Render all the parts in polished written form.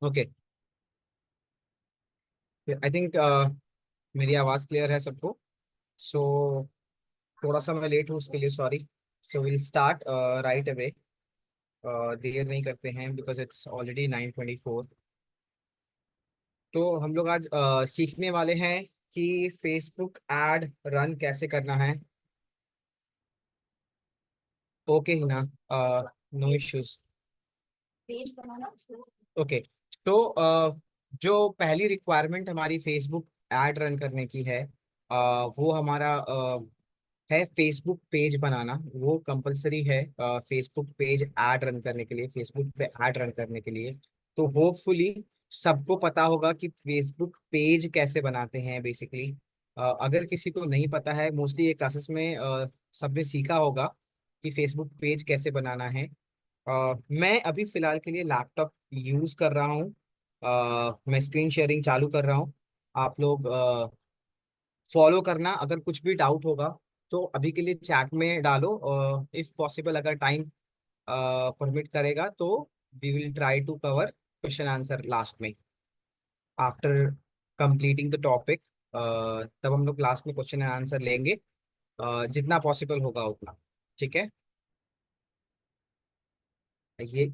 Okay. I think मेरी आवाज़ clear है सबको। सो थोड़ा सा मैं लेट हूँ उसके लिए sorry. So will start right away. देर नहीं करते हैं बिकॉज इट्स ऑलरेडी 9:24। तो हम लोग आज सीखने वाले हैं कि फेसबुक एड रन कैसे करना है। ओके ही ना? No issues. ओके। तो जो पहली रिक्वायरमेंट हमारी फेसबुक एड रन करने की है, वो हमारा है फेसबुक पेज बनाना। वो कंपलसरी है फेसबुक पेज ऐड रन करने के लिए, फेसबुक पे ऐड रन करने के लिए। तो होपफुली सबको पता होगा कि फेसबुक पेज कैसे बनाते हैं बेसिकली। अगर किसी को नहीं पता है, मोस्टली ये क्लासेस में सबने सीखा होगा कि फेसबुक पेज कैसे बनाना है। मैं अभी फिलहाल के लिए लैपटॉप यूज कर रहा हूँ। मैं स्क्रीन शेयरिंग चालू कर रहा हूँ। आप लोग फॉलो करना। अगर कुछ भी डाउट होगा तो अभी के लिए चैट में डालो। इफ पॉसिबल, अगर टाइम परमिट करेगा तो we will try to cover question answer last में, आफ्टर कंप्लीटिंग द टॉपिक। तब हम लोग लास्ट में क्वेश्चन एंड आंसर लेंगे, जितना पॉसिबल होगा उतना। ठीक है। ये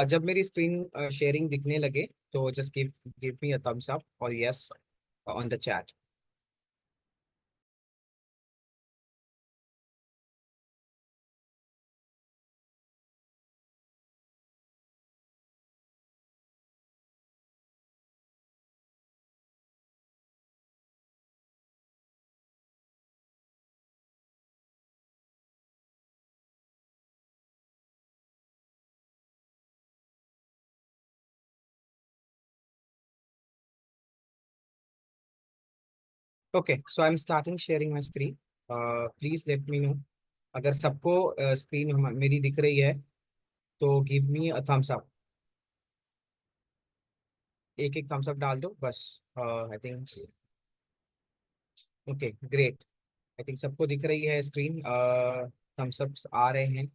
जब मेरी स्क्रीन शेयरिंग दिखने लगे तो just give me a thumbs up और yes on the chat. Okay, so I am starting sharing my screen. Please let me know अगर सबको स्क्रीन मेरी दिख रही है तो give me a thumbs up. एक एक थम्स अप डाल दो बस। I think okay great. I think सबको दिख रही है स्क्रीन, थम्स अप्स आ रहे हैं।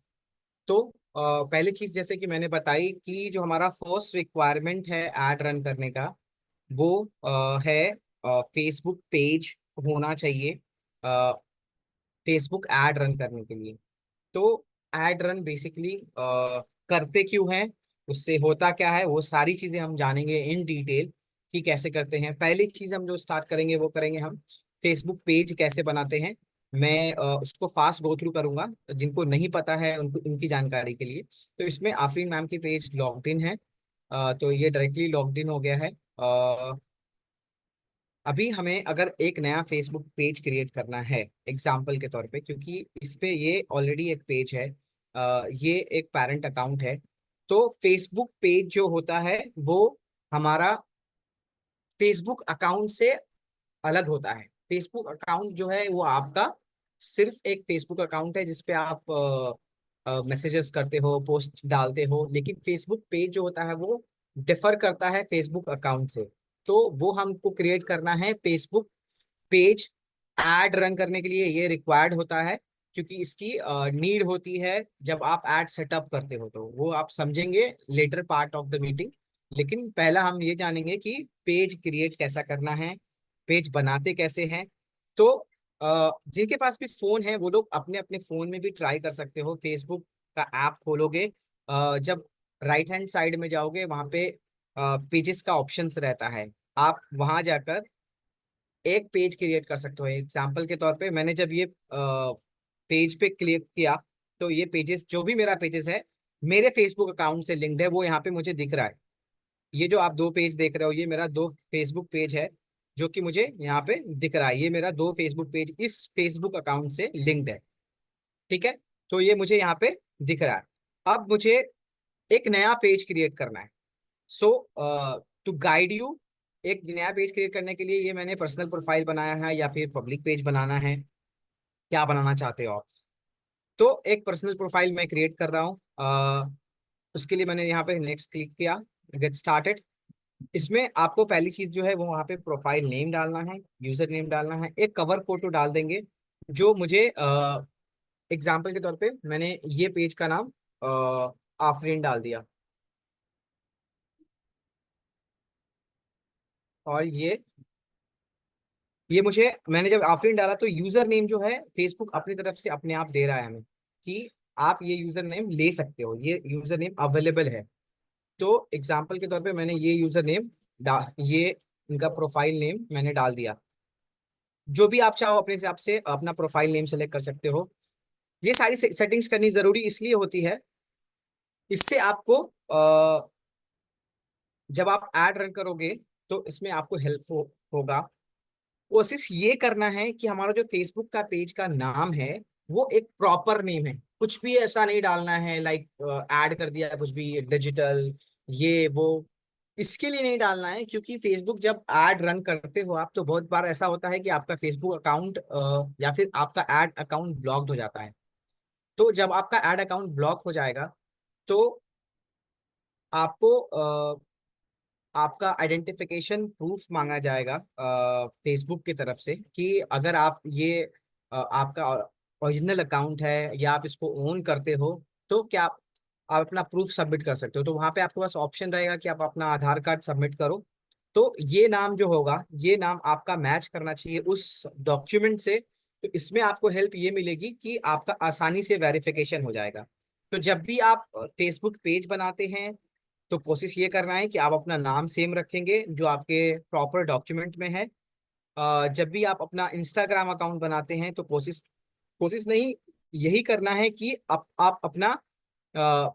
तो पहली चीज जैसे कि मैंने बताई कि जो हमारा फर्स्ट रिक्वायरमेंट है ऐड रन करने का, वो है फेसबुक पेज होना चाहिए फेसबुक ऐड रन करने के लिए। तो एड रन बेसिकली करते क्यों हैं, उससे होता क्या है, वो सारी चीजें हम जानेंगे इन डिटेल कि कैसे करते हैं। पहली चीज हम जो स्टार्ट करेंगे वो करेंगे हम फेसबुक पेज कैसे बनाते हैं। मैं उसको फास्ट गो थ्रू करूंगा, जिनको नहीं पता है उनको इनकी जानकारी के लिए। तो इसमें आफरीन मैम की पेज लॉग्ड इन है। तो ये डायरेक्टली लॉग्ड इन हो गया है। अभी हमें अगर एक नया फेसबुक पेज क्रिएट करना है एग्जाम्पल के तौर पे, क्योंकि इस पे ये ऑलरेडी एक पेज है, ये एक पेरेंट अकाउंट है। तो फेसबुक पेज जो होता है वो हमारा फेसबुक अकाउंट से अलग होता है। फेसबुक अकाउंट जो है वो आपका सिर्फ एक फेसबुक अकाउंट है जिसपे आप मैसेजेस करते हो, पोस्ट डालते हो। लेकिन फेसबुक पेज जो होता है वो डिफर करता है फेसबुक अकाउंट से। तो वो हमको क्रिएट करना है फेसबुक पेज एड रन करने के लिए। ये रिक्वायर्ड होता है क्योंकि इसकी नीड होती है जब आप एड सेटअप करते हो। तो वो आप समझेंगे later part of the meeting. लेकिन पहला हम ये जानेंगे कि पेज क्रिएट कैसा करना है, पेज बनाते कैसे हैं। तो जिनके पास भी फोन है वो लोग अपने अपने फोन में भी ट्राई कर सकते हो। फेसबुक का ऐप खोलोगे, जब राइट हैंड साइड में जाओगे वहां पे पेजेस का ऑप्शंस रहता है। आप वहां जाकर एक पेज क्रिएट कर सकते हो। एग्जाम्पल के तौर पे मैंने जब ये पेज पे क्लिक किया तो ये पेजेस, जो भी मेरा पेजेस है मेरे फेसबुक अकाउंट से लिंक्ड है, वो यहाँ पे मुझे दिख रहा है। ये जो आप दो पेज देख रहे हो ये मेरा दो फेसबुक पेज है जो कि मुझे यहाँ पे दिख रहा है। ये मेरा दो फेसबुक पेज इस फेसबुक अकाउंट से लिंक्ड है। ठीक है। तो ये मुझे यहाँ पे दिख रहा है। अब मुझे एक नया पेज क्रिएट करना है। सो टू गाइड यू, एक नया पेज क्रिएट करने के लिए ये मैंने पर्सनल प्रोफाइल बनाया है या फिर पब्लिक पेज बनाना है, क्या बनाना चाहते हो आप। तो एक पर्सनल प्रोफाइल मैं क्रिएट कर रहा हूँ। उसके लिए मैंने यहाँ पे नेक्स्ट क्लिक किया, गेट स्टार्टेड। इसमें आपको पहली चीज जो है वो वहाँ पे प्रोफाइल नेम डालना है, यूजर नेम डालना है, एक कवर फोटो डाल देंगे जो मुझे एग्जाम्पल के तौर पे मैंने ये पेज का नाम आफरीन डाल दिया। और ये मुझे, मैंने जब आफरीन डाला तो यूजर नेम जो है फेसबुक अपनी तरफ से अपने आप दे रहा है हमें कि आप ये यूजर नेम ले सकते हो, ये यूजर नेम अवेलेबल है। तो एग्जाम्पल के तौर पे मैंने ये यूजर नेम ये इनका प्रोफाइल नेम मैंने डाल दिया। जो भी आप चाहो अपने हिसाब से अपना प्रोफाइल नेम सेलेक्ट कर सकते हो। ये सारी सेटिंग्स करनी जरूरी इसलिए होती है, इससे आपको जब आप ऐड रन करोगे तो इसमें आपको हेल्प होगा। कोशिश ये करना है कि हमारा जो फेसबुक का पेज का नाम है वो एक प्रॉपर नेम है। कुछ भी ऐसा नहीं डालना है लाइक ऐड कर दिया कुछ भी डिजिटल ये वो, इसके लिए नहीं डालना है। क्योंकि फेसबुक जब ऐड रन करते हो आप तो बहुत बार ऐसा होता है कि आपका फेसबुक अकाउंट या फिर आपका ऐड अकाउंट ब्लॉक्ड हो जाता है। तो जब आपका ऐड अकाउंट ब्लॉक हो जाएगा तो आपको आपका आइडेंटिफिकेशन प्रूफ मांगा जाएगा फेसबुक की तरफ से कि अगर आप ये आपका ओरिजिनल अकाउंट है या आप इसको ओन करते हो तो क्या आप अपना प्रूफ सबमिट कर सकते हो। तो वहां पे आपके पास ऑप्शन रहेगा कि आप अपना आधार कार्ड सबमिट करो। तो ये नाम जो होगा ये नाम आपका मैच करना चाहिए उस डॉक्यूमेंट से। तो इसमें आपको हेल्प ये मिलेगी कि आपका आसानी से वेरिफिकेशन हो जाएगा। तो जब भी आप फेसबुक पेज बनाते हैं तो कोशिश ये करना है कि आप अपना नाम सेम रखेंगे जो आपके प्रॉपर डॉक्यूमेंट में है। जब भी आप अपना इंस्टाग्राम अकाउंट बनाते हैं तो कोशिश कोशिश नहीं, यही करना है कि आप अपना अ,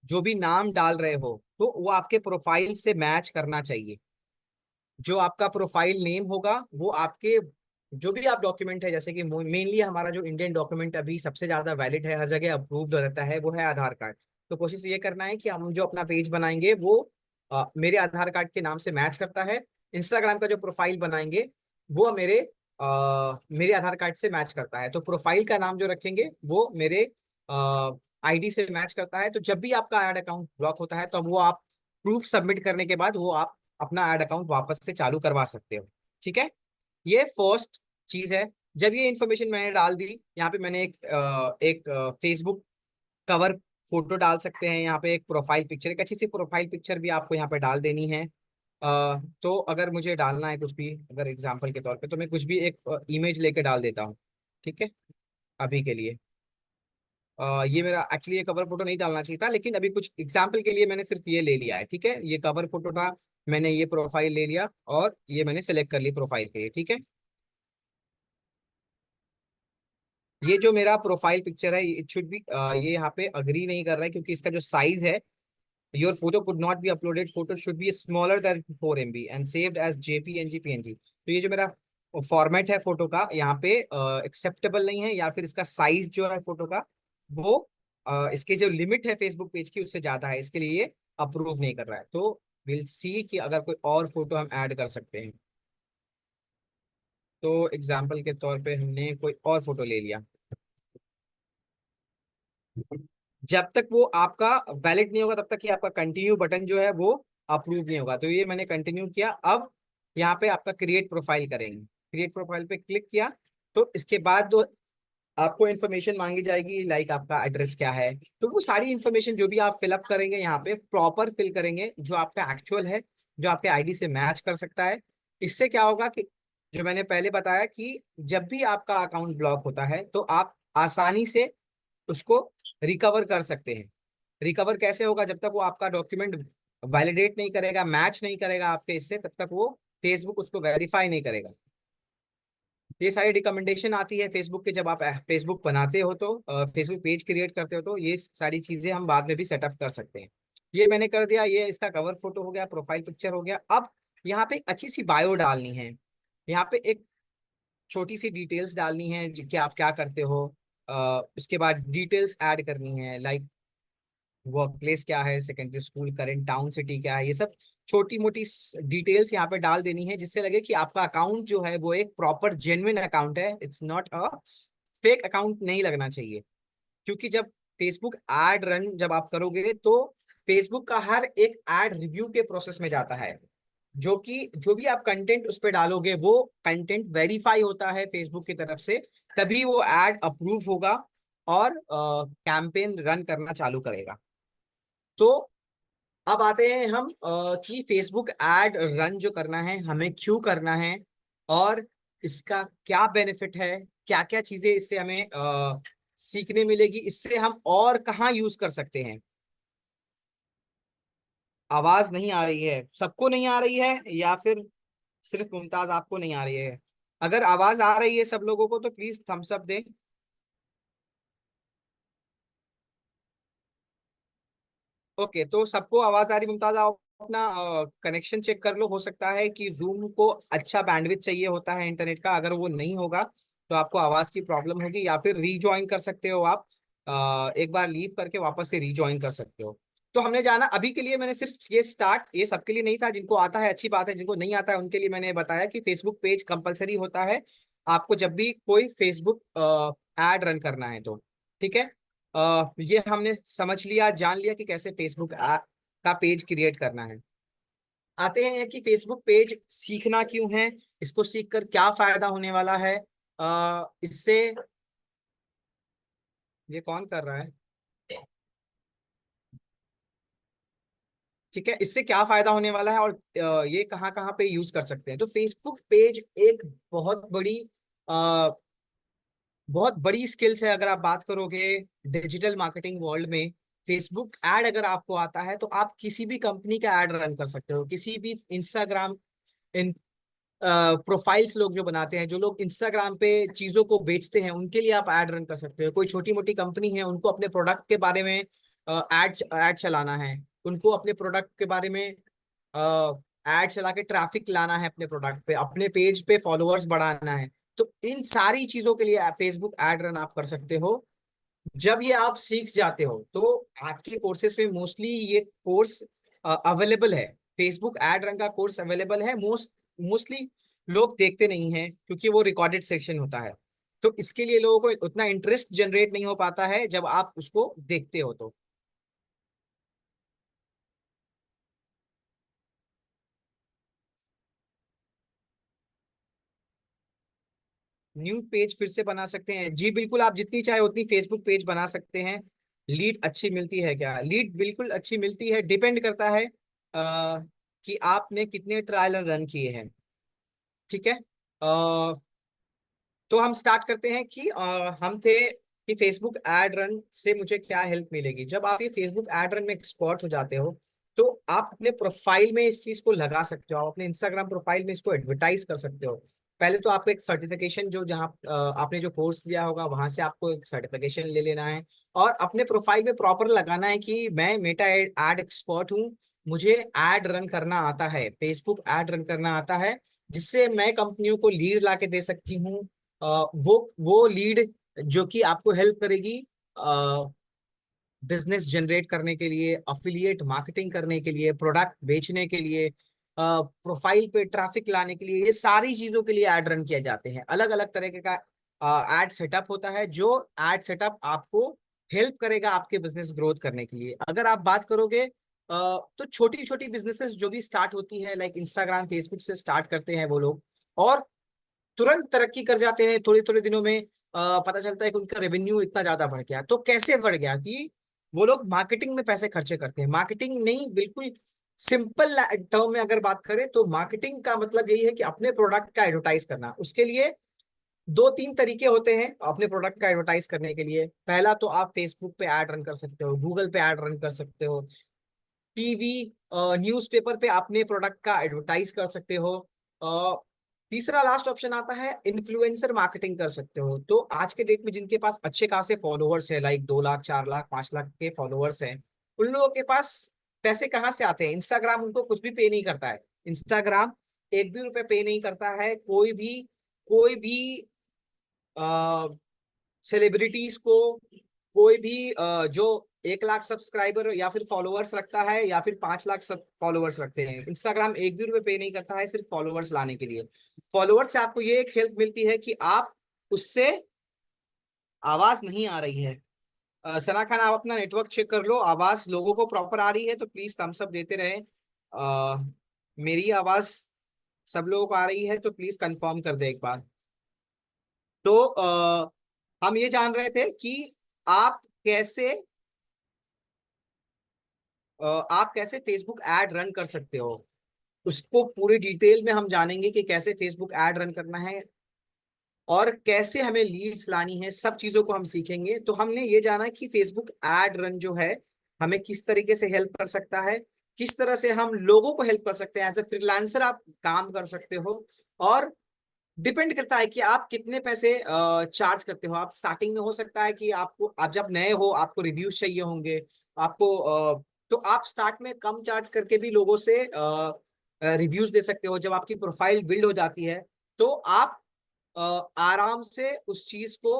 जो भी नाम डाल रहे हो तो वो आपके प्रोफाइल से मैच करना चाहिए। जो आपका प्रोफाइल नेम होगा वो आपके जो भी आप डॉक्यूमेंट है, जैसे कि मेनली हमारा जो इंडियन डॉक्यूमेंट अभी सबसे ज्यादा वैलिड है, हर जगह अप्रूव्ड रहता है, वो है आधार कार्ड। तो कोशिश ये करना है कि हम जो अपना पेज बनाएंगे वो मेरे आधार कार्ड के नाम से मैच करता है। इंस्टाग्राम का जो प्रोफाइल बनाएंगे वो मेरे आधार कार्ड से मैच करता है। तो प्रोफाइल का नाम जो रखेंगे वो मेरे आईडी से मैच करता है। तो जब भी आपका ऐड अकाउंट ब्लॉक होता है तो वो आप प्रूफ सबमिट करने के बाद वो आप अपना ऐड अकाउंट वापस से चालू करवा सकते हो। ठीक है, ये फर्स्ट चीज है। जब ये इन्फॉर्मेशन मैंने डाल दी, यहाँ पे मैंने एक फेसबुक कवर फोटो डाल सकते हैं। यहाँ पे एक प्रोफाइल पिक्चर, एक अच्छी सी प्रोफाइल पिक्चर भी आपको यहाँ पे डाल देनी है। तो अगर मुझे डालना है कुछ भी, अगर एग्जाम्पल के तौर पे तो मैं कुछ भी एक इमेज लेके डाल देता हूँ। ठीक है, अभी के लिए ये मेरा एक्चुअली ये कवर फोटो नहीं डालना चाहिए था, लेकिन अभी कुछ एग्जाम्पल के लिए मैंने सिर्फ ये ले लिया है। ठीक है, ये कवर फोटो था, मैंने ये प्रोफाइल ले लिया और ये मैंने सेलेक्ट कर ली प्रोफाइल के लिए। ठीक है, ये जो मेरा प्रोफाइल पिक्चर है इट शुड बी, ये यहाँ पे अग्री नहीं कर रहा है क्योंकि इसका जो साइज है, your photo could not be uploaded, photo should be smaller than 4 MB and saved as JPNG PNG। तो ये जो मेरा फॉर्मेट है फोटो का यहाँ पे एक्सेप्टेबल नहीं है, या फिर इसका साइज जो है फोटो का वो इसके जो लिमिट है फेसबुक पेज की उससे ज्यादा है, इसके लिए ये अप्रूव नहीं कर रहा है। तो विल सी कि अगर कोई और फोटो हम ऐड कर सकते हैं। तो एग्जाम्पल के तौर पे हमने कोई और फोटो ले लिया, जब तक वो आपका वैलिड नहीं होगा तब तक कि आपका कंटिन्यू बटन जो है वो अप्रूव नहीं होगा। तो ये मैंने कंटिन्यू किया। अब यहाँ पे आपका क्रिएट प्रोफाइल करेंगे, क्रिएट प्रोफाइल पे क्लिक किया तो इसके बाद जो आपको इन्फॉर्मेशन मांगी जाएगी लाइक आपका एड्रेस क्या है, तो वो सारी इन्फॉर्मेशन जो भी आप फिलअप करेंगे यहाँ पे प्रॉपर फिल करेंगे जो आपका एक्चुअल है, जो आपके आईडी से मैच कर सकता है। इससे क्या होगा कि जो मैंने पहले बताया कि जब भी आपका अकाउंट ब्लॉक होता है तो आप आसानी से उसको रिकवर कर सकते हैं। रिकवर कैसे होगा, जब तक वो आपका डॉक्यूमेंट वैलिडेट नहीं करेगा, मैच नहीं करेगा आपके इससे, तब तक वो फेसबुक उसको वेरीफाई नहीं करेगा। ये सारी रिकमेंडेशन आती है फेसबुक के, जब आप फेसबुक बनाते हो तो फेसबुक पेज क्रिएट करते हो तो ये सारी चीजें हम बाद में भी सेटअप कर सकते हैं। ये मैंने कर दिया, ये इसका कवर फोटो हो गया, प्रोफाइल पिक्चर हो गया। अब यहाँ पे एक अच्छी सी बायो डालनी है, यहाँ पे एक छोटी सी डिटेल्स डालनी है कि आप क्या करते हो। उसके बाद डिटेल्स ऐड करनी है लाइक वर्क प्लेस क्या है, secondary school, current town city क्या है, ये सब छोटी मोटी डिटेल्स यहाँ पे डाल देनी है जिससे लगे कि आपका अकाउंट जो है वो एक प्रॉपर जेन्युइन अकाउंट है, it's not a fake account नहीं लगना चाहिए। क्योंकि जब फेसबुक एड रन जब आप करोगे तो फेसबुक का हर एक एड रिव्यू के प्रोसेस में जाता है, जो कि जो भी आप कंटेंट उस पर डालोगे वो कंटेंट वेरीफाई होता है फेसबुक की तरफ से, तभी वो एड अप्रूव होगा। और कैंपेन रन करना चालू करेगा। तो अब आते हैं हम कि फेसबुक एड रन जो करना है हमें क्यों करना है, और इसका क्या बेनिफिट है, क्या क्या चीजें इससे हमें सीखने मिलेगी, इससे हम और कहाँ यूज कर सकते हैं। आवाज नहीं आ रही है, सबको नहीं आ रही है या फिर सिर्फ मुमताज आपको नहीं आ रही है? अगर आवाज आ रही है सब लोगों को तो प्लीज थम्स अप दें। ओके, तो सबको आवाज आ रही। मुमताज आप अपना कनेक्शन चेक कर लो, हो सकता है कि जूम को अच्छा बैंडविड्थ चाहिए होता है इंटरनेट का, अगर वो नहीं होगा तो आपको आवाज की प्रॉब्लम होगी, या फिर रीजॉइन कर सकते हो आप। एक बार लीव करके वापस से रीजॉइन कर सकते हो। तो हमने जाना अभी के लिए, मैंने सिर्फ ये स्टार्ट, ये सबके लिए नहीं था, जिनको आता है अच्छी बात है, जिनको नहीं आता है उनके लिए मैंने बताया कि फेसबुक पेज कंपलसरी होता है आपको जब भी कोई फेसबुक एड रन करना है तो। ठीक है, ये हमने समझ लिया, जान लिया कि कैसे फेसबुक का पेज क्रिएट करना है। आते हैं कि फेसबुक पेज सीखना क्यों है, इसको सीखकर क्या फायदा होने वाला है। इससे, ये कौन कर रहा है? ठीक है, इससे क्या फायदा होने वाला है, और ये कहाँ कहाँ पे यूज कर सकते हैं। तो फेसबुक पेज एक बहुत बड़ी बहुत बड़ी स्किल्स है। अगर आप बात करोगे डिजिटल मार्केटिंग वर्ल्ड में, फेसबुक एड अगर आपको आता है तो आप किसी भी कंपनी का एड रन कर सकते हो, किसी भी इंस्टाग्राम इन प्रोफाइल्स लोग जो बनाते हैं, जो लोग इंस्टाग्राम पे चीजों को बेचते हैं, उनके लिए आप ऐड रन कर सकते हो। कोई छोटी मोटी कंपनी है, उनको अपने प्रोडक्ट के बारे में ऐड ऐड चलाना है, उनको अपने प्रोडक्ट के बारे में ऐड चला के ट्रैफिक लाना है अपने प्रोडक्ट पे, अपने पेज पे फॉलोअर्स बढ़ाना है, तो इन सारी चीजों के लिए फेसबुक ऐड रन आप कर सकते हो। जब ये आप सीख जाते हो तो आपके कोर्सेज में मोस्टली ये कोर्स अवेलेबल है। फेसबुक एड रन का कोर्स अवेलेबल है। मोस्टली लोग देखते नहीं हैं क्योंकि वो रिकॉर्डेड सेक्शन होता है, तो इसके लिए लोगों को उतना इंटरेस्ट जनरेट नहीं हो पाता है जब आप उसको देखते हो तो। न्यू पेज फिर से बना सकते हैं जी, बिल्कुल, आप जितनी चाहे उतनी फेसबुक पेज बना सकते हैं। लीड अच्छी मिलती है क्या? लीड बिल्कुल अच्छी मिलती है, डिपेंड करता है कि आपने कितने ट्रायल रन किए हैं। ठीक है, तो हम स्टार्ट करते हैं कि हम थे कि फेसबुक एड रन से मुझे क्या हेल्प मिलेगी। जब आप ये फेसबुक एड रन में एक्सपर्ट हो जाते हो तो आप अपने प्रोफाइल में इस चीज को लगा सकते हो, आप अपने इंस्टाग्राम प्रोफाइल में इसको एडवर्टाइज कर सकते हो। पहले तो आपको एक सर्टिफिकेशन, जो जहाँ आपने जो कोर्स लिया होगा वहां से आपको एक सर्टिफिकेशन ले लेना है, और अपने प्रोफाइल में प्रॉपर लगाना है कि मैं मेटा एड एक्सपर्ट हूँ, मुझे एड रन करना आता है, फेसबुक एड रन करना आता है, जिससे मैं कंपनियों को लीड ला के दे सकती हूँ। वो लीड जो कि आपको हेल्प करेगी बिजनेस जनरेट करने के लिए, अफिलिएट मार्केटिंग करने के लिए, प्रोडक्ट बेचने के लिए, प्रोफाइल पे ट्रैफिक लाने के लिए, ये सारी चीजों के लिए ऐड रन किए जाते हैं। अलग अलग तरीके का एड सेटअप होता है, जो एड सेटअप आपको हेल्प करेगा आपके बिजनेस ग्रोथ करने के लिए। अगर आप बात करोगे तो छोटी छोटी बिजनेसेस जो भी स्टार्ट होती है, लाइक इंस्टाग्राम फेसबुक से स्टार्ट करते हैं वो लोग, और तुरंत तरक्की कर जाते हैं थोड़े थोड़े दिनों में। पता चलता है कि उनका रेवेन्यू इतना ज्यादा बढ़ गया। तो कैसे बढ़ गया? कि वो लोग मार्केटिंग में पैसे खर्चे करते हैं। मार्केटिंग नहीं, बिल्कुल सिंपल टर्म में अगर बात करें तो मार्केटिंग का मतलब यही है कि अपने प्रोडक्ट का एडवर्टाइज करना। उसके लिए दो तीन तरीके होते हैं अपने प्रोडक्ट का एडवर्टाइज करने के लिए। पहला तो आप फेसबुक पे ऐड रन कर सकते हो, गूगल पे ऐड रन कर सकते हो, टीवी न्यूज़पेपर पे अपने प्रोडक्ट का एडवर्टाइज कर सकते हो। तीसरा लास्ट ऑप्शन आता है, इन्फ्लुएंसर मार्केटिंग कर सकते हो। तो आज के डेट में जिनके पास अच्छे खासे फॉलोअर्स है, लाइक 2 लाख 4 लाख 5 लाख के फॉलोअर्स हैं, उन लोगों के पास पैसे कहाँ से आते हैं? इंस्टाग्राम उनको कुछ भी पे नहीं करता है। इंस्टाग्राम एक भी रुपए पे नहीं करता है कोई भी सेलिब्रिटीज को, कोई भी जो 1 लाख सब्सक्राइबर या फिर फॉलोअर्स रखता है, या फिर 5 लाख सब फॉलोअर्स रखते हैं, इंस्टाग्राम एक भी रुपए पे नहीं करता है सिर्फ फॉलोअर्स लाने के लिए। फॉलोअर्स से आपको ये एक हेल्प मिलती है कि आप उससे, आवाज नहीं आ रही है। सना खान, आप अपना नेटवर्क चेक कर लो, आवाज लोगों को प्रॉपर आ रही है तो प्लीज थम्स अप देते रहे। मेरी आवाज सब लोगों को आ रही है तो प्लीज कंफर्म कर दे एक बार। तो हम ये जान रहे थे कि आप कैसे आप कैसे फेसबुक एड रन कर सकते हो, उसको पूरी डिटेल में हम जानेंगे कि कैसे फेसबुक एड रन करना है और कैसे हमें लीड्स लानी है। सब चीजों को हम सीखेंगे। तो हमने ये जाना कि फेसबुक एड रन जो है हमें किस तरीके से हेल्प कर सकता है, किस तरह से हम लोगों को हेल्प कर सकते हैं। एज ए फ्रीलांसर आप काम कर सकते हो, और डिपेंड करता है कि आप कितने पैसे चार्ज करते हो। आप स्टार्टिंग में हो सकता है कि आपको, आप जब नए हो आपको रिव्यूज चाहिए होंगे, आपको तो आप स्टार्ट में कम चार्ज करके भी लोगों से रिव्यूज दे सकते हो। जब आपकी प्रोफाइल बिल्ड हो जाती है तो आप आराम से उस चीज को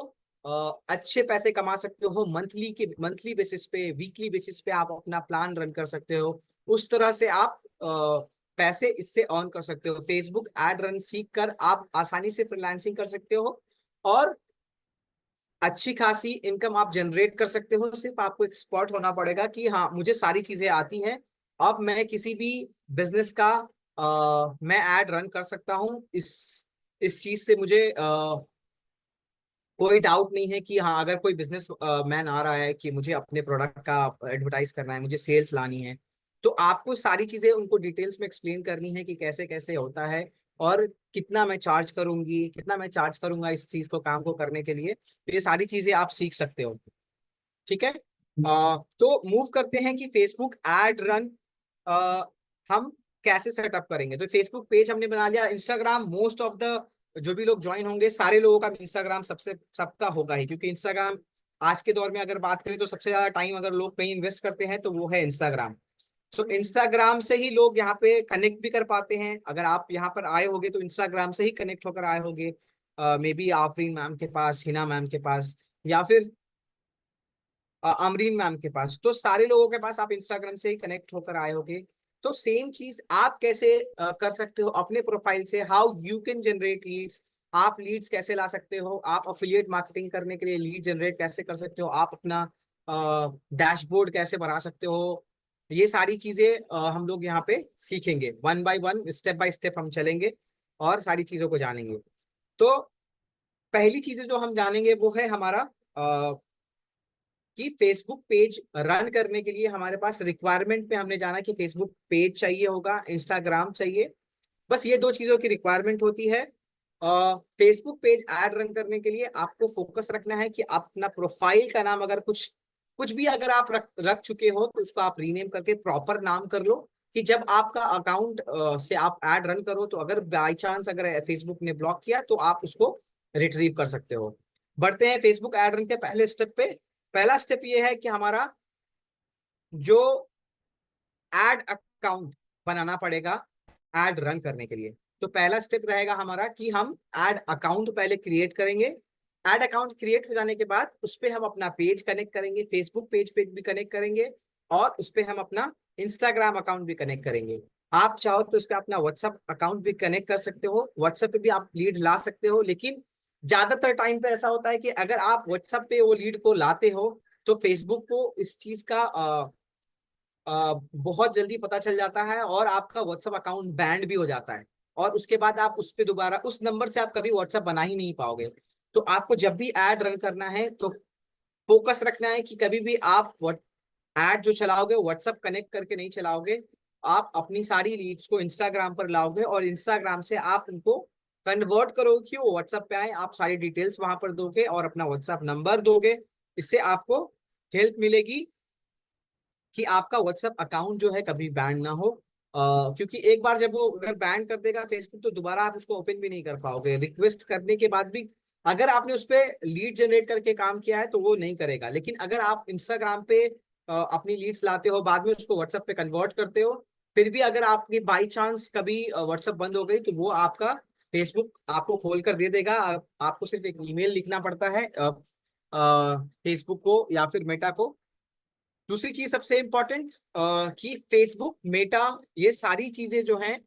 अच्छे पैसे कमा सकते हो। मंथली बेसिस पे, वीकली बेसिस पे आप अपना प्लान रन कर सकते हो। उस तरह से आप पैसे इससे अर्न कर सकते हो। फेसबुक एड रन सीख कर आप आसानी से फ्रीलांसिंग कर सकते हो और अच्छी खासी इनकम आप जनरेट कर सकते हो। सिर्फ आपको एक्सपर्ट होना पड़ेगा कि हाँ मुझे सारी चीजें आती हैं, अब मैं किसी भी बिजनेस का मैं एड रन कर सकता हूँ। इस चीज से मुझे कोई डाउट नहीं है कि हाँ अगर कोई बिजनेस मैन आ रहा है कि मुझे अपने प्रोडक्ट का एडवर्टाइज करना है, मुझे सेल्स लानी है, तो आपको सारी चीजें उनको डिटेल्स में एक्सप्लेन करनी है कि कैसे कैसे होता है और कितना मैं चार्ज करूंगी, कितना मैं चार्ज करूंगा इस चीज को, काम को करने के लिए। तो ये सारी चीजें आप सीख सकते हो। ठीक है। तो मूव करते हैं कि फेसबुक एड रन हम कैसे सेटअप करेंगे। तो फेसबुक पेज हमने बना लिया। इंस्टाग्राम, मोस्ट ऑफ द जो भी लोग ज्वाइन होंगे सारे लोगों का इंस्टाग्राम सबसे सबका होगा ही, क्योंकि इंस्टाग्राम आज के दौर में अगर बात करें तो सबसे ज्यादा टाइम अगर लोग कहीं इन्वेस्ट करते हैं तो वो है इंस्टाग्राम। तो इंस्टाग्राम से ही लोग यहाँ पे कनेक्ट भी कर पाते हैं। अगर आप यहाँ पर आए होगे तो इंस्टाग्राम से ही कनेक्ट होकर आए होगे, मे बी आफरीन मैम के पास, हिना मैम के पास, या फिर अमरीन मैम के पास। तो सारे लोगों के पास आप इंस्टाग्राम से ही कनेक्ट होकर आए होगे। तो सेम चीज आप कैसे कर सकते हो अपने प्रोफाइल से, how you can generate Leeds. आप लीड्स कैसे ला सकते हो, आप अफिलिएट मार्केटिंग करने के लिए लीड जनरेट कैसे कर सकते हो, आप अपना डैशबोर्ड कैसे बना सकते हो। ये सारी चीजें हम लोग यहाँ पे सीखेंगे। One by one, step by step हम चलेंगे और सारी चीजों को जानेंगे। तो पहली चीजें जो हम जानेंगे वो है हमारा कि फेसबुक पेज रन करने के लिए हमारे पास रिक्वायरमेंट पे हमने जाना कि फेसबुक पेज चाहिए होगा, इंस्टाग्राम चाहिए। बस ये दो चीजों की रिक्वायरमेंट होती है। फेसबुक पेज ऐड रन करने के लिए आपको फोकस रखना है कि आप अपना प्रोफाइल का नाम अगर कुछ कुछ भी अगर आप रख चुके हो तो उसको आप रीनेम करके प्रॉपर नाम कर लो, कि जब आपका अकाउंट से आप ऐड रन करो तो अगर बाई चांस अगर फेसबुक ने ब्लॉक किया तो आप उसको रिट्रीव कर सकते हो। बढ़ते हैं फेसबुक ऐड रन के पहले स्टेप पे। पहला स्टेप ये है कि हमारा जो एड अकाउंट बनाना पड़ेगा एड रन करने के लिए। तो पहला स्टेप रहेगा हमारा कि हम एड अकाउंट पहले क्रिएट करेंगे। एड अकाउंट क्रिएट हो जाने के बाद उस पे हम अपना पेज कनेक्ट करेंगे, फेसबुक पेज पे भी कनेक्ट करेंगे, और उस पे हम अपना इंस्टाग्राम अकाउंट भी कनेक्ट करेंगे। आप चाहो तो उस पे अपना व्हाट्सअप अकाउंट भी कनेक्ट कर सकते हो, व्हाट्सएप पे भी आप लीड ला सकते हो। लेकिन ज्यादातर टाइम पे ऐसा होता है कि अगर आप व्हाट्सएप पे वो लीड को लाते हो तो फेसबुक को इस चीज का बहुत जल्दी पता चल जाता है और आपका व्हाट्सएप अकाउंट बैंड भी हो जाता है, और उसके बाद आप उस पे दोबारा उस नंबर से आप कभी व्हाट्सएप बना ही नहीं पाओगे। तो आपको जब भी ऐड रन करना है तो फोकस रखना है कि कभी भी आप ऐड जो चलाओगे व्हाट्सएप कनेक्ट करके नहीं चलाओगे। आप अपनी सारी लीड्स को इंस्टाग्राम पर लाओगे और इंस्टाग्राम से आप उनको कन्वर्ट करोगे कि वो व्हाट्सएप पे आए। आप सारी डिटेल्स वहां पर दोगे और अपना व्हाट्सएप नंबर दोगे। इससे आपको हेल्प मिलेगी कि आपका व्हाट्सएप अकाउंट जो है कभी बैन ना हो। क्योंकि एक बार जब वो अगर बैन कर देगा फेसबुक तो दोबारा आप उसको ओपन भी नहीं कर पाओगे। रिक्वेस्ट करने के बाद भी अगर आपने उस पर लीड जनरेट करके काम किया है तो वो नहीं करेगा। लेकिन अगर आप इंस्टाग्राम पे अपनी लीड्स लाते हो, बाद में उसको व्हाट्सएप पे कन्वर्ट करते हो, फिर भी अगर आपकी बाई चांस कभी व्हाट्सएप बंद हो गई तो वो आपका फेसबुक आपको खोल कर दे देगा। आपको सिर्फ एक ईमेल लिखना पड़ता है फेसबुक को या फिर मेटा को। दूसरी चीज सबसे इंपॉर्टेंट कि फेसबुक, मेटा, ये सारी चीजें जो हैं,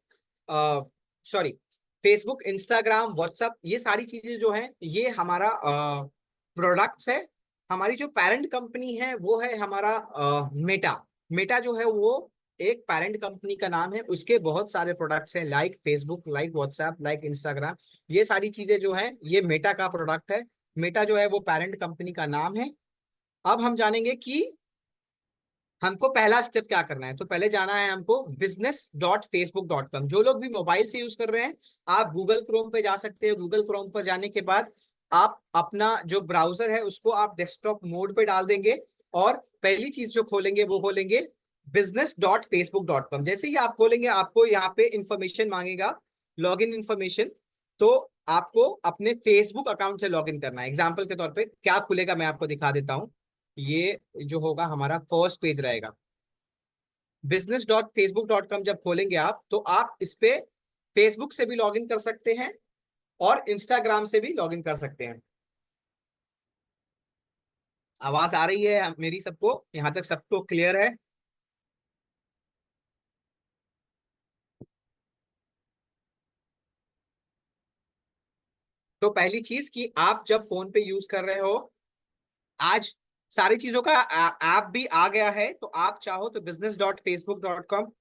सॉरी, फेसबुक, इंस्टाग्राम, व्हाट्सएप, ये सारी चीजें जो हैं ये हमारा प्रोडक्ट्स है। हमारी जो पेरेंट कंपनी है वो है हमारा मेटा। मेटा जो है वो एक पेरेंट कंपनी का नाम है। उसके बहुत सारे प्रोडक्ट्स हैं, like Facebook, like WhatsApp, like Instagram. ये सारी चीजें जो है ये मेटा का प्रोडक्ट है। मेटा जो है वो पेरेंट कंपनी का नाम है। अब हम जानेंगे कि हमको पहला स्टेप क्या करना है। तो पहले जाना है हमको business.facebook.com। जो लोग भी मोबाइल से यूज कर रहे हैं, आप गूगल क्रोम पे जा सकते हो। गूगल क्रोम पर जाने के बाद आप अपना जो ब्राउजर है उसको आप डेस्कटॉप मोड पे डाल देंगे, और पहली चीज जो खोलेंगे वो खोलेंगे business.facebook.com। जैसे ही आप खोलेंगे आपको यहाँ पे इंफॉर्मेशन मांगेगा, लॉग इन इंफॉर्मेशन। तो आपको अपने फेसबुक अकाउंट से लॉग इन करना है। एग्जाम्पल के तौर पे क्या खुलेगा मैं आपको दिखा देता हूँ। ये जो होगा हमारा फर्स्ट पेज रहेगा। business.facebook.com जब खोलेंगे आप, तो आप इस पे फेसबुक से भी लॉगिन कर सकते हैं और इंस्टाग्राम से भी लॉगिन कर सकते हैं। आवाज आ रही है मेरी सबको? यहां तक सबको क्लियर है? तो पहली चीज कि आप जब फोन पे यूज कर रहे हो, आज सारी चीजों का ऐप भी आ गया है। तो आप चाहो तो business.facebook.com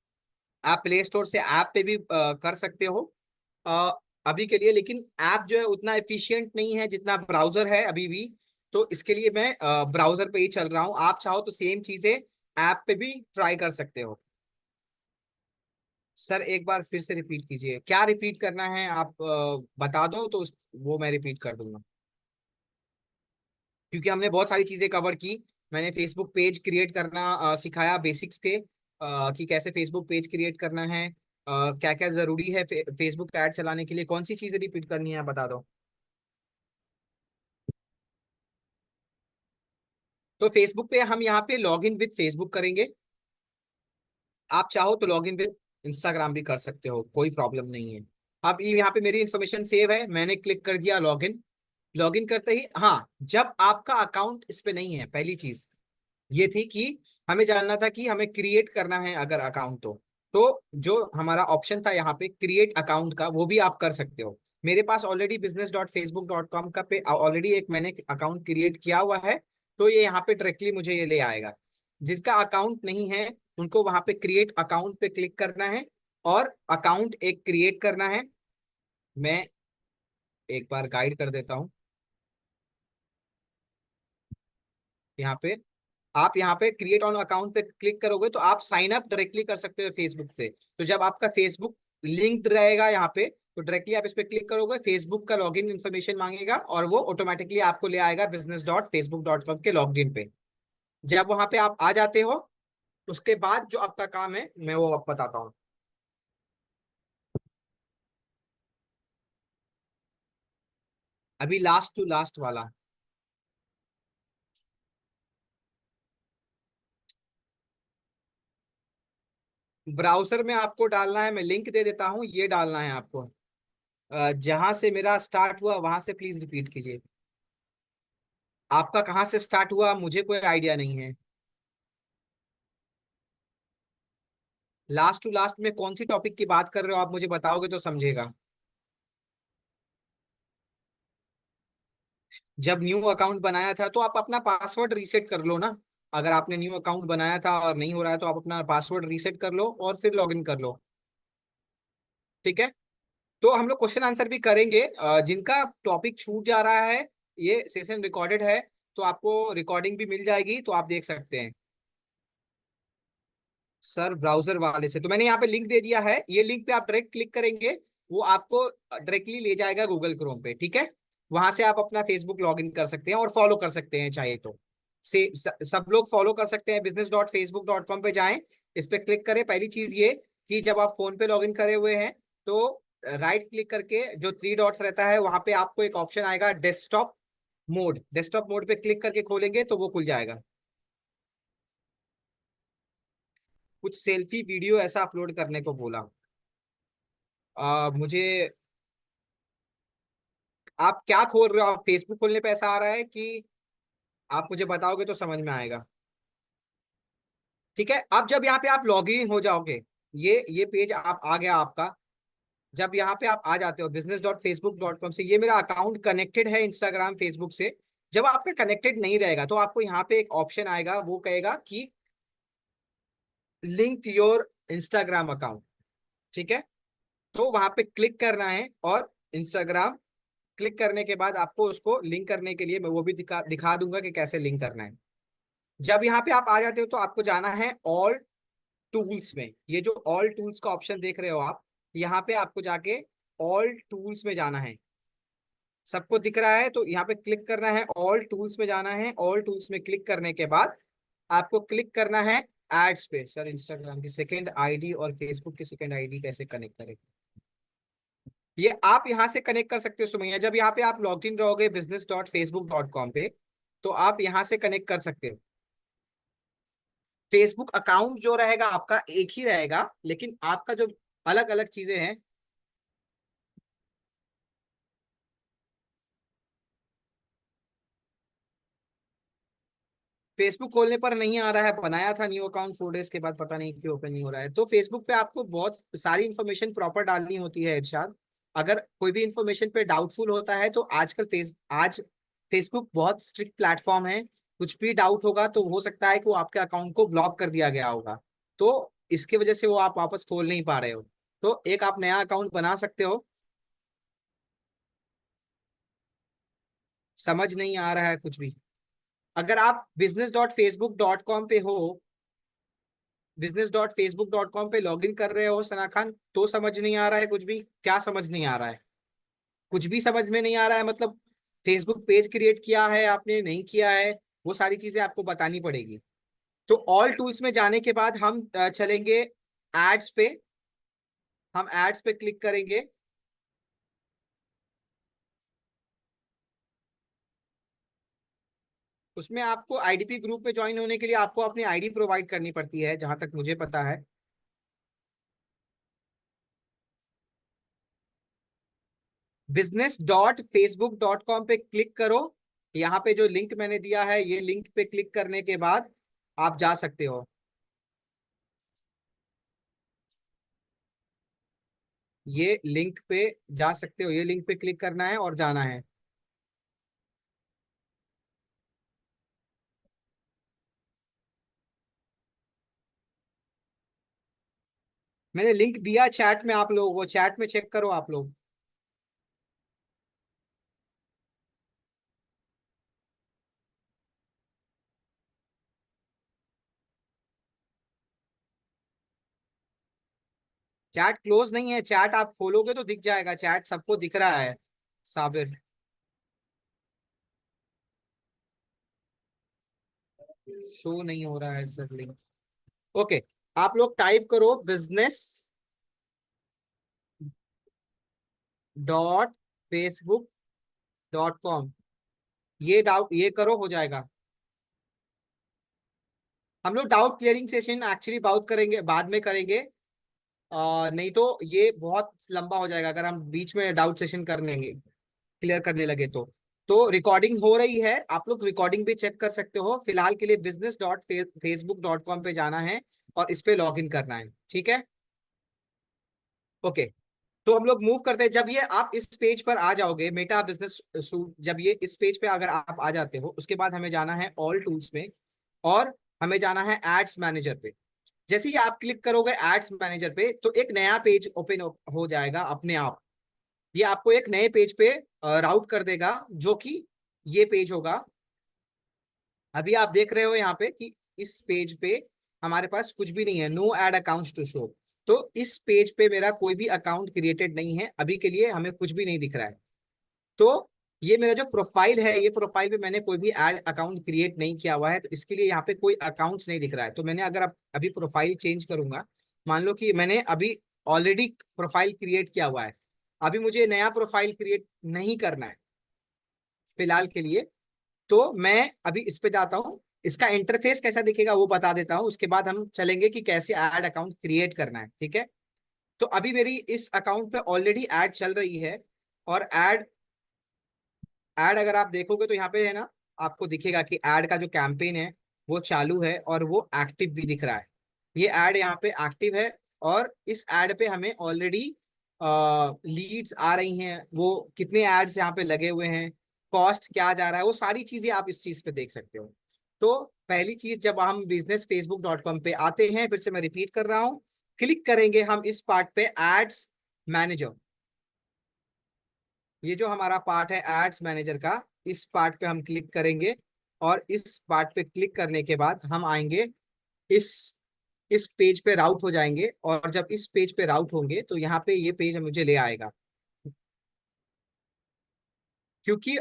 आप प्ले स्टोर से ऐप पे भी कर सकते हो अ, अभी के लिए। लेकिन ऐप जो है उतना एफिशिएंट नहीं है जितना ब्राउजर है अभी भी। तो इसके लिए मैं ब्राउजर पे ही चल रहा हूँ। आप चाहो तो सेम चीजें ऐप पे भी ट्राई कर सकते हो। सर एक बार फिर से रिपीट कीजिए, क्या रिपीट करना है आप बता दो तो वो मैं रिपीट कर दूंगा। क्योंकि हमने बहुत सारी चीजें कवर की। मैंने फेसबुक पेज क्रिएट करना सिखाया, बेसिक्स थे कि कैसे फेसबुक पेज क्रिएट करना है, क्या क्या जरूरी है फेसबुक ऐड चलाने के लिए। कौन सी चीजें रिपीट करनी है आप बता दो। तो फेसबुक पे हम यहाँ पे लॉग इन विद फेसबुक करेंगे। आप चाहो तो लॉग इन विद इंस्टाग्राम भी कर सकते हो, कोई प्रॉब्लम नहीं है। अब ये यहाँ पे मेरी इन्फॉर्मेशन सेव है, मैंने क्लिक कर दिया लॉग इन। लॉग इन करते ही, हाँ, जब आपका अकाउंट इस पे नहीं है, पहली चीज ये थी कि हमें जानना था कि हमें क्रिएट करना है अगर अकाउंट तो जो हमारा ऑप्शन था यहाँ पे क्रिएट अकाउंट का, वो भी आप कर सकते हो। मेरे पास ऑलरेडी business.facebook.com का पे ऑलरेडी एक मैंने अकाउंट क्रिएट किया हुआ है। तो ये यहाँ पे डायरेक्टली मुझे ये ले आएगा। जिसका अकाउंट नहीं है उनको वहां पे क्रिएट अकाउंट पे क्लिक करना है और अकाउंट एक क्रिएट करना है। मैं एक बार गाइड कर देता हूँ। यहाँ पे आप यहाँ पे क्रिएट ऑन अकाउंट पे क्लिक करोगे तो आप साइन अप डायरेक्टली कर सकते हो फेसबुक से। तो जब आपका फेसबुक लिंक्ड रहेगा यहाँ पे, तो डायरेक्टली आप इस पे क्लिक करोगे, फेसबुक का लॉगिन इन्फॉर्मेशन मांगेगा और वो ऑटोमेटिकली आपको ले आएगा business.facebook.com के लॉगिन पे। जब वहां पे आप आ जाते हो, उसके बाद जो आपका काम है मैं वो अब बताता हूँ। अभी लास्ट टू लास्ट वाला ब्राउजर में आपको डालना है, मैं लिंक दे देता हूँ, ये डालना है आपको। जहां से मेरा स्टार्ट हुआ वहां से प्लीज रिपीट कीजिए। आपका कहाँ से स्टार्ट हुआ मुझे कोई आइडिया नहीं है। लास्ट टू लास्ट में कौन सी टॉपिक की बात कर रहे हो आप, मुझे बताओगे तो समझेगा। जब न्यू अकाउंट बनाया था तो आप अपना पासवर्ड रीसेट कर लो ना। अगर आपने न्यू अकाउंट बनाया था और नहीं हो रहा है तो आप अपना पासवर्ड रीसेट कर लो और फिर लॉगिन कर लो। ठीक है। तो हम लोग क्वेश्चन आंसर भी करेंगे। जिनका टॉपिक छूट जा रहा है, ये सेशन रिकॉर्डेड है, तो आपको रिकॉर्डिंग भी मिल जाएगी, तो आप देख सकते हैं। सर ब्राउजर वाले से तो मैंने यहाँ पे लिंक दे दिया है, ये लिंक पे आप डायरेक्ट क्लिक करेंगे, वो आपको डायरेक्टली ले जाएगा गूगल क्रोम पे। ठीक है। वहां से आप अपना फेसबुक लॉग इन कर सकते हैं और फॉलो कर सकते हैं चाहे तो। सब लोग फॉलो कर सकते हैं। business.facebook.com पे जाएं, इस पे क्लिक करें। पहली चीज ये कि जब आप फोन पे लॉग इन करे हुए हैं तो राइट क्लिक करके जो थ्री डॉट्स रहता है वहां पे आपको एक ऑप्शन आएगा डेस्कटॉप मोड। डेस्कटॉप मोड पे क्लिक करके खोलेंगे तो वो खुल जाएगा। कुछ सेल्फी वीडियो ऐसा अपलोड करने को बोला। मुझे, आप क्या खोल रहे हो? आप फेसबुक खोलने पे ऐसा आ रहा है कि आप मुझे बताओगे तो समझ में आएगा। ठीक है। अब जब यहाँ पे आप लॉग इन हो जाओगे, ये पेज आप आ गया आपका। जब यहाँ पे आप आ जाते हो business.facebook.com से, ये मेरा अकाउंट कनेक्टेड है इंस्टाग्राम फेसबुक से। जब आपका कनेक्टेड नहीं रहेगा तो आपको यहाँ पे एक ऑप्शन आएगा, वो कहेगा कि लिंक योर इंस्टाग्राम अकाउंट। ठीक है। तो वहां पे क्लिक करना है और इंस्टाग्राम क्लिक करने के बाद आपको उसको लिंक करने के लिए मैं वो भी दिखा दिखा दूंगा कि कैसे लिंक करना है। जब यहाँ पे आप आ जाते हो तो आपको जाना है ऑल टूल्स में। ये जो ऑल टूल्स का ऑप्शन देख रहे हो आप, यहाँ पे आपको जाके ऑल टूल्स में जाना है। सबको दिख रहा है? तो यहाँ पे क्लिक करना है, ऑल टूल्स में जाना है। ऑल टूल्स में क्लिक करने के बाद आपको क्लिक करना है एड्स पे। सर इंस्टाग्राम की सेकंड आईडी और फेसबुक की सेकंड आईडी कैसे कनेक्ट करें? ये आप यहाँ से कनेक्ट कर सकते हो सुमैया। जब यहाँ पे आप लॉग इन रहोगे business.facebook.com पे, तो आप यहाँ से कनेक्ट कर सकते हो। फेसबुक अकाउंट जो रहेगा आपका एक ही रहेगा, लेकिन आपका जो अलग अलग चीजें हैं। फेसबुक खोलने पर नहीं आ रहा है, बनाया था न्यू अकाउंट 4 डेज के बाद, पता नहीं क्यों ओपन नहीं हो रहा है। तो फेसबुक पे आपको बहुत सारी इन्फॉर्मेशन प्रॉपर डालनी होती है इरशाद। अगर कोई भी इन्फॉर्मेशन पे डाउटफुल होता है तो आजकल आज फेसबुक बहुत स्ट्रिक्ट प्लेटफॉर्म है। कुछ भी डाउट होगा तो हो सकता है कि वो आपके अकाउंट को ब्लॉक कर दिया गया होगा, तो इसकी वजह से वो आप वापस खोल नहीं पा रहे हो। तो एक आप नया अकाउंट बना सकते हो। समझ नहीं आ रहा है कुछ भी? अगर आप business.facebook.com पे हो, business.facebook.com पे लॉगिन कर रहे हो सना खान, तो समझ नहीं आ रहा है कुछ भी? क्या समझ नहीं आ रहा है? कुछ भी समझ में नहीं आ रहा है मतलब? फेसबुक पेज क्रिएट किया है आपने, नहीं किया है, वो सारी चीजें आपको बतानी पड़ेगी। तो ऑल टूल्स में जाने के बाद हम चलेंगे एड्स पे। हम एड्स पे क्लिक करेंगे। उसमें आपको आईडीपी ग्रुप में ज्वाइन होने के लिए आपको अपनी आईडी प्रोवाइड करनी पड़ती है, जहां तक मुझे पता है। business.facebook.com पे क्लिक करो। यहाँ पे जो लिंक मैंने दिया है, ये लिंक पे क्लिक करने के बाद आप जा सकते हो। ये लिंक पे जा सकते हो, ये लिंक पे क्लिक करना है और जाना है। मैंने लिंक दिया चैट में आप लोगों को, चैट में चेक करो आप लोग। चैट क्लोज नहीं है, चैट आप खोलोगे तो दिख जाएगा, चैट सबको दिख रहा है। साबिर, शो नहीं हो रहा है सर लिंक। ओके, आप लोग टाइप करो business.facebook.com। ये डाउट ये करो, हो जाएगा। हम लोग डाउट क्लियरिंग सेशन एक्चुअली बात करेंगे, बाद में करेंगे। नहीं तो ये बहुत लंबा हो जाएगा अगर हम बीच में डाउट सेशन कर लेंगे, क्लियर करने लगे तो रिकॉर्डिंग हो रही है, आप लोग रिकॉर्डिंग भी चेक कर सकते हो। फिलहाल के लिए business.facebook.com पे जाना है और इस पे लॉग इन करना है, ठीक है? ओके, तो हम लोग मूव करते हैं। जब ये आप इस पेज पर आ जाओगे, मेटा बिजनेस सूट, जब ये इस पेज पे अगर आप आ जाते हो, उसके बाद हमें जाना है ऑल टूल्स में और हमें जाना है एड्स मैनेजर पे। जैसे ही आप क्लिक करोगे एड्स मैनेजर पे, तो एक नया पेज ओपन हो जाएगा अपने आप। ये आपको एक नए पेज पे राउट कर देगा, जो कि ये पेज होगा। अभी आप देख रहे हो यहाँ पे कि इस पेज पे हमारे पास कुछ भी नहीं है, no ad accounts to show. तो इस पेज पे मेरा कोई भी अकाउंट क्रिएटेड नहीं है, अभी के लिए हमें कुछ भी नहीं दिख रहा है। तो ये मेरा जो प्रोफाइल है, ये प्रोफाइल पे मैंने कोई भी एड अकाउंट क्रिएट नहीं किया हुआ है, तो इसके लिए यहाँ पे कोई अकाउंट्स नहीं दिख रहा है। तो मैंने अगर अभी प्रोफाइल चेंज करूंगा, मान लो कि मैंने अभी ऑलरेडी प्रोफाइल क्रिएट किया हुआ है, अभी मुझे नया प्रोफाइल क्रिएट नहीं करना है फिलहाल के लिए। तो मैं अभी इस पे जाता हूँ, इसका इंटरफेस कैसा दिखेगा वो बता देता हूँ, उसके बाद हम चलेंगे कि कैसे ऐड अकाउंट क्रिएट करना है, ठीक है? तो अभी मेरी इस अकाउंट पे ऑलरेडी ऐड चल रही है, और ऐड ऐड अगर आप देखोगे तो यहाँ पे है ना, आपको दिखेगा कि ऐड का जो कैंपेन है वो चालू है और वो एक्टिव भी दिख रहा है। ये ऐड यहाँ पे एक्टिव है, और इस ऐड पे हमें ऑलरेडी लीड्स आ रही हैं, वो कितने एड्स यहाँ पे लगे हुए हैं, कॉस्ट क्या जा रहा है, वो सारी चीजें आप इस चीज पे देख सकते हो। तो पहली चीज, जब हम businessfacebook.com पे आते हैं, फिर से मैं रिपीट कर रहा हूँ, क्लिक करेंगे हम इस पार्ट पे एड्स मैनेजर। ये जो हमारा पार्ट है एड्स मैनेजर का, इस पार्ट पे हम क्लिक करेंगे। और इस पार्ट पे क्लिक करने के बाद हम आएंगे इस इस पेज पे राउट हो जाएंगे, और जब इस पेज पे राउट होंगे तो यहाँ पे ये पेज मुझे ले आएगा। क्योंकि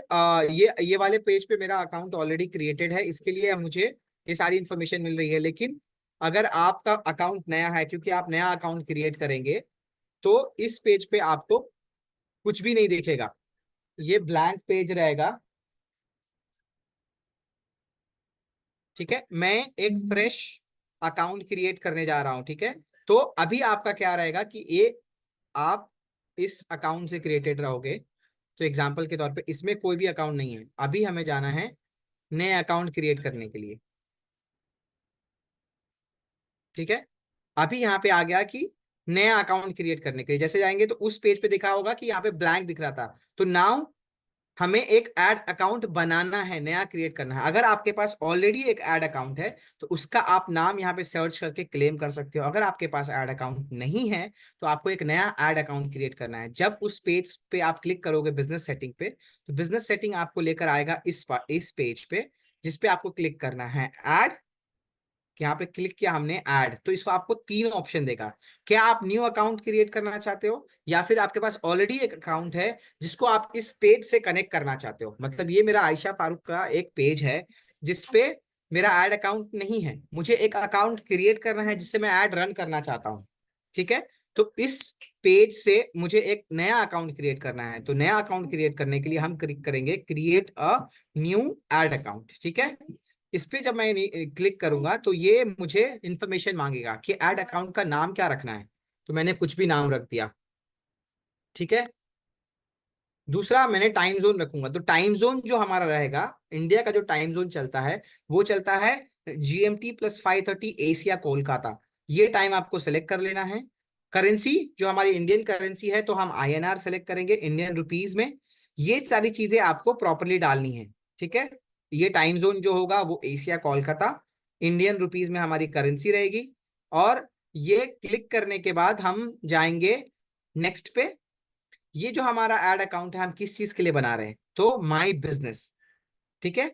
ये वाले पेज पे मेरा अकाउंट ऑलरेडी क्रिएटेड है, इसके लिए मुझे ये सारी इन्फॉर्मेशन मिल रही है। लेकिन अगर आपका अकाउंट नया है, क्योंकि आप नया अकाउंट क्रिएट करेंगे, तो इस पेज पे आपको कुछ भी नहीं दिखेगा, ये ब्लैंक पेज रहेगा। ठीक है, मैं एक फ्रेश अकाउंट क्रिएट करने जा रहा हूं। ठीक है, तो अभी आपका क्या रहेगा कि ये आप इस अकाउंट से क्रिएटेड रहोगे। तो एग्जांपल के तौर पे इसमें कोई भी अकाउंट नहीं है, अभी हमें जाना है नए अकाउंट क्रिएट करने के लिए। ठीक है, अभी यहाँ पे आ गया कि नया अकाउंट क्रिएट करने के लिए जैसे जाएंगे तो उस पेज पे दिखा होगा कि यहाँ पे ब्लैंक दिख रहा था। तो नाउ हमें एक ऐड अकाउंट बनाना है, नया क्रिएट करना है। अगर आपके पास ऑलरेडी एक ऐड अकाउंट है तो उसका आप नाम यहाँ पे सर्च करके क्लेम कर सकते हो। अगर आपके पास ऐड अकाउंट नहीं है तो आपको एक नया ऐड अकाउंट क्रिएट करना है। जब उस पेज पे आप क्लिक करोगे बिजनेस सेटिंग पे, तो बिजनेस सेटिंग आपको लेकर आएगा इस पेज पे, जिसपे आपको क्लिक करना है ऐड। यहाँ पे क्लिक किया हमने ऐड, तो इसको आपको तीन ऑप्शन देगा। क्या आप न्यू अकाउंट क्रिएट करना चाहते हो, या फिर आपके पास ऑलरेडी एक अकाउंट है जिसको आप इस पेज से कनेक्ट करना चाहते हो। मतलब ये मेरा आयशा फारूक का एक पेज है जिसपे मेरा ऐड अकाउंट नहीं है, मुझे एक अकाउंट क्रिएट करना है जिससे मैं ऐड रन करना चाहता हूँ। ठीक है, तो इस पेज से मुझे एक नया अकाउंट क्रिएट करना है। तो नया अकाउंट क्रिएट करने के लिए हम क्लिक करेंगे create a new add account. ठीक है, इस पे जब मैं क्लिक करूंगा तो ये मुझे इंफॉर्मेशन मांगेगा कि ऐड अकाउंट का नाम क्या रखना है। तो मैंने कुछ भी नाम रख दिया। ठीक है, दूसरा मैंने टाइम जोन रखूंगा। तो टाइम जोन जो हमारा रहेगा, इंडिया का जो टाइम जोन चलता है वो चलता है GMT+5:30 एशिया कोलकाता। ये टाइम आपको सेलेक्ट कर लेना है। करेंसी जो हमारी इंडियन करेंसी है, तो हम INR सेलेक्ट करेंगे, इंडियन रुपीज में। ये सारी चीजें आपको प्रॉपरली डालनी है। ठीक है, ये टाइम जोन जो होगा वो एशिया कोलकाता, इंडियन रुपीज में हमारी करेंसी रहेगी। और ये क्लिक करने के बाद हम जाएंगे नेक्स्ट पे। ये जो हमारा एड अकाउंट है हम किस चीज के लिए बना रहे हैं, तो माई बिजनेस। ठीक है,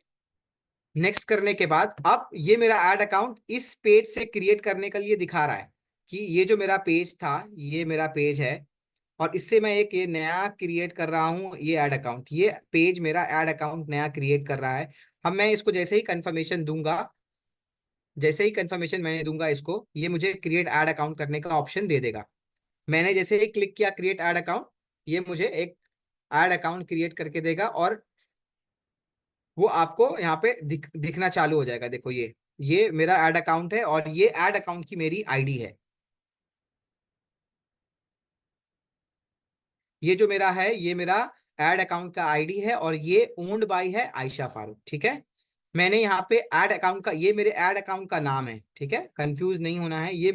नेक्स्ट करने के बाद अब ये मेरा एड अकाउंट इस पेज से क्रिएट करने के लिए दिखा रहा है कि ये जो मेरा पेज था ये मेरा पेज है, और इससे मैं एक ये नया क्रिएट कर रहा हूँ ये ऐड अकाउंट। ये पेज मेरा ऐड अकाउंट नया क्रिएट कर रहा है। अब मैं इसको जैसे ही कंफर्मेशन दूंगा, जैसे ही कंफर्मेशन मैंने दूंगा इसको, ये मुझे क्रिएट ऐड अकाउंट करने का ऑप्शन दे देगा। मैंने जैसे ही क्लिक किया क्रिएट ऐड अकाउंट, ये मुझे एक ऐड अकाउंट क्रिएट करके देगा, और वो आपको यहाँ पे दिखना चालू हो जाएगा। देखो ये मेरा ऐड अकाउंट है और ये ऐड अकाउंट की मेरी आईडी है। ये जो मेरा है ये मेरा ऐड अकाउंट का आईडी है, और ये ओन्ड बाय है आयशा फारूक। ठीक है, मैंने यहाँ पे ऐड अकाउंट का, ये मेरे ऐड अकाउंट का नाम है। ठीक है, कंफ्यूज नहीं होना है। ये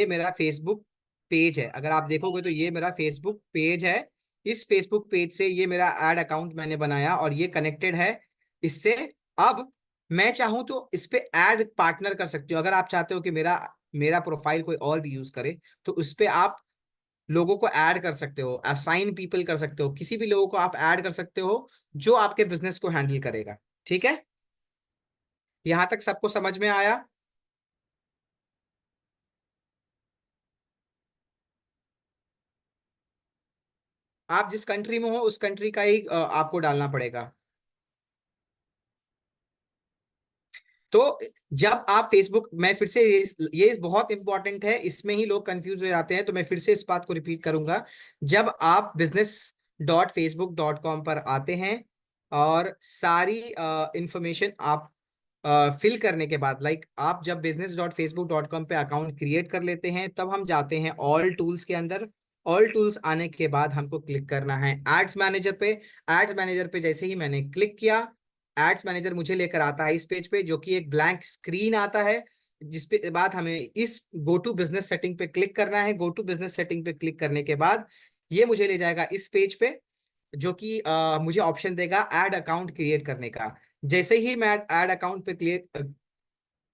मेरा फेसबुक पेज है। अगर आप देखोगे तो ये मेरा फेसबुक पेज है। इस फेसबुक पेज से ये मेरा ऐड अकाउंट मैंने बनाया और ये कनेक्टेड है इससे। अब मैं चाहूं तो इस पे ऐड पार्टनर कर सकते हो। अगर आप चाहते हो कि मेरा मेरा प्रोफाइल कोई और भी यूज करे, तो उस पे आप लोगों को ऐड कर सकते हो, असाइन पीपल कर सकते हो, किसी भी लोगों को आप ऐड कर सकते हो जो आपके बिजनेस को हैंडल करेगा। ठीक है, यहां तक सबको समझ में आया? आप जिस कंट्री में हो उस कंट्री का ही आपको डालना पड़ेगा। तो जब आप फेसबुक, मैं फिर से ये बहुत इंपॉर्टेंट है, इसमें ही लोग कंफ्यूज हो जाते हैं, तो मैं फिर से इस बात को रिपीट करूंगा। जब आप business.facebook.com पर आते हैं और सारी इंफॉर्मेशन आप फिल करने के बाद, लाइक आप जब business.facebook.com पे अकाउंट क्रिएट कर लेते हैं, तब हम जाते हैं ऑल टूल्स के अंदर। ऑल टूल्स आने के बाद हमको क्लिक करना है एड्स मैनेजर पे। एड्स मैनेजर पे जैसे ही मैंने क्लिक किया, एड्स मैनेजर मुझे लेकर आता है इस पेज पे, जो कि एक ब्लैंक स्क्रीन आता है, जिसपे बाद हमें इस गो टू बिजनेस सेटिंग पे क्लिक करना है। गो टू बिजनेस सेटिंग पे क्लिक करने के बाद ये मुझे ले जाएगा इस पेज पे, जो कि मुझे ऑप्शन देगा ऐड अकाउंट क्रिएट करने का। जैसे ही मैं ऐड अकाउंट पे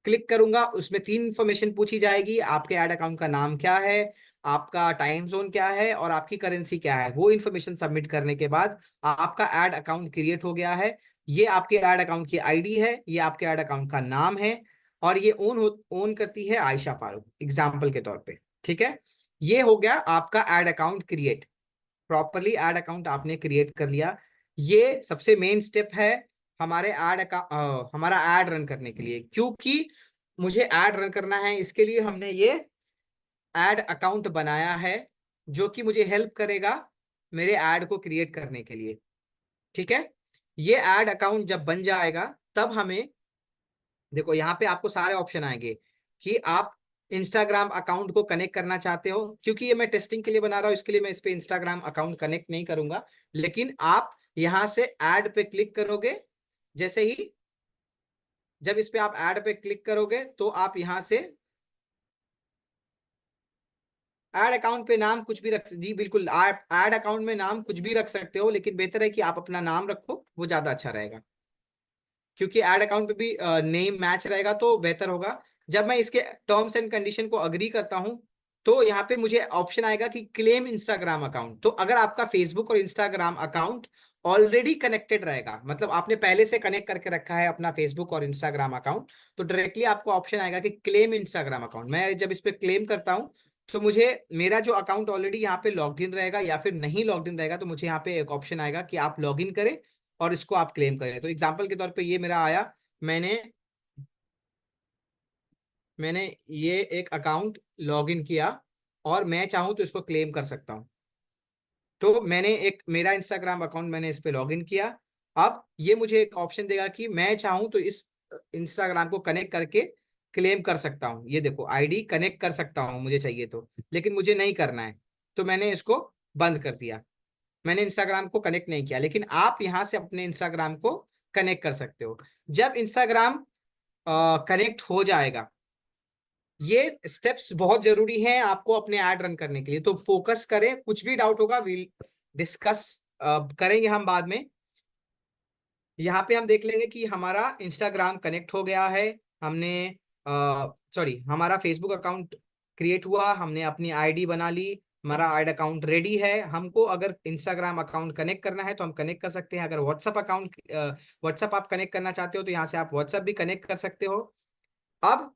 क्लिक करूंगा, उसमें तीन इंफॉर्मेशन पूछी जाएगी। आपके ऐड अकाउंट का नाम क्या है, आपका टाइम जोन क्या है, और आपकी करेंसी क्या है। वो इन्फॉर्मेशन सबमिट करने के बाद आपका ऐड अकाउंट क्रिएट हो गया है। ये आपके ऐड अकाउंट की आईडी है, ये आपके ऐड अकाउंट का नाम है, और ये ओन करती है आयशा फारूक, एग्जाम्पल के तौर पे। ठीक है, ये हो गया आपका add account create. Properly add account आपने क्रिएट कर लिया। ये सबसे मेन स्टेप है हमारे हमारा ऐड रन करने के लिए, क्योंकि मुझे ऐड रन करना है, इसके लिए हमने ये ऐड अकाउंट बनाया है, जो कि मुझे हेल्प करेगा मेरे ऐड को क्रिएट करने के लिए। ठीक है, ये ऐड अकाउंट जब बन जाएगा तब हमें, देखो यहाँ पे आपको सारे ऑप्शन आएंगे कि आप इंस्टाग्राम अकाउंट को कनेक्ट करना चाहते हो, क्योंकि ये मैं टेस्टिंग के लिए बना रहा हूँ, इसके लिए मैं इस पे इंस्टाग्राम अकाउंट कनेक्ट नहीं करूंगा। लेकिन आप यहाँ से ऐड पे क्लिक करोगे, जैसे ही जब इस पे आप ऐड पे क्लिक करोगे तो आप यहाँ से ऐड अकाउंट पे नाम कुछ भी रख, जी बिल्कुल, आप ऐड अकाउंट में नाम कुछ भी रख सकते हो, लेकिन बेहतर है कि आप अपना नाम रखो, वो ज्यादा अच्छा रहेगा, क्योंकि ऐड अकाउंट पे भी नेम मैच रहेगा तो बेहतर होगा। जब मैं इसके टर्म्स एंड कंडीशन को अग्री करता हूं, तो यहाँ पे मुझे ऑप्शन आएगा कि क्लेम इंस्टाग्राम अकाउंट। तो अगर आपका फेसबुक और इंस्टाग्राम अकाउंट ऑलरेडी कनेक्टेड रहेगा, मतलब आपने पहले से कनेक्ट करके रखा है अपना फेसबुक और इंस्टाग्राम अकाउंट, तो डायरेक्टली आपको ऑप्शन आएगा कि क्लेम इंस्टाग्राम अकाउंट। मैं जब इस पे क्लेम करता हूँ, तो मुझे मेरा जो अकाउंट ऑलरेडी यहाँ पे लॉग्ड इन रहेगा या फिर नहीं लॉग्ड इन रहेगा, तो मुझे यहाँ पे एक ऑप्शन आएगा कि आप लॉग इन करें और इसको आप क्लेम करें। तो एग्जांपल के तौर पे ये मेरा आया, मैंने मैंने ये एक अकाउंट लॉग इन किया और मैं चाहूँ तो इसको क्लेम कर सकता हूँ। तो मैंने एक मेरा इंस्टाग्राम अकाउंट मैंने इस पे लॉग इन किया। अब ये मुझे एक ऑप्शन देगा कि मैं चाहूँ तो इस इंस्टाग्राम को कनेक्ट करके क्लेम कर सकता हूँ। ये देखो, आईडी कनेक्ट कर सकता हूँ मुझे चाहिए तो, लेकिन मुझे नहीं करना है, तो मैंने इसको बंद कर दिया। मैंने इंस्टाग्राम को कनेक्ट नहीं किया, लेकिन आप यहाँ से अपने इंस्टाग्राम को कनेक्ट कर सकते हो। जब इंस्टाग्राम कनेक्ट हो जाएगा, ये स्टेप्स बहुत जरूरी हैं आपको अपने ऐड रन करने के लिए, तो फोकस करें। कुछ भी डाउट होगा विल डिस्कस करेंगे हम बाद में। यहाँ पे हम देख लेंगे कि हमारा इंस्टाग्राम कनेक्ट हो गया है, हमने सॉरी हमारा फेसबुक अकाउंट क्रिएट हुआ, हमने अपनी आईडी बना ली, हमारा ऐड अकाउंट रेडी है। हमको अगर इंस्टाग्राम अकाउंट कनेक्ट करना है तो हम कनेक्ट कर सकते हैं। अगर व्हाट्सअप आप कनेक्ट करना चाहते हो तो यहाँ से आप व्हाट्सअप भी कनेक्ट कर सकते हो। अब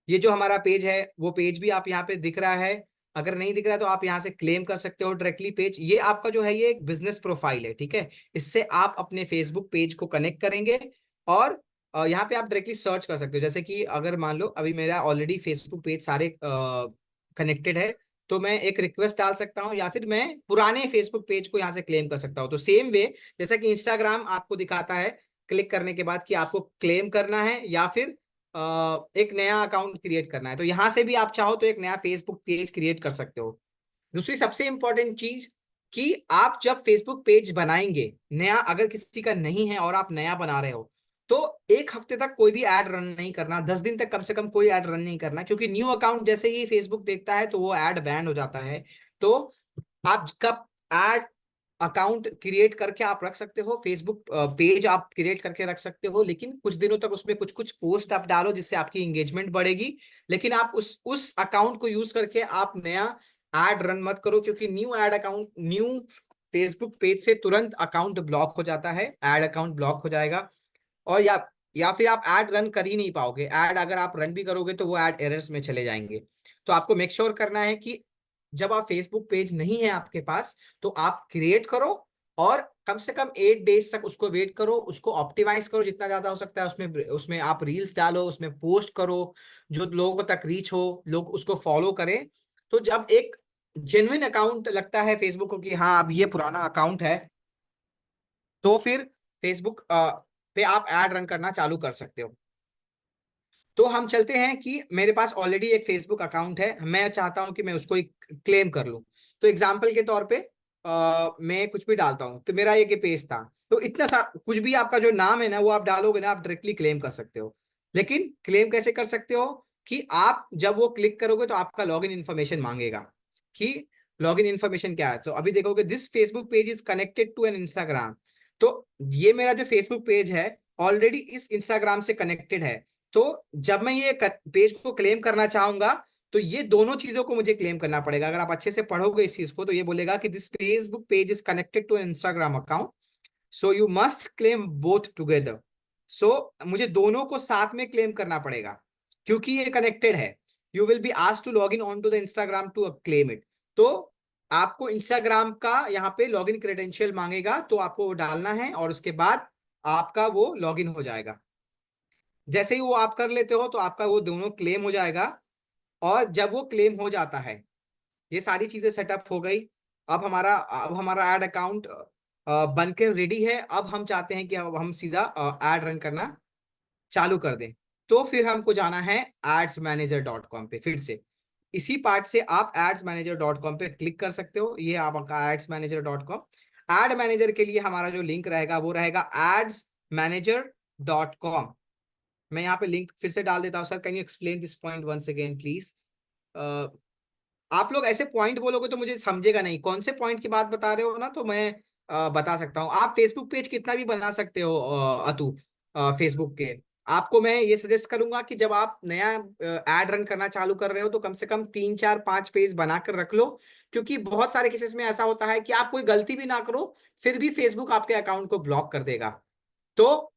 ये जो हमारा पेज है वो पेज भी आप यहाँ पे दिख रहा है, अगर नहीं दिख रहा है तो आप यहाँ से क्लेम कर सकते हो डायरेक्टली पेज। ये आपका जो है ये एक बिजनेस प्रोफाइल है, ठीक है। इससे आप अपने फेसबुक पेज को कनेक्ट करेंगे और यहाँ पे आप डायरेक्टली सर्च कर सकते हो। जैसे कि अगर मान लो अभी मेरा ऑलरेडी फेसबुक पेज सारे कनेक्टेड है, तो मैं एक रिक्वेस्ट डाल सकता हूँ या फिर मैं पुराने फेसबुक पेज को यहाँ से क्लेम कर सकता हूँ। तो सेम वे जैसा कि इंस्टाग्राम आपको दिखाता है क्लिक करने के बाद कि आपको क्लेम करना है या फिर एक नया अकाउंट क्रिएट करना है, तो यहां से भी आप चाहो तो एक नया फेसबुक पेज क्रिएट कर सकते हो। दूसरी सबसे इंपॉर्टेंट चीज कि आप जब फेसबुक पेज बनाएंगे नया, अगर किसी का नहीं है और आप नया बना रहे हो, तो एक हफ्ते तक कोई भी ऐड रन नहीं करना, 10 दिन तक कम से कम कोई ऐड रन नहीं करना, क्योंकि न्यू अकाउंट जैसे ही फेसबुक देखता है तो वो ऐड बैन हो जाता है। तो आप कब ऐड अकाउंट क्रिएट करके आप रख सकते हो, फेसबुक पेज आप क्रिएट करके रख सकते हो, लेकिन कुछ दिनों तक उसमें कुछ कुछ पोस्ट आप डालो जिससे आपकी एंगेजमेंट बढ़ेगी। लेकिन आप उस अकाउंट को यूज करके आप नया ऐड रन मत करो, क्योंकि न्यू फेसबुक पेज से तुरंत अकाउंट ब्लॉक हो जाता है, ऐड अकाउंट ब्लॉक हो जाएगा। और या फिर आप ऐड रन कर ही नहीं पाओगे, ऐड अगर आप रन भी करोगे तो वो ऐड एरर्स में चले जाएंगे। तो आपको मेक श्योर करना है कि जब आप फेसबुक पेज नहीं है आपके पास तो आप क्रिएट करो और कम से कम 8 डेज तक उसको वेट करो, उसको ऑप्टिमाइज करो जितना ज्यादा हो सकता है। उसमें उसमें आप रील्स डालो, उसमें पोस्ट करो, जो लोगों तक रीच हो, लोग उसको फॉलो करें। तो जब एक जेन्युइन अकाउंट लगता है फेसबुक को कि हाँ अब ये पुराना अकाउंट है, तो फिर फेसबुक पे आप ऐड रन करना चालू कर सकते हो। तो हम चलते हैं कि मेरे पास ऑलरेडी एक फेसबुक अकाउंट है, मैं चाहता हूं कि मैं उसको एक क्लेम कर लूं। तो एग्जांपल के तौर पे मैं कुछ भी डालता हूं, तो मेरा एक पेज था, तो इतना सा कुछ भी आपका जो नाम है ना वो आप डालोगे ना, आप डायरेक्टली क्लेम कर सकते हो। लेकिन क्लेम कैसे कर सकते हो कि आप जब वो क्लिक करोगे तो आपका लॉगिन इन्फॉर्मेशन मांगेगा कि लॉगिन इन्फॉर्मेशन क्या है। तो अभी देखोगे this Facebook page is connected to an Instagram, तो ये मेरा जो फेसबुक पेज है ऑलरेडी इस इंस्टाग्राम से कनेक्टेड है। तो जब मैं ये पेज को क्लेम करना चाहूंगा तो ये दोनों चीजों को मुझे क्लेम करना पड़ेगा। अगर आप अच्छे से पढ़ोगे इस चीज को तो ये बोलेगा कि this Facebook page is connected to Instagram account, so you must claim both together. सो मुझे दोनों को साथ में क्लेम करना पड़ेगा क्योंकि ये कनेक्टेड है। You will be asked to log in on to the Instagram to claim it. तो आपको इंस्टाग्राम का यहाँ पे लॉगिन क्रेडेंशियल मांगेगा, तो आपको वो डालना है और उसके बाद आपका वो लॉगिन हो जाएगा। जैसे ही वो आप कर लेते हो तो आपका वो दोनों क्लेम हो जाएगा। और जब वो क्लेम हो जाता है, ये सारी चीजें सेटअप हो गई। अब हमारा एड अकाउंट बनकर रेडी है। अब हम चाहते हैं कि अब हम सीधा एड रन करना चालू कर दें। तो फिर हमको जाना है adsmanager.com पे। फिर से इसी पार्ट से आप adsmanager.com पे क्लिक कर सकते हो। ये आपका adsmanager.com। एड मैनेजर के लिए हमारा जो लिंक रहेगा वो रहेगा adsmanager.com। मैं यहाँ पे लिंक फिर से डाल देता हूँ। Sir can you explain this point once again please. आप लोग ऐसे पॉइंट बोलोगे तो मुझे समझेगा नहीं कौन से पॉइंट की बात बता रहे हो ना, तो मैं बता सकता हूँ। आप फेसबुक पेज कितना भी बना सकते हो अतु, फेसबुक के। आपको मैं ये सजेस्ट करूंगा कि जब आप नया एड रन करना चालू कर रहे हो तो कम से कम 3 4 5 पेज बनाकर रख लो। क्योंकि बहुत सारे केसेस में ऐसा होता है कि आप कोई गलती भी ना करो, फिर भी फेसबुक आपके अकाउंट को ब्लॉक कर देगा। तो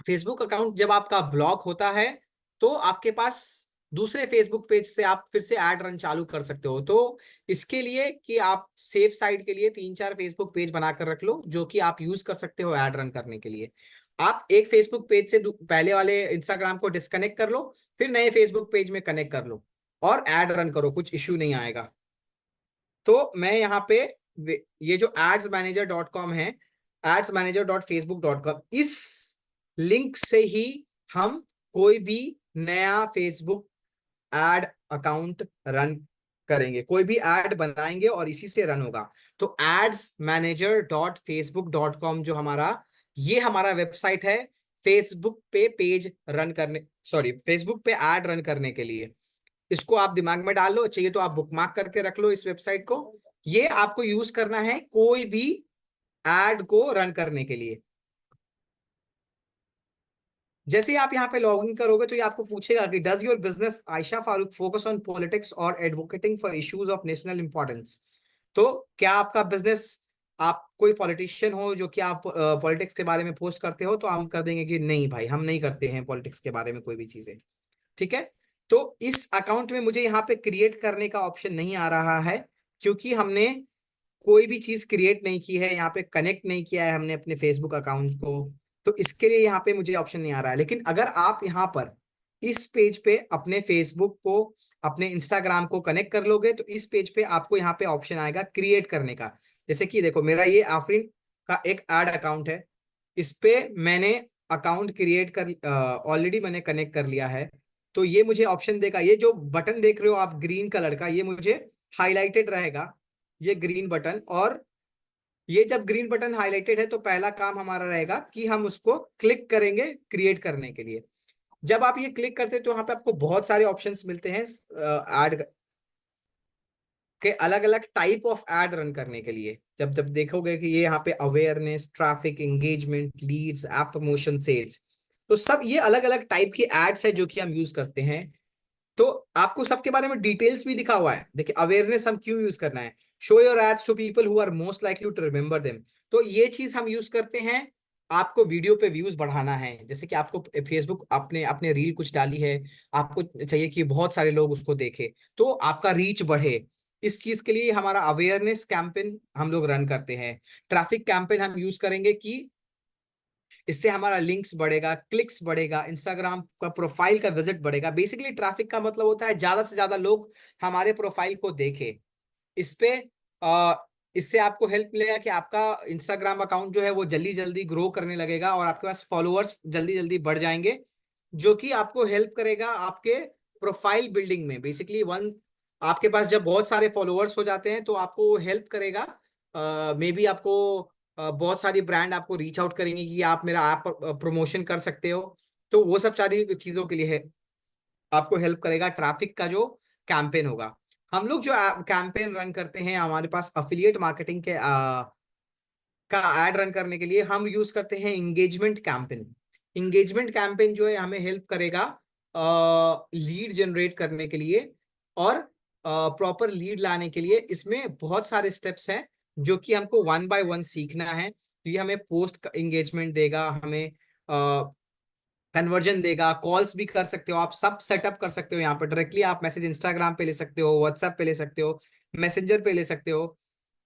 फेसबुक अकाउंट जब आपका ब्लॉक होता है तो आपके पास दूसरे फेसबुक पेज से आप फिर से ऐड रन चालू कर सकते हो। तो इसके लिए कि आप सेफ साइड के लिए 3 4 फेसबुक पेज बनाकर रख लो जो कि आप यूज कर सकते हो ऐड रन करने के लिए। आप एक फेसबुक पेज से पहले वाले इंस्टाग्राम को डिस्कनेक्ट कर लो, फिर नए फेसबुक पेज में कनेक्ट कर लो और ऐड रन करो, कुछ इश्यू नहीं आएगा। तो मैं यहाँ पे ये जो adsmanager.com है, adsmanager.facebook.com, इस लिंक से ही हम कोई भी नया फेसबुक एड अकाउंट रन करेंगे, कोई भी एड बनाएंगे और इसी से रन होगा। तो adsmanager.facebook.com जो हमारा ये हमारा वेबसाइट है फेसबुक पे पेज रन करने, सॉरी फेसबुक पे एड रन करने के लिए। इसको आप दिमाग में डाल लो, चाहिए तो आप बुकमार्क करके रख लो इस वेबसाइट को। ये आपको यूज करना है कोई भी एड को रन करने के लिए। जैसे ही आप यहाँ पे लॉग इन करोगे तो ये आपको पूछेगा कि does your business Ayesha Farooq focus on politics और advocating for issues of national importance. तो क्या आपका बिजनेस, आप कोई पॉलिटिशियन हो जो कि आप पॉलिटिक्स के बारे में पोस्ट करते हो, तो हम कर देंगे कि नहीं भाई हम नहीं करते हैं पॉलिटिक्स के बारे में कोई भी चीजें। ठीक है। तो इस अकाउंट में मुझे यहाँ पे क्रिएट करने का ऑप्शन नहीं आ रहा है क्योंकि हमने कोई भी चीज क्रिएट नहीं की है, यहाँ पे कनेक्ट नहीं किया है हमने अपने फेसबुक अकाउंट को। तो इसके लिए यहाँ पे मुझे ऑप्शन नहीं आ रहा है। लेकिन अगर आप यहाँ पर इस पेज पे अपने फेसबुक को, अपने इंस्टाग्राम को कनेक्ट कर लोगे तो इस पेज पे आपको यहाँ पे ऑप्शन आएगा क्रिएट करने का। जैसे कि देखो मेरा ये आफरीन का एक एड अकाउंट है, इस पे मैंने अकाउंट क्रिएट कर ऑलरेडी मैंने कनेक्ट कर लिया है। तो ये मुझे ऑप्शन देगा, ये जो बटन देख रहे हो आप ग्रीन कलर का, ये मुझे हाईलाइटेड रहेगा ये ग्रीन बटन। और ये जब ग्रीन बटन हाईलाइटेड है तो पहला काम हमारा रहेगा कि हम उसको क्लिक करेंगे क्रिएट करने के लिए। जब आप ये क्लिक करते हैं तो यहाँ पे आपको बहुत सारे ऑप्शंस मिलते हैं ऐड के, अलग अलग टाइप ऑफ एड रन करने के लिए। जब जब देखोगे कि ये यहाँ पे awareness, traffic, engagement, leads, app promotion, sales, तो सब ये अलग अलग टाइप की एड्स है जो कि हम यूज करते हैं। तो आपको सबके बारे में डिटेल्स भी लिखा हुआ है। देखिए अवेयरनेस हम क्यों यूज करना है, show your ads to people who are most likely to remember them. तो ये चीज हम यूज करते हैं, आपको वीडियो पे व्यूज बढ़ाना है। जैसे कि आपको फेसबुक आपने अपने रील कुछ डाली है, आपको चाहिए कि बहुत सारे लोग उसको देखे तो आपका रीच बढ़े। इस चीज के लिए हमारा अवेयरनेस कैंपेन हम लोग रन करते हैं। ट्रैफिक कैंपेन हम यूज करेंगे कि इससे हमारा लिंक्स बढ़ेगा, क्लिक्स बढ़ेगा, इंस्टाग्राम का प्रोफाइल का विजिट बढ़ेगा। बेसिकली ट्रैफिक का मतलब होता है ज्यादा से ज्यादा लोग हमारे प्रोफाइल को देखे। इस पे आ, इससे आपको हेल्प मिलेगा कि आपका इंस्टाग्राम अकाउंट जो है वो जल्दी जल्दी ग्रो करने लगेगा और आपके पास फॉलोअर्स जल्दी जल्दी बढ़ जाएंगे, जो कि आपको हेल्प करेगा आपके प्रोफाइल बिल्डिंग में। बेसिकली वन, आपके पास जब बहुत सारे फॉलोअर्स हो जाते हैं तो आपको हेल्प करेगा। मे बी आपको बहुत सारी ब्रांड आपको रीच आउट करेंगे कि आप मेरा ऐप प्रमोशन कर सकते हो। तो वो सब सारी चीजों के लिए है, आपको हेल्प करेगा ट्रैफिक का जो कैंपेन होगा। हम लोग जो कैंपेन रन करते हैं, हमारे पास अफिलिएट मार्केटिंग के का एड रन करने के लिए हम यूज करते हैं इंगेजमेंट कैंपेन। इंगेजमेंट कैंपेन जो है हमें हेल्प करेगा लीड जनरेट करने के लिए और प्रॉपर लीड लाने के लिए। इसमें बहुत सारे स्टेप्स हैं जो कि हमको वन बाय वन सीखना है। तो ये हमें पोस्ट एंगेजमेंट देगा, हमें कन्वर्जन देगा, कॉल्स भी कर सकते हो आप, सब सेटअप कर सकते हो यहाँ पर डायरेक्टली। आप मैसेज इंस्टाग्राम पे ले सकते हो, व्हाट्सएप पे ले सकते हो, मैसेंजर पे ले सकते हो।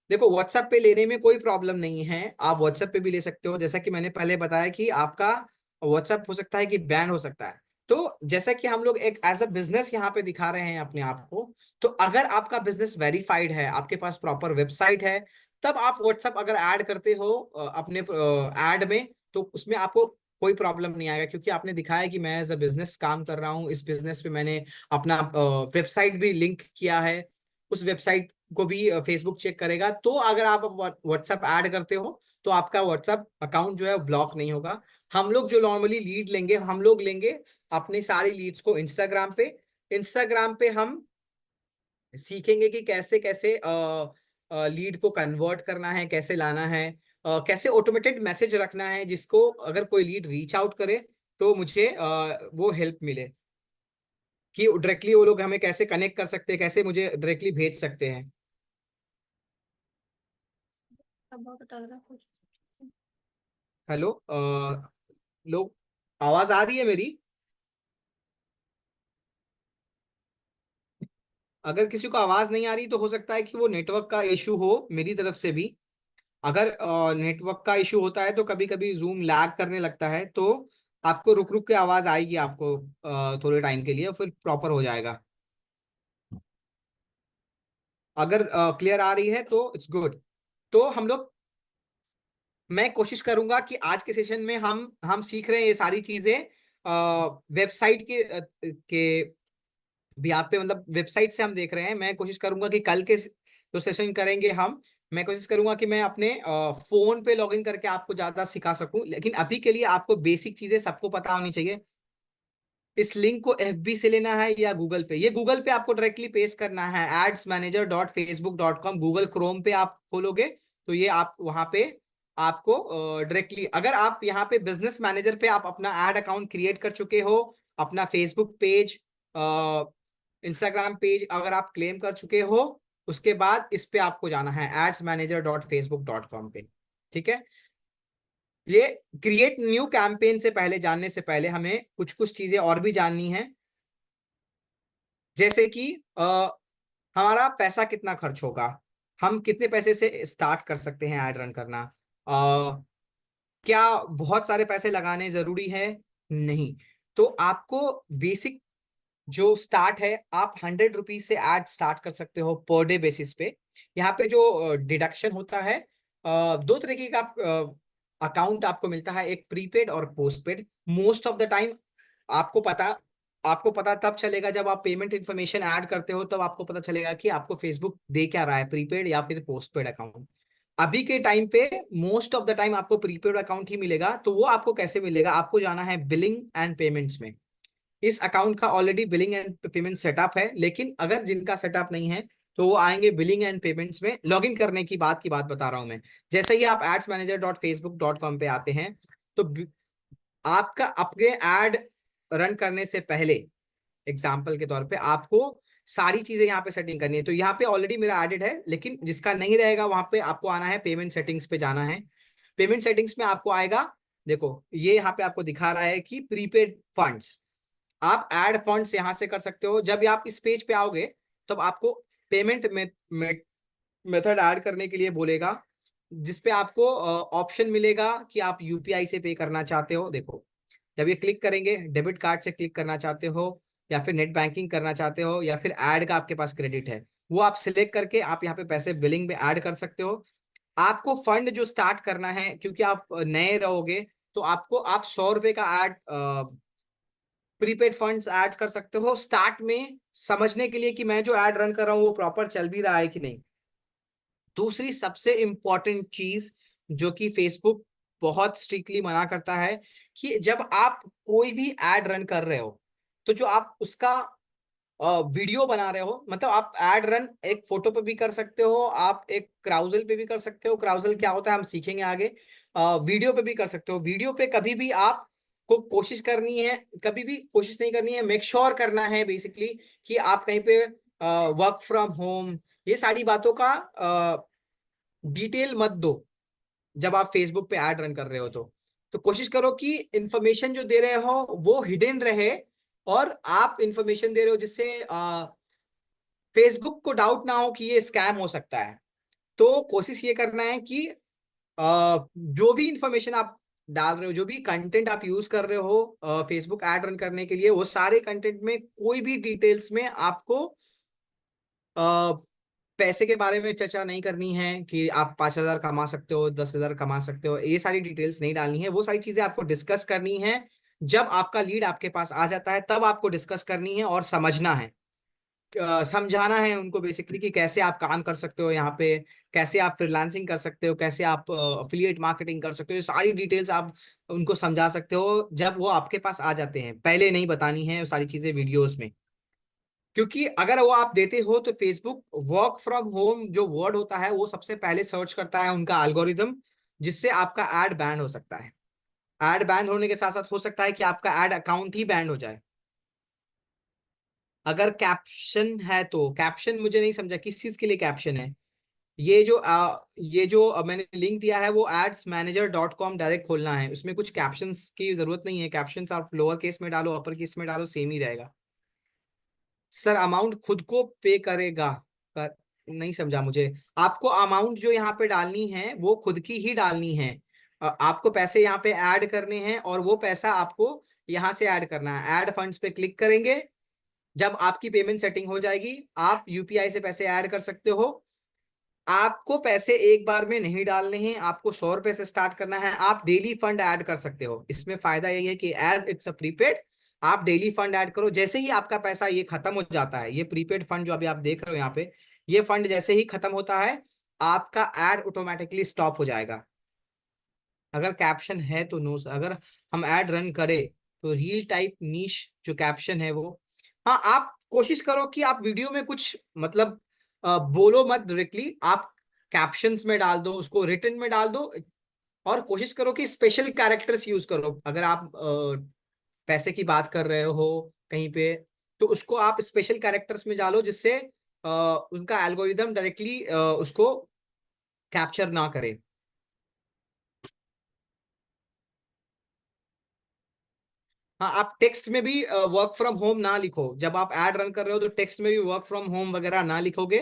देखो व्हाट्सएप पे लेने में कोई प्रॉब्लम नहीं है, आप व्हाट्सएप पे भी ले सकते हो। जैसा कि मैंने पहले बताया कि आपका व्हाट्सएप हो सकता है कि बैन हो सकता है। तो जैसा कि हम लोग एक एज अ बिजनेस यहाँ पे दिखा रहे हैं अपने आप को, तो अगर आपका बिजनेस वेरीफाइड है, आपके पास प्रॉपर वेबसाइट है, तब आप व्हाट्सएप अगर ऐड करते हो अपने ऐड में, तो उसमें आपको कोई प्रॉब्लम नहीं आएगा, क्योंकि आपने दिखाया कि मैं एज अ बिजनेस काम कर रहा हूँ, इस बिजनेस पे मैंने अपना वेबसाइट भी लिंक किया है, उस वेबसाइट को भी फेसबुक चेक करेगा। तो अगर आप व्हाट्सएप ऐड करते हो तो आपका व्हाट्सएप अकाउंट जो है ब्लॉक नहीं होगा। हम लोग जो नॉर्मली लीड लेंगे, हम लोग लेंगे अपनी सारी लीड्स को इंस्टाग्राम पे। इंस्टाग्राम पे हम सीखेंगे कि कैसे कैसे लीड को कन्वर्ट करना है, कैसे लाना है, कैसे ऑटोमेटेड मैसेज रखना है, जिसको अगर कोई लीड रीच आउट करे तो मुझे वो हेल्प मिले, कि डायरेक्टली वो लोग हमें कैसे कनेक्ट कर सकते हैं, कैसे मुझे डायरेक्टली भेज सकते हैं। हेलो लोग, आवाज आ रही है मेरी? अगर किसी को आवाज नहीं आ रही तो हो सकता है कि वो नेटवर्क का इशू हो मेरी तरफ से भी। अगर नेटवर्क का इशू होता है तो कभी कभी जूम लैग करने लगता है, तो आपको रुक रुक के आवाज आएगी आपको थोड़े टाइम के लिए, फिर प्रॉपर हो जाएगा। अगर क्लियर आ रही है तो इट्स गुड। तो हम लोग, मैं कोशिश करूंगा कि आज के सेशन में हम सीख रहे हैं ये सारी चीजें वेबसाइट के भी आप पे, मतलब वेबसाइट से हम देख रहे हैं। मैं कोशिश करूंगा कि कल के जो सेशन करेंगे हम, मैं कोशिश करूंगा कि मैं अपने फोन पे लॉगिन करके आपको ज्यादा सिखा सकूं, लेकिन अभी के लिए आपको बेसिक चीजें सबको पता होनी चाहिए। इस लिंक को एफबी से लेना है या गूगल पे, ये गूगल पे आपको डायरेक्टली पेस्ट करना है, adsmanager.facebook.com, गूगल क्रोम पे आप खोलोगे तो ये आप वहां पे आपको डायरेक्टली, अगर आप यहाँ पे बिजनेस मैनेजर पे आप अपना एड अकाउंट क्रिएट कर चुके हो, अपना फेसबुक पेज, इंस्टाग्राम पेज अगर आप क्लेम कर चुके हो, उसके बाद इस पे आपको जाना है adsmanager.facebook.com पे। ठीक है। ये क्रिएट न्यू कैंपेन से पहले, जानने से पहले हमें कुछ कुछ चीजें और भी जाननी है। जैसे कि हमारा पैसा कितना खर्च होगा, हम कितने पैसे से स्टार्ट कर सकते हैं एड रन करना, क्या बहुत सारे पैसे लगाने जरूरी है? नहीं। तो आपको बेसिक जो स्टार्ट है, आप 100 रुपीज से एड स्टार्ट कर सकते हो पर डे बेसिस पे। यहाँ पे जो डिडक्शन होता है, दो तरीके का अकाउंट आपको मिलता है, एक प्रीपेड और postpaid. Most of the time आपको पता आपको पता तब चलेगा जब आप पेमेंट इन्फॉर्मेशन ऐड करते हो, तब आपको पता चलेगा कि आपको फेसबुक दे क्या रहा है, प्रीपेड या फिर पोस्टपेड अकाउंट। अभी के टाइम पे मोस्ट ऑफ द टाइम आपको प्रीपेड अकाउंट ही मिलेगा। तो वो आपको कैसे मिलेगा, आपको जाना है बिलिंग एंड पेमेंट्स में। इस अकाउंट का already billing and payment setup है, लेकिन अगर जिनका सेटअप नहीं है तो वो आएंगे बिलिंग एंड पेमेंट्स में। लॉगिन करने की बात बता रहा हूं मैं। जैसे ही आप adsmanager.facebook.com पे आते हैं, तो आपका अपने एड रन करने से पहले, एग्जाम्पल के तौर पे आपको सारी चीजें यहाँ पे सेटिंग करनी है। तो यहाँ पे ऑलरेडी मेरा एडेड है, लेकिन जिसका नहीं रहेगा वहां पे आपको आना है, पेमेंट सेटिंग्स पे जाना है। पेमेंट सेटिंग्स में आपको आएगा, देखो ये यहाँ पे आपको दिखा रहा है कि प्रीपेड फंड्स, आप ऐड फंड्स यहां से कर सकते हो। जब आप इस पेज पे आओगे तब आपको पेमेंट मेथड ऐड करने के लिए बोलेगा, जिसपे आपको ऑप्शन मिलेगा कि आप यूपीआई से पे करना चाहते हो। देखो जब ये क्लिक करेंगे, डेबिट कार्ड से क्लिक करना चाहते हो, या फिर नेट बैंकिंग करना चाहते हो, या फिर ऐड का आपके पास क्रेडिट है, वो आप सिलेक्ट करके आप यहाँ पे पैसे बिलिंग में ऐड कर सकते हो। आपको फंड जो स्टार्ट करना है, क्योंकि आप नए रहोगे, तो आपको आप 100 रुपए का ऐड प्रीपेड फंड्स ऐड कर सकते हो स्टार्ट में, समझने के लिए कि मैं जो ऐड रन कर रहा हूँ वो प्रॉपर चल भी रहा है कि नहीं। दूसरी सबसे इंपॉर्टेंट चीज जो कि फेसबुक बहुत स्ट्रिक्टली मना करता है, कि जब आप कोई भी ऐड रन कर रहे हो, तो जो आप उसका वीडियो बना रहे हो, मतलब आप एड रन एक फोटो पे भी कर सकते हो, आप एक क्राउजल पे भी कर सकते हो, क्राउजल क्या होता है हम सीखेंगे आगे। वीडियो पे भी कर सकते हो। वीडियो पे कभी भी आप को कोशिश करनी है, कभी भी कोशिश नहीं करनी है, मेक श्योर करना है बेसिकली कि आप कहीं पे वर्क फ्रॉम होम, ये सारी बातों का डिटेल मत दो। जब आप फेसबुक पे ऐड रन कर रहे हो तो कोशिश करो कि इंफॉर्मेशन जो दे रहे हो वो हिडन रहे, और आप इंफॉर्मेशन दे रहे हो जिससे फेसबुक को डाउट ना हो कि ये स्कैम हो सकता है। तो कोशिश ये करना है कि जो भी इंफॉर्मेशन आप डाल रहे हो, जो भी कंटेंट आप यूज कर रहे हो फेसबुक ऐड रन करने के लिए, वो सारे कंटेंट में कोई भी डिटेल्स में आपको पैसे के बारे में चर्चा नहीं करनी है कि आप 5,000 कमा सकते हो, 10,000 कमा सकते हो, ये सारी डिटेल्स नहीं डालनी है। वो सारी चीजें आपको डिस्कस करनी है जब आपका लीड आपके पास आ जाता है, तब आपको डिस्कस करनी है और समझना है, समझाना है उनको बेसिकली कि कैसे आप काम कर सकते हो यहाँ पे, कैसे आप फ्रीलांसिंग कर सकते हो, कैसे आप अफिलिएट मार्केटिंग कर सकते हो। ये सारी डिटेल्स आप उनको समझा सकते हो जब वो आपके पास आ जाते हैं, पहले नहीं बतानी है वो सारी चीजें वीडियोस में। क्योंकि अगर वो आप देते हो तो फेसबुक वर्क फ्रॉम होम जो वर्ड होता है वो सबसे पहले सर्च करता है उनका एल्गोरिदम, जिससे आपका एड बैन हो सकता है। एड बैन होने के साथ साथ हो सकता है कि आपका एड अकाउंट ही बैन हो जाए। अगर कैप्शन है तो कैप्शन मुझे नहीं समझा किस चीज के लिए कैप्शन है। ये जो मैंने लिंक दिया है वो adsmanager.com डायरेक्ट खोलना है, उसमें कुछ कैप्शंस की जरूरत नहीं है। कैप्शंस आप लोअर केस में डालो, अपर केस में डालो, सेम ही रहेगा। सर अमाउंट खुद को पे करेगा, पर नहीं समझा मुझे। आपको अमाउंट जो यहाँ पे डालनी है वो खुद की ही डालनी है। आपको पैसे यहाँ पे ऐड करने हैं और वो पैसा आपको यहाँ से ऐड करना है। ऐड फंड्स पे क्लिक करेंगे, जब आपकी पेमेंट सेटिंग हो जाएगी आप यूपीआई से पैसे ऐड कर सकते हो। आपको पैसे एक बार में नहीं डालने हैं, आपको 100 रुपए से स्टार्ट करना है। आप डेली फंड ऐड कर सकते हो, इसमें फायदा यही है कि एज इट्स अ प्रीपेड, आप डेली फंड ऐड करो। जैसे ही आपका पैसा ये खत्म हो जाता है, ये प्रीपेड फंड जो अभी आप देख रहे हो यहाँ पे, ये फंड जैसे ही खत्म होता है आपका ऐड ऑटोमेटिकली स्टॉप हो जाएगा। अगर कैप्शन है तो नो, अगर हम ऐड रन करें तो रील टाइप नीश जो कैप्शन है वो, हाँ आप कोशिश करो कि आप वीडियो में कुछ मतलब बोलो मत डायरेक्टली, आप कैप्शंस में डाल दो, उसको रिटन में डाल दो। और कोशिश करो कि स्पेशल कैरेक्टर्स यूज करो। अगर आप पैसे की बात कर रहे हो कहीं पे, तो उसको आप स्पेशल कैरेक्टर्स में डालो जिससे उनका एल्गोरिदम डायरेक्टली उसको कैप्चर ना करे। हाँ आप टेक्स्ट में भी वर्क फ्रॉम होम ना लिखो, जब आप ऐड रन कर रहे हो तो टेक्स्ट में भी वर्क फ्रॉम होम वगैरह ना लिखोगे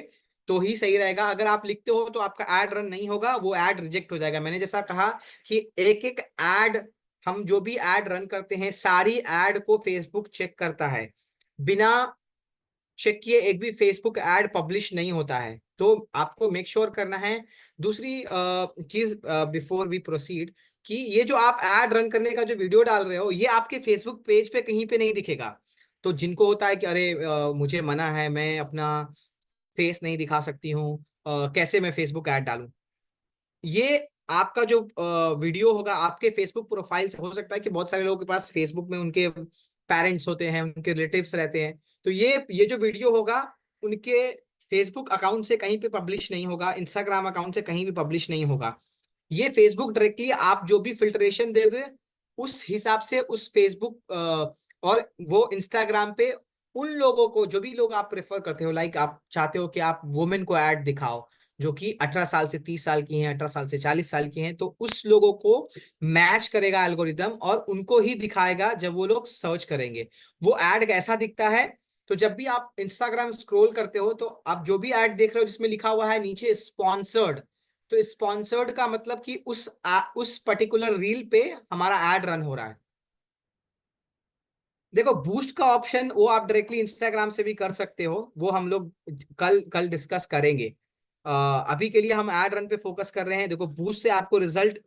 तो ही सही रहेगा। अगर आप लिखते हो तो आपका ऐड रन नहीं होगा, वो ऐड रिजेक्ट हो जाएगा। मैंने जैसा कहा कि एक एक ऐड, हम जो भी ऐड रन करते हैं सारी ऐड को फेसबुक चेक करता है। बिना चेक किए एक भी फेसबुक ऐड पब्लिश नहीं होता है, तो आपको मेक श्योर करना है। दूसरी चीज बिफोर वी प्रोसीड, कि ये जो आप ऐड रन करने का जो वीडियो डाल रहे हो ये आपके फेसबुक पेज पे कहीं पे नहीं दिखेगा। तो जिनको होता है कि अरे मुझे मना है, मैं अपना फेस नहीं दिखा सकती हूँ, कैसे मैं फेसबुक ऐड डालूं, ये आपका जो वीडियो होगा आपके फेसबुक प्रोफाइल से, हो सकता है कि बहुत सारे लोगों के पास फेसबुक में उनके पेरेंट्स होते हैं, उनके रिलेटिव्स रहते हैं, तो ये जो वीडियो होगा उनके फेसबुक अकाउंट से कहीं पे पब्लिश नहीं होगा, इंस्टाग्राम अकाउंट से कहीं भी पब्लिश नहीं होगा। ये फेसबुक डायरेक्टली आप जो भी फिल्ट्रेशन दोगे उस हिसाब से उस फेसबुक और वो इंस्टाग्राम पे उन लोगों को, जो भी लोग आप प्रेफर करते हो, लाइक आप चाहते हो कि आप वुमेन को ऐड दिखाओ जो कि 18 साल से 30 साल की हैं, 18 साल से 40 साल की हैं, तो उस लोगों को मैच करेगा एल्गोरिदम और उनको ही दिखाएगा जब वो लोग सर्च करेंगे। वो ऐड कैसा दिखता है, तो जब भी आप इंस्टाग्राम स्क्रॉल करते हो तो आप जो भी ऐड देख रहे हो जिसमें लिखा हुआ है नीचे स्पॉन्सर्ड, तो स्पॉन्सर्ड का मतलब कि उस पर्टिकुलर रील पे हमारा ऐड रन हो रहा है। देखो बूस्ट का ऑप्शन वो आप डायरेक्टली इंस्टाग्राम से भी कर सकते हो, वो हम लोग कल कल डिस्कस करेंगे। अभी के लिए हम ऐड रन पे फोकस कर रहे हैं। देखो बूस्ट से आपको रिजल्ट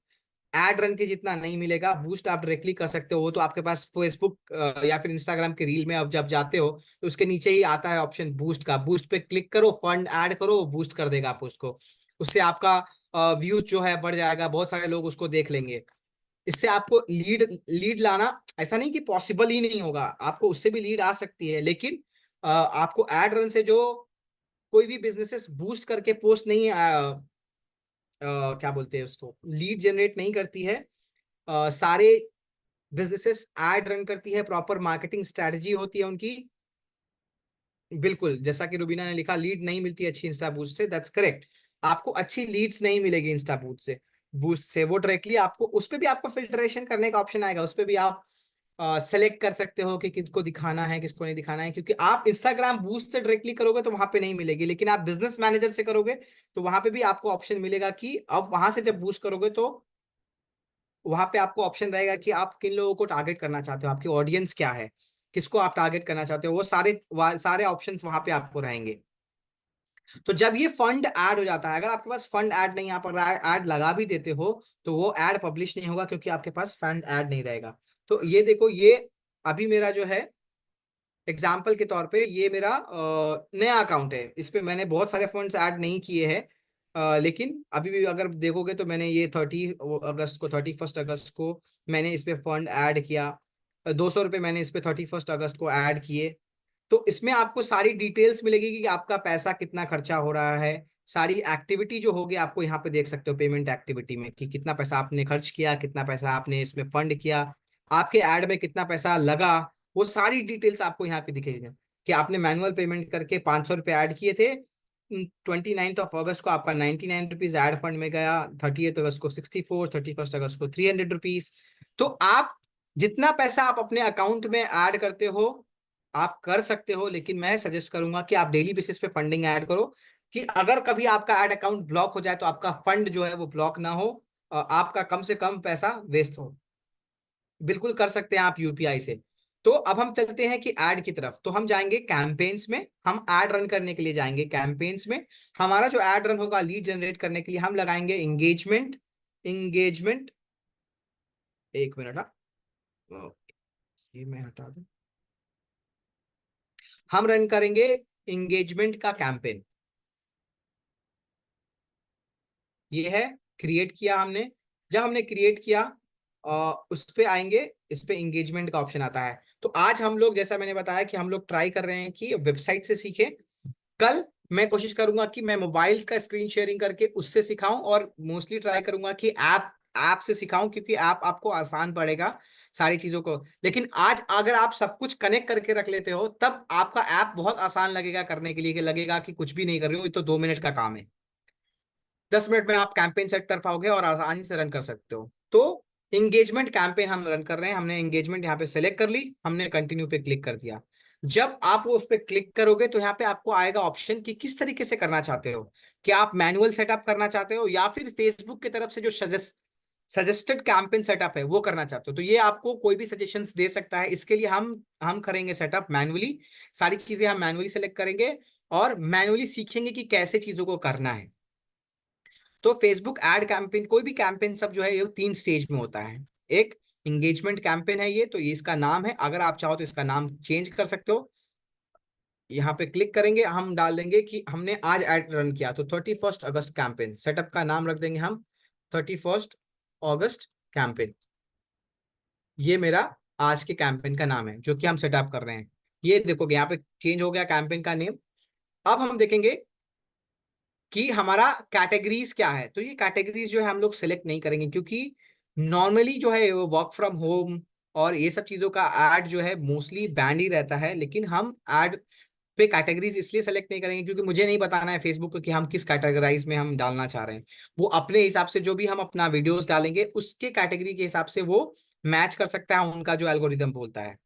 ऐड रन के जितना नहीं मिलेगा, बूस्ट आप डायरेक्टली कर सकते हो। वो तो आपके पास फेसबुक या फिर इंस्टाग्राम के रील में अब जब जाते हो तो उसके नीचे ही आता है ऑप्शन बूस्ट का, बूस्ट पे क्लिक करो, फंड ऐड करो, बूस्ट कर देगा आप उसको। उससे आपका व्यूज जो है बढ़ जाएगा, बहुत सारे लोग उसको देख लेंगे। इससे आपको लीड लीड लाना ऐसा नहीं कि पॉसिबल ही नहीं होगा, आपको उससे भी लीड आ सकती है, लेकिन आपको एड रन से जो कोई भी बिजनेसेस बूस्ट करके पोस्ट नहीं क्या बोलते हैं उसको, लीड जनरेट नहीं करती है। सारे बिजनेसेस एड रन करती है, प्रॉपर मार्केटिंग स्ट्रेटजी होती है उनकी। बिल्कुल जैसा कि रुबीना ने लिखा, लीड नहीं मिलती अच्छी इंस्टा बूस्ट से, दैट्स करेक्ट। आपको अच्छी लीड्स नहीं मिलेगी इंस्टा बूस्ट से। बूस्ट से, वो डायरेक्टली आपको उस पे भी आपको फिल्ट्रेशन करने का ऑप्शन आएगा, उस पे भी आप सेलेक्ट कर सकते हो कि किसको दिखाना है किसको नहीं दिखाना है, क्योंकि आप इंस्टाग्राम बूस्ट से डायरेक्टली करोगे तो वहां पे नहीं मिलेगी, लेकिन आप बिजनेस मैनेजर से करोगे तो वहां पे भी आपको ऑप्शन मिलेगा कि अब वहां से जब बूस्ट करोगे तो वहां पे आपको ऑप्शन रहेगा कि आप किन लोगों को टारगेट करना चाहते हो, आपकी ऑडियंस क्या है, किसको आप टारगेट करना चाहते हो, वो सारे ऑप्शंस वहां पे आपको रहेंगे। तो जब ये फंड ऐड हो जाता है, अगर आपके पास फंड ऐड नहीं, यहाँ पर ऐड लगा भी देते हो तो वो ऐड पब्लिश नहीं होगा, क्योंकि आपके पास फंड ऐड नहीं रहेगा। तो ये देखो, ये अभी मेरा जो है एग्जाम्पल के तौर पे ये मेरा नया अकाउंट है, इस पे मैंने बहुत सारे फंड्स ऐड नहीं किए हैं, लेकिन अभी भी अगर देखोगे तो मैंने ये 31 अगस्त को मैंने इस पे फंड ऐड किया, 200 रुपये मैंने इस पे 31 अगस्त को ऐड किए। तो इसमें आपको सारी डिटेल्स मिलेगी कि आपका पैसा कितना खर्चा हो रहा है, सारी एक्टिविटी जो होगी आपको यहाँ पे देख सकते हो पेमेंट एक्टिविटी में, कि कितना पैसा आपने खर्च किया, कितना पैसा आपने इसमें फंड किया, आपके ऐड में कितना पैसा लगा, वो सारी डिटेल्स आपको यहाँ पे दिखेगी। कि आपने मैनुअल पेमेंट करके 500 रुपये ऐड किए थे, 29 अगस्त को आपका 99 रुपीज ऐड फंड में गया, 30 अगस्त को 64, 31 अगस्त को 300 रुपीज। तो आप जितना पैसा आप अपने अकाउंट में ऐड करते हो आप कर सकते हो, लेकिन मैं सजेस्ट करूंगा कि आप डेली बेसिस पे फंडिंग ऐड करो, कि अगर कभी आपका ऐड अकाउंट ब्लॉक हो जाए तो आपका फंड जो है वो ब्लॉक ना हो, आपका कम से कम पैसा वेस्ट हो। बिल्कुल कर सकते हैं आप यूपीआई से। तो अब हम चलते हैं कि ऐड की तरफ, तो हम जाएंगे कैंपेन्स में, हम ऐड रन करने के लिए जाएंगे कैंपेन्स में। हमारा जो ऐड रन होगा लीड जनरेट करने के लिए हम लगाएंगे एंगेजमेंट। एंगेजमेंट, एक मिनट, हाँ, ये मैं हटा दूं। हम रन करेंगे एंगेजमेंट का कैंपेन, ये है, क्रिएट किया हमने। जब हमने क्रिएट किया उस पे आएंगे, इस पे एंगेजमेंट का ऑप्शन आता है। तो आज हम लोग, जैसा मैंने बताया कि हम लोग ट्राई कर रहे हैं कि वेबसाइट से सीखें। कल मैं कोशिश करूंगा कि मैं मोबाइल्स का स्क्रीन शेयरिंग करके उससे सिखाऊं, और मोस्टली ट्राई करूंगा कि ऐप ऐप से सिखाऊं, क्योंकि ऐप आपको आसान पड़ेगा सारी चीजों को। लेकिन आज अगर आप सब कुछ कनेक्ट करके रख लेते हो तब आपका ऐप बहुत आसान लगेगा करने के लिए, कि लगेगा कि कुछ भी नहीं कर रही हूँ, ये तो 2 मिनट का काम है। 10 मिनट में आप कैंपेन सेट कर पाओगे और आसानी से रन कर सकते हो। तो इंगेजमेंट कैंपेन हम रन कर रहे हैं, हमने एंगेजमेंट यहाँ पे सेलेक्ट कर ली, हमने कंटिन्यू पे क्लिक कर दिया। जब आप वो उस पर क्लिक करोगे तो यहाँ पे आपको आएगा ऑप्शन कि किस तरीके से करना चाहते हो, कि आप मैनुअल सेटअप करना चाहते हो या फिर फेसबुक की तरफ से जो सजेस्टेड कैंपेन सेटअप है वो करना चाहते हो। तो ये आपको कोई भी सजेशंस दे सकता है, इसके लिए हम करेंगे सेटअप मैनुअली, सारी चीजें हम मैनुअली सेलेक्ट करेंगे और मैनुअली सीखेंगे कि कैसे चीजों को करना है। तो फेसबुक एड कैंपेन, कोई भी कैंपेन सब जो है ये 3 स्टेज में होता है। एक इंगेजमेंट कैंपेन है, ये तो ये इसका नाम है, अगर आप चाहो तो इसका नाम चेंज कर सकते हो। यहाँ पे क्लिक करेंगे, हम डाल देंगे कि हमने आज एड रन किया, तो 31 अगस्त कैंपेन, सेटअप का नाम रख देंगे हम 31 अगस्त कैंपेन। ये मेरा आज के कैंपेन का नाम है जो कि हम सेटअप कर रहे हैं। ये देखोगे यहाँ पे चेंज हो गया कैंपेन का नेम। अब हम देखेंगे कि हमारा कैटेगरीज क्या है। तो ये कैटेगरीज जो है हम लोग सेलेक्ट नहीं करेंगे, क्योंकि नॉर्मली जो है वो वर्क फ्रॉम होम और ये सब चीजों का ऐड जो है मोस्टली बैंड ही रहता है। लेकिन हम ऐड पे कैटेगरीज इसलिए सेलेक्ट नहीं करेंगे क्योंकि मुझे नहीं बताना है फेसबुक को कि हम किस कैटेगराइज में हम डालना चाह रहे हैं। वो अपने हिसाब से जो भी हम अपना वीडियोस डालेंगे उसके कैटेगरी के हिसाब से वो मैच कर सकता है, उनका जो एल्गोरिदम बोलता है।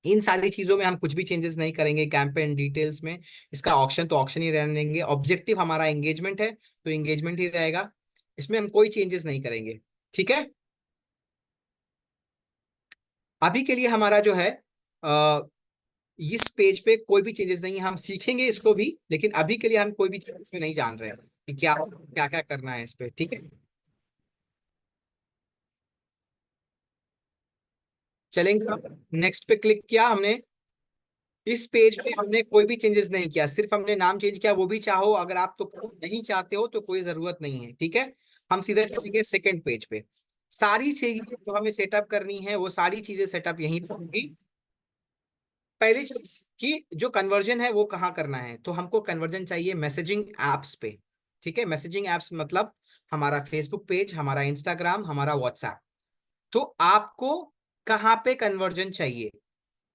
इन सारी चीजों में हम कुछ भी चेंजेस नहीं करेंगे कैंपेन डिटेल्स में। इसका ऑप्शन तो ऑप्शन ही रहने देंगे, ऑब्जेक्टिव हमारा एंगेजमेंट है तो एंगेजमेंट ही रहेगा, इसमें हम कोई चेंजेस नहीं करेंगे। ठीक है, अभी के लिए हमारा जो है अ, इस पेज पे कोई भी चेंजेस नहीं है, हम सीखेंगे इसको भी, लेकिन अभी के लिए हम कोई भी चेंजेस में नहीं जान रहे हैं कि क्या क्या क्या करना है इस पे। ठीक है, चलेंगे। नेक्स्ट पे क्लिक किया हमने, इस पेज पे हमने कोई भी चेंजेस नहीं किया, सिर्फ हमने नाम चेंज किया, वो भी चाहो अगर आप तो नहीं चाहते हो तो कोई जरूरत नहीं है। ठीक है, हम सीधे चलेंगे सेकंड पेज पे। सारी चीजें जो हमें सेटअप करनी है वो सारी चीजें सेटअप यहीं पर होंगी। पहली चीज कि जो कन्वर्जन है वो कहाँ करना है, तो हमको कन्वर्जन चाहिए मैसेजिंग एप्स पे। ठीक है, मैसेजिंग एप्स मतलब हमारा फेसबुक पेज, हमारा इंस्टाग्राम, हमारा व्हाट्सएप। तो आपको कहाँ पे कन्वर्जन चाहिए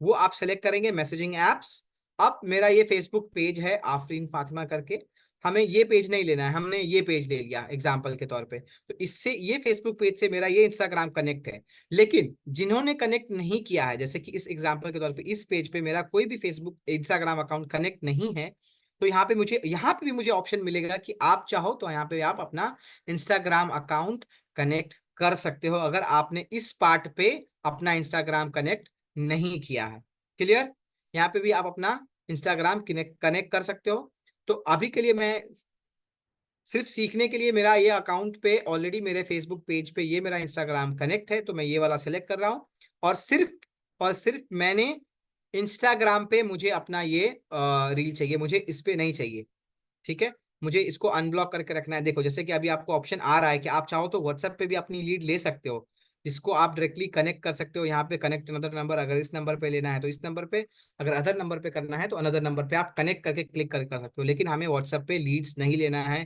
वो आप सेलेक्ट करेंगे मैसेजिंग एप्स। अब मेरा ये फेसबुक पेज है आफरीन फातिमा करके, हमें ये पेज नहीं लेना है, हमने ये पेज ले लिया एग्जाम्पल के तौर पे, तो इससे ये फेसबुक पेज से मेरा ये इंस्टाग्राम कनेक्ट है। लेकिन जिन्होंने कनेक्ट नहीं किया है, जैसे कि इस एग्जाम्पल के तौर पे इस पेज पे मेरा कोई भी फेसबुक इंस्टाग्राम अकाउंट कनेक्ट नहीं है, तो यहाँ पे भी मुझे ऑप्शन मिलेगा कि आप चाहो तो यहाँ पे आप अपना इंस्टाग्राम अकाउंट कनेक्ट कर सकते हो, अगर आपने इस पार्ट पे अपना इंस्टाग्राम कनेक्ट नहीं किया है। क्लियर? यहाँ पे भी आप अपना इंस्टाग्राम कनेक्ट कनेक्ट कर सकते हो। तो अभी के लिए मैं सिर्फ सीखने के लिए, मेरा ये अकाउंट पे ऑलरेडी मेरे फेसबुक पेज पे ये मेरा इंस्टाग्राम कनेक्ट है, तो मैं ये वाला सेलेक्ट कर रहा हूँ। और सिर्फ मैंने इंस्टाग्राम पे मुझे अपना ये रील चाहिए, मुझे इस पे नहीं चाहिए। ठीक है, मुझे इसको अनब्लॉक करके रखना है। देखो जैसे कि अभी आपको ऑप्शन आ रहा है कि आप चाहो तो व्हाट्सएप पे भी अपनी लीड ले सकते हो, जिसको आप डायरेक्टली कनेक्ट कर सकते हो। यहाँ पे कनेक्ट अनदर नंबर, अगर इस नंबर पे लेना है तो इस नंबर पे, अगर अदर नंबर पे करना है तो अनदर नंबर पे आप कनेक्ट करके क्लिक कर सकते हो। लेकिन हमें व्हाट्सएप पे लीड्स नहीं लेना है।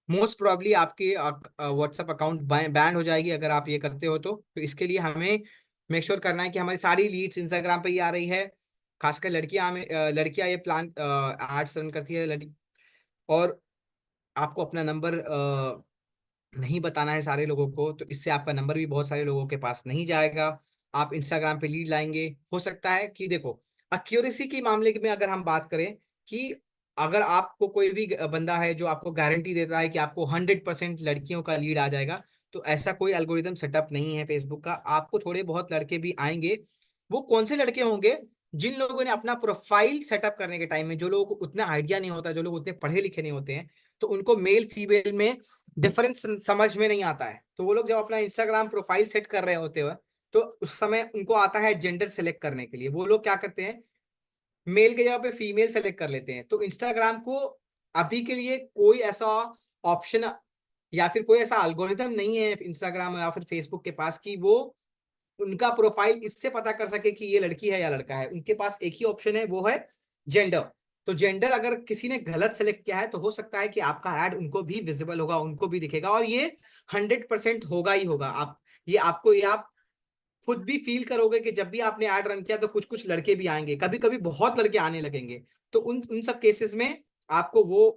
मोस्ट प्रॉब्ली आपकी व्हाट्सएप अकाउंट बैन हो जाएगी अगर आप ये करते हो तो इसके लिए हमें मेक श्योर करना है कि हमारी सारी लीड्स इंस्टाग्राम पे ही आ रही है। खासकर लड़कियां ये प्लान एड्स रन करती है लड़की। और आपको अपना नंबर नहीं बताना है सारे लोगों को, तो इससे आपका नंबर भी बहुत सारे लोगों के पास नहीं जाएगा। आप इंस्टाग्राम पे लीड लाएंगे, हो सकता है कि देखो एक्यूरेसी के मामले में अगर हम बात करें कि अगर आपको कोई भी बंदा है जो आपको गारंटी देता है कि आपको 100% लड़कियों का लीड आ जाएगा, तो ऐसा कोई एल्गोरिदम सेटअप नहीं है फेसबुक का। आपको थोड़े बहुत लड़के भी आएंगे। वो कौन से लड़के होंगे? जिन लोगों ने अपना प्रोफाइल सेटअप करने के टाइम में, जो लोगों को उतना आइडिया नहीं होता, जो लोग उतने पढ़े लिखे नहीं होते हैं, तो उनको मेल फीमेल में डिफरेंस समझ में नहीं आता है, तो वो लोग जब अपना इंस्टाग्राम प्रोफाइल सेट कर रहे होते हुए, तो उस समय उनको आता है जेंडर सेलेक्ट करने के लिए, वो लोग क्या करते हैं, मेल के जगह पे फीमेल सेलेक्ट कर लेते हैं। तो इंस्टाग्राम को अभी के लिए कोई ऐसा ऑप्शन या फिर कोई ऐसा एल्गोरिदम नहीं है इंस्टाग्राम या फिर फेसबुक के पास कि वो उनका प्रोफाइल इससे पता कर सके कि ये लड़की है या लड़का है। उनके पास एक ही ऑप्शन है, वो है जेंडर। तो जेंडर अगर किसी ने गलत सेलेक्ट किया है तो हो सकता है कि आपका ऐड उनको भी विजिबल होगा, उनको भी दिखेगा, और ये 100% होगा ही होगा। ये आप खुद भी फील करोगे कि जब भी आपने ऐड रन किया तो कुछ कुछ लड़के भी आएंगे, कभी कभी बहुत लड़के आने लगेंगे। तो उन उन सब केसेस में आपको वो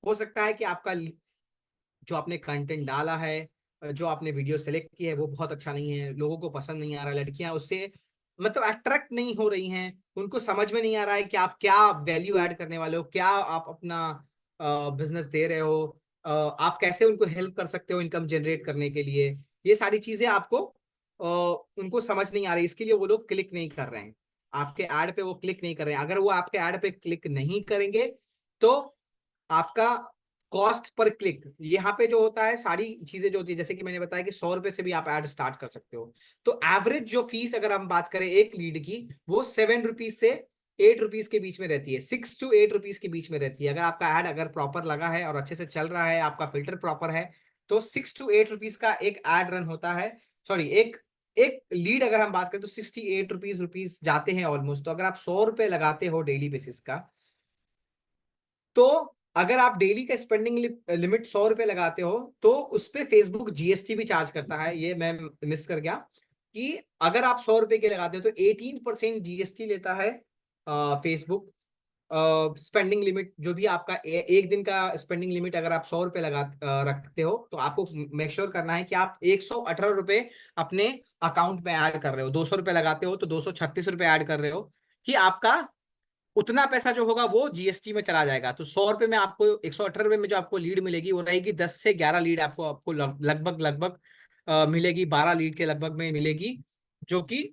हो सकता है कि आपका जो आपने कंटेंट डाला है, जो आपने वीडियो सेलेक्ट की है, वो बहुत अच्छा नहीं है, लोगों को पसंद नहीं आ रहा, लड़कियां उससे मतलब अट्रैक्ट नहीं हो रही हैं, उनको समझ में नहीं आ रहा है कि आप क्या वैल्यू ऐड करने वाले हो, क्या आप अपना बिजनेस दे रहे हो, आप कैसे उनको हेल्प कर सकते हो इनकम जनरेट करने के लिए। ये सारी चीजें आपको उनको समझ नहीं आ रही, इसके लिए वो लोग क्लिक नहीं कर रहे हैं आपके ऐड पे, वो क्लिक नहीं कर रहे हैं। अगर वो आपके ऐड पे क्लिक नहीं करेंगे तो आपका कॉस्ट पर क्लिक यहाँ पे जो होता है, सारी चीजें जो होती है, जैसे कि मैंने बताया कि 100 रुपए से भी आप ऐड स्टार्ट कर सकते हो। तो एवरेज जो फीस अगर हम बात करें एक लीड की, वो 7 रुपीज से 8 रुपीज के बीच में रहती है, 6 to 8 रुपीज के बीच में रहती है। अगर आपका ऐड अगर प्रॉपर लगा है और अच्छे से चल रहा है, आपका फिल्टर प्रॉपर है, तो 6 to 8 रुपीज का एक ऐड रन होता है। सॉरी, एक एक लीड अगर हम बात करें तो 68 रुपीज जाते हैं ऑलमोस्ट। तो अगर आप 100 रुपए लगाते हो डेली बेसिस का, तो अगर आप डेली का स्पेंडिंग लिमिट 100 रुपए लगाते हो, तो उस पे फेसबुक जीएसटी भी चार्ज करता है। ये मैं मिस कर गया कि अगर आप 100 रुपए के लगाते हो तो 18% जीएसटी लेता है फेसबुक। स्पेंडिंग लिमिट जो भी आपका एक दिन का स्पेंडिंग लिमिट अगर आप 100 रुपए रखते हो, तो आपको मेक श्योर करना है कि आप 118 रुपए अपने अकाउंट में ऐड कर रहे हो। 200 रुपए लगाते हो तो 236 रुपए ऐड कर रहे हो, कि आपका उतना पैसा जो होगा वो जीएसटी में चला जाएगा। तो 100 रुपए में आपको 118 रुपए में जो आपको लीड मिलेगी वो रहेगी 10 से 11 लीड, आपको आपको लगभग लगभग मिलेगी, 12 लीड के लगभग में मिलेगी। जो कि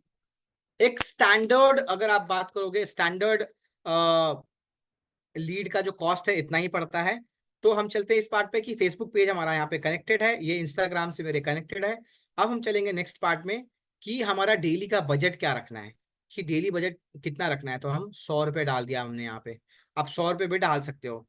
एक स्टैंडर्ड, अगर आप बात करोगे स्टैंडर्ड लीड का जो कॉस्ट है इतना ही पड़ता है। तो हम चलते हैं इस पार्ट पे कि फेसबुक पेज हमारा यहाँ पे कनेक्टेड है, ये इंस्टाग्राम से मेरे कनेक्टेड है। अब हम चलेंगे नेक्स्ट पार्ट में कि हमारा डेली का बजट क्या रखना है, कि डेली बजट कितना रखना है। तो हम 100 रुपये डाल दिया हमने यहाँ पे। आप 100 रुपये भी डाल सकते हो,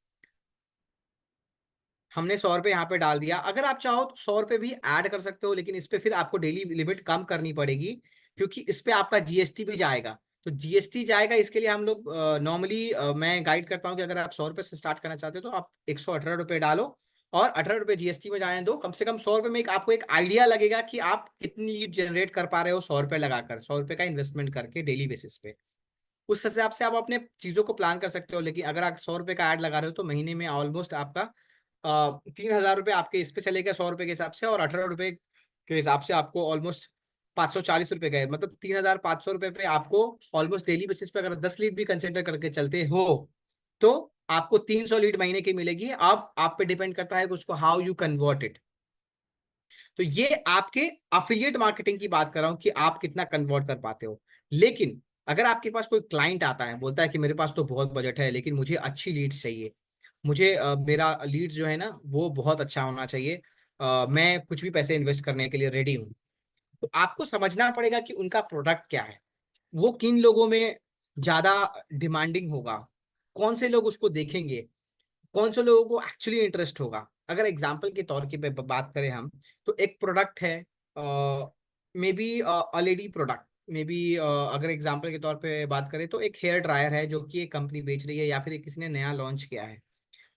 हमने 100 रुपये यहाँ पे डाल दिया। अगर आप चाहो तो 100 रुपये भी ऐड कर सकते हो, लेकिन इस पे फिर आपको डेली लिमिट कम करनी पड़ेगी, क्योंकि इस पे आपका जीएसटी भी जाएगा। तो जीएसटी जाएगा, इसके लिए हम लोग नॉर्मली मैं गाइड करता हूँ कि अगर आप 100 रुपये से स्टार्ट करना चाहते हो तो आप 118 रुपये डालो, और 18 रुपये जीएसटी में जाने दो। कम से कम 100 रुपये में आपको एक आइडिया लगेगा कि आप कितनी लीड जनरेट कर पा रहे हो 100 रुपये लगाकर, 100 रुपये का इन्वेस्टमेंट करके डेली बेसिस पे। उस हिसाब से आप अपने चीजों को प्लान कर सकते हो। लेकिन अगर आप 100 रुपए का ऐड लगा रहे हो तो महीने में ऑलमोस्ट आपका 3,000 रुपये आपके इस पे चलेगा 100 रुपए के हिसाब से, और 18 रुपए के हिसाब से आपको ऑलमोस्ट 540 रुपए गए, मतलब 3,500 रुपए पे आपको ऑलमोस्ट डेली बेसिस पे अगर 10 लीड भी कंसिडर करके चलते हो तो आपको 300 लीड महीने की मिलेगी। अब आप पे डिपेंड करता है कि उसको हाउ यू कन्वर्ट इट। तो ये आपके अफिलिएट मार्केटिंग की बात कर रहा हूं कि आप कितना कन्वर्ट कर पाते हो। लेकिन अगर आपके पास कोई क्लाइंट आता है बोलता है कि मेरे पास तो बहुत बजट है लेकिन मुझे अच्छी लीड्स चाहिए, मुझे मेरा लीड्स जो है ना वो बहुत अच्छा होना चाहिए, मैं कुछ भी पैसे इन्वेस्ट करने के लिए रेडी हूँ, तो आपको समझना पड़ेगा कि उनका प्रोडक्ट क्या है, वो किन लोगों में ज्यादा डिमांडिंग होगा, कौन से लोग उसको देखेंगे, कौन से लोगों को एक्चुअली इंटरेस्ट होगा। अगर एग्जाम्पल के तौर की पे बात करें हम, तो एक प्रोडक्ट है may be LED product, may be अगर एग्जाम्पल के तौर पे बात करें तो एक हेयर ड्रायर है जो कि एक कंपनी बेच रही है, या फिर किसी ने नया लॉन्च किया है,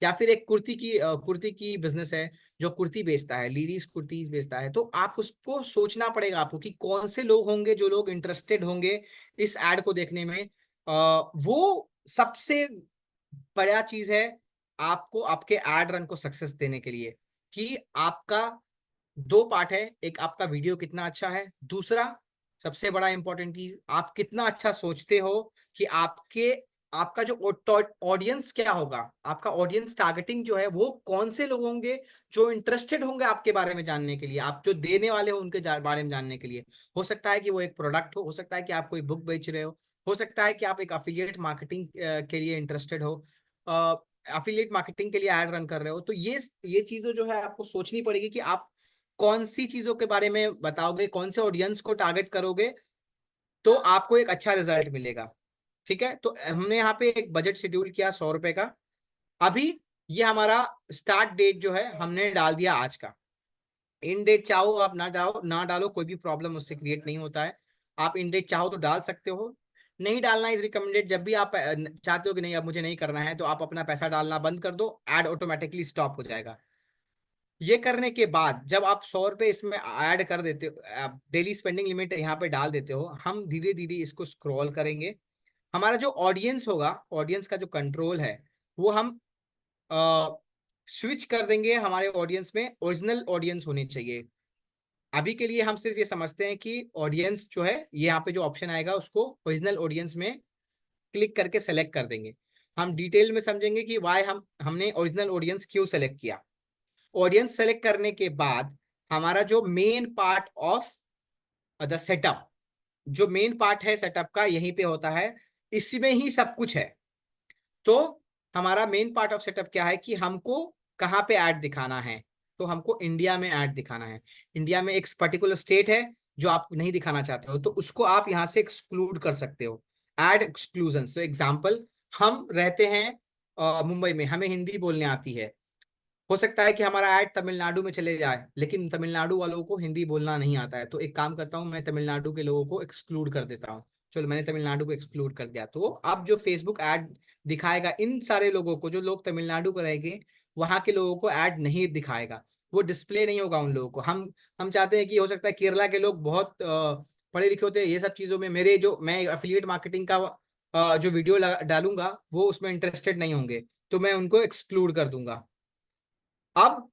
या फिर एक कुर्ती की बिजनेस है जो कुर्ती बेचता है, लेडीज कुर्ती बेचता है। तो आप उसको सोचना पड़ेगा आपको कि कौन से लोग होंगे जो लोग इंटरेस्टेड होंगे इस एड को देखने में। वो सबसे बड़ा चीज है आपको आपके एड रन को सक्सेस देने के लिए, कि आपका दो पार्ट है, एक आपका वीडियो कितना अच्छा है, दूसरा सबसे बड़ा इंपॉर्टेंट चीज आप कितना अच्छा सोचते हो कि आपका जो ऑडियंस क्या होगा, आपका ऑडियंस टारगेटिंग जो है वो कौन से लोग होंगे जो इंटरेस्टेड होंगे आपके बारे में जानने के लिए, आप जो देने वाले हो उनके बारे में जानने के लिए। हो सकता है कि वो एक प्रोडक्ट हो सकता है कि आप कोई बुक बेच रहे हो सकता है कि आप एक अफिलिएट मार्केटिंग के लिए इंटरेस्टेड हो, अफिलिएट मार्केटिंग के लिए एड रन कर रहे हो। तो ये चीजें जो है आपको सोचनी पड़ेगी कि आप कौन सी चीजों के बारे में बताओगे, कौन से ऑडियंस को टारगेट करोगे, तो आपको एक अच्छा रिजल्ट मिलेगा। ठीक है, तो हमने यहाँ पे एक बजट शेड्यूल किया 100 रुपए का। अभी ये हमारा स्टार्ट डेट जो है हमने डाल दिया आज का। इन डेट चाहो आप ना डालो कोई भी प्रॉब्लम उससे क्रिएट नहीं होता है। आप इन डेट चाहो तो डाल सकते हो, नहीं डालना इज रिकमेंडेड। जब भी आप चाहते हो कि नहीं अब मुझे नहीं करना है तो आप अपना पैसा डालना बंद कर दो, एड ऑटोमेटिकली स्टॉप हो जाएगा। ये करने के बाद जब आप 100 रुपए इसमें ऐड कर देते हो, डेली स्पेंडिंग लिमिट यहाँ पे डाल देते हो, हम धीरे धीरे इसको स्क्रॉल करेंगे। हमारा जो ऑडियंस होगा, ऑडियंस का जो कंट्रोल है वो हम स्विच कर देंगे, हमारे ऑडियंस में ओरिजिनल ऑडियंस होनी चाहिए। अभी के लिए हम सिर्फ ये समझते हैं कि ऑडियंस जो है ये यहाँ पे जो ऑप्शन आएगा उसको ओरिजिनल ऑडियंस में क्लिक करके सेलेक्ट कर देंगे। हम डिटेल में समझेंगे कि वाई हमने ओरिजिनल ऑडियंस क्यों सेलेक्ट किया। ऑडियंस सेलेक्ट करने के बाद हमारा जो main part of the setup, जो मेन पार्ट है सेटअप का यहीं पे होता है, इसमें ही सब कुछ है। तो हमारा मेन पार्ट ऑफ सेटअप क्या है कि हमको कहाँ पे ऐड दिखाना है, तो हमको इंडिया में ऐड दिखाना है। इंडिया में एक पर्टिकुलर स्टेट है जो आप नहीं दिखाना चाहते हो तो उसको आप यहाँ से एक्सक्लूड कर सकते हो, ऐड एक्सक्लूजन। सो एग्जाम्पल, हम रहते हैं मुंबई में, हमें हिंदी बोलने आती है, हो सकता है कि हमारा ऐड तमिलनाडु में चले जाए लेकिन तमिलनाडु वालों को हिंदी बोलना नहीं आता है, तो एक काम करता हूँ मैं तमिलनाडु के लोगों को एक्सक्लूड कर देता हूँ। चलो मैंने तमिलनाडु को एक्सक्लूड कर दिया, तो अब जो फेसबुक ऐड दिखाएगा इन सारे लोगों को, जो लोग तमिलनाडु को रहेंगे वहां के लोगों को ऐड नहीं दिखाएगा, वो डिस्प्ले नहीं होगा उन लोगों को। हम चाहते हैं कि हो सकता है केरला के लोग बहुत पढ़े लिखे होते हैं, ये सब चीजों में मेरे जो मैं एफिलिएट मार्केटिंग का जो वीडियो डालूंगा वो उसमें इंटरेस्टेड नहीं होंगे, तो मैं उनको एक्सक्लूड कर दूंगा। अब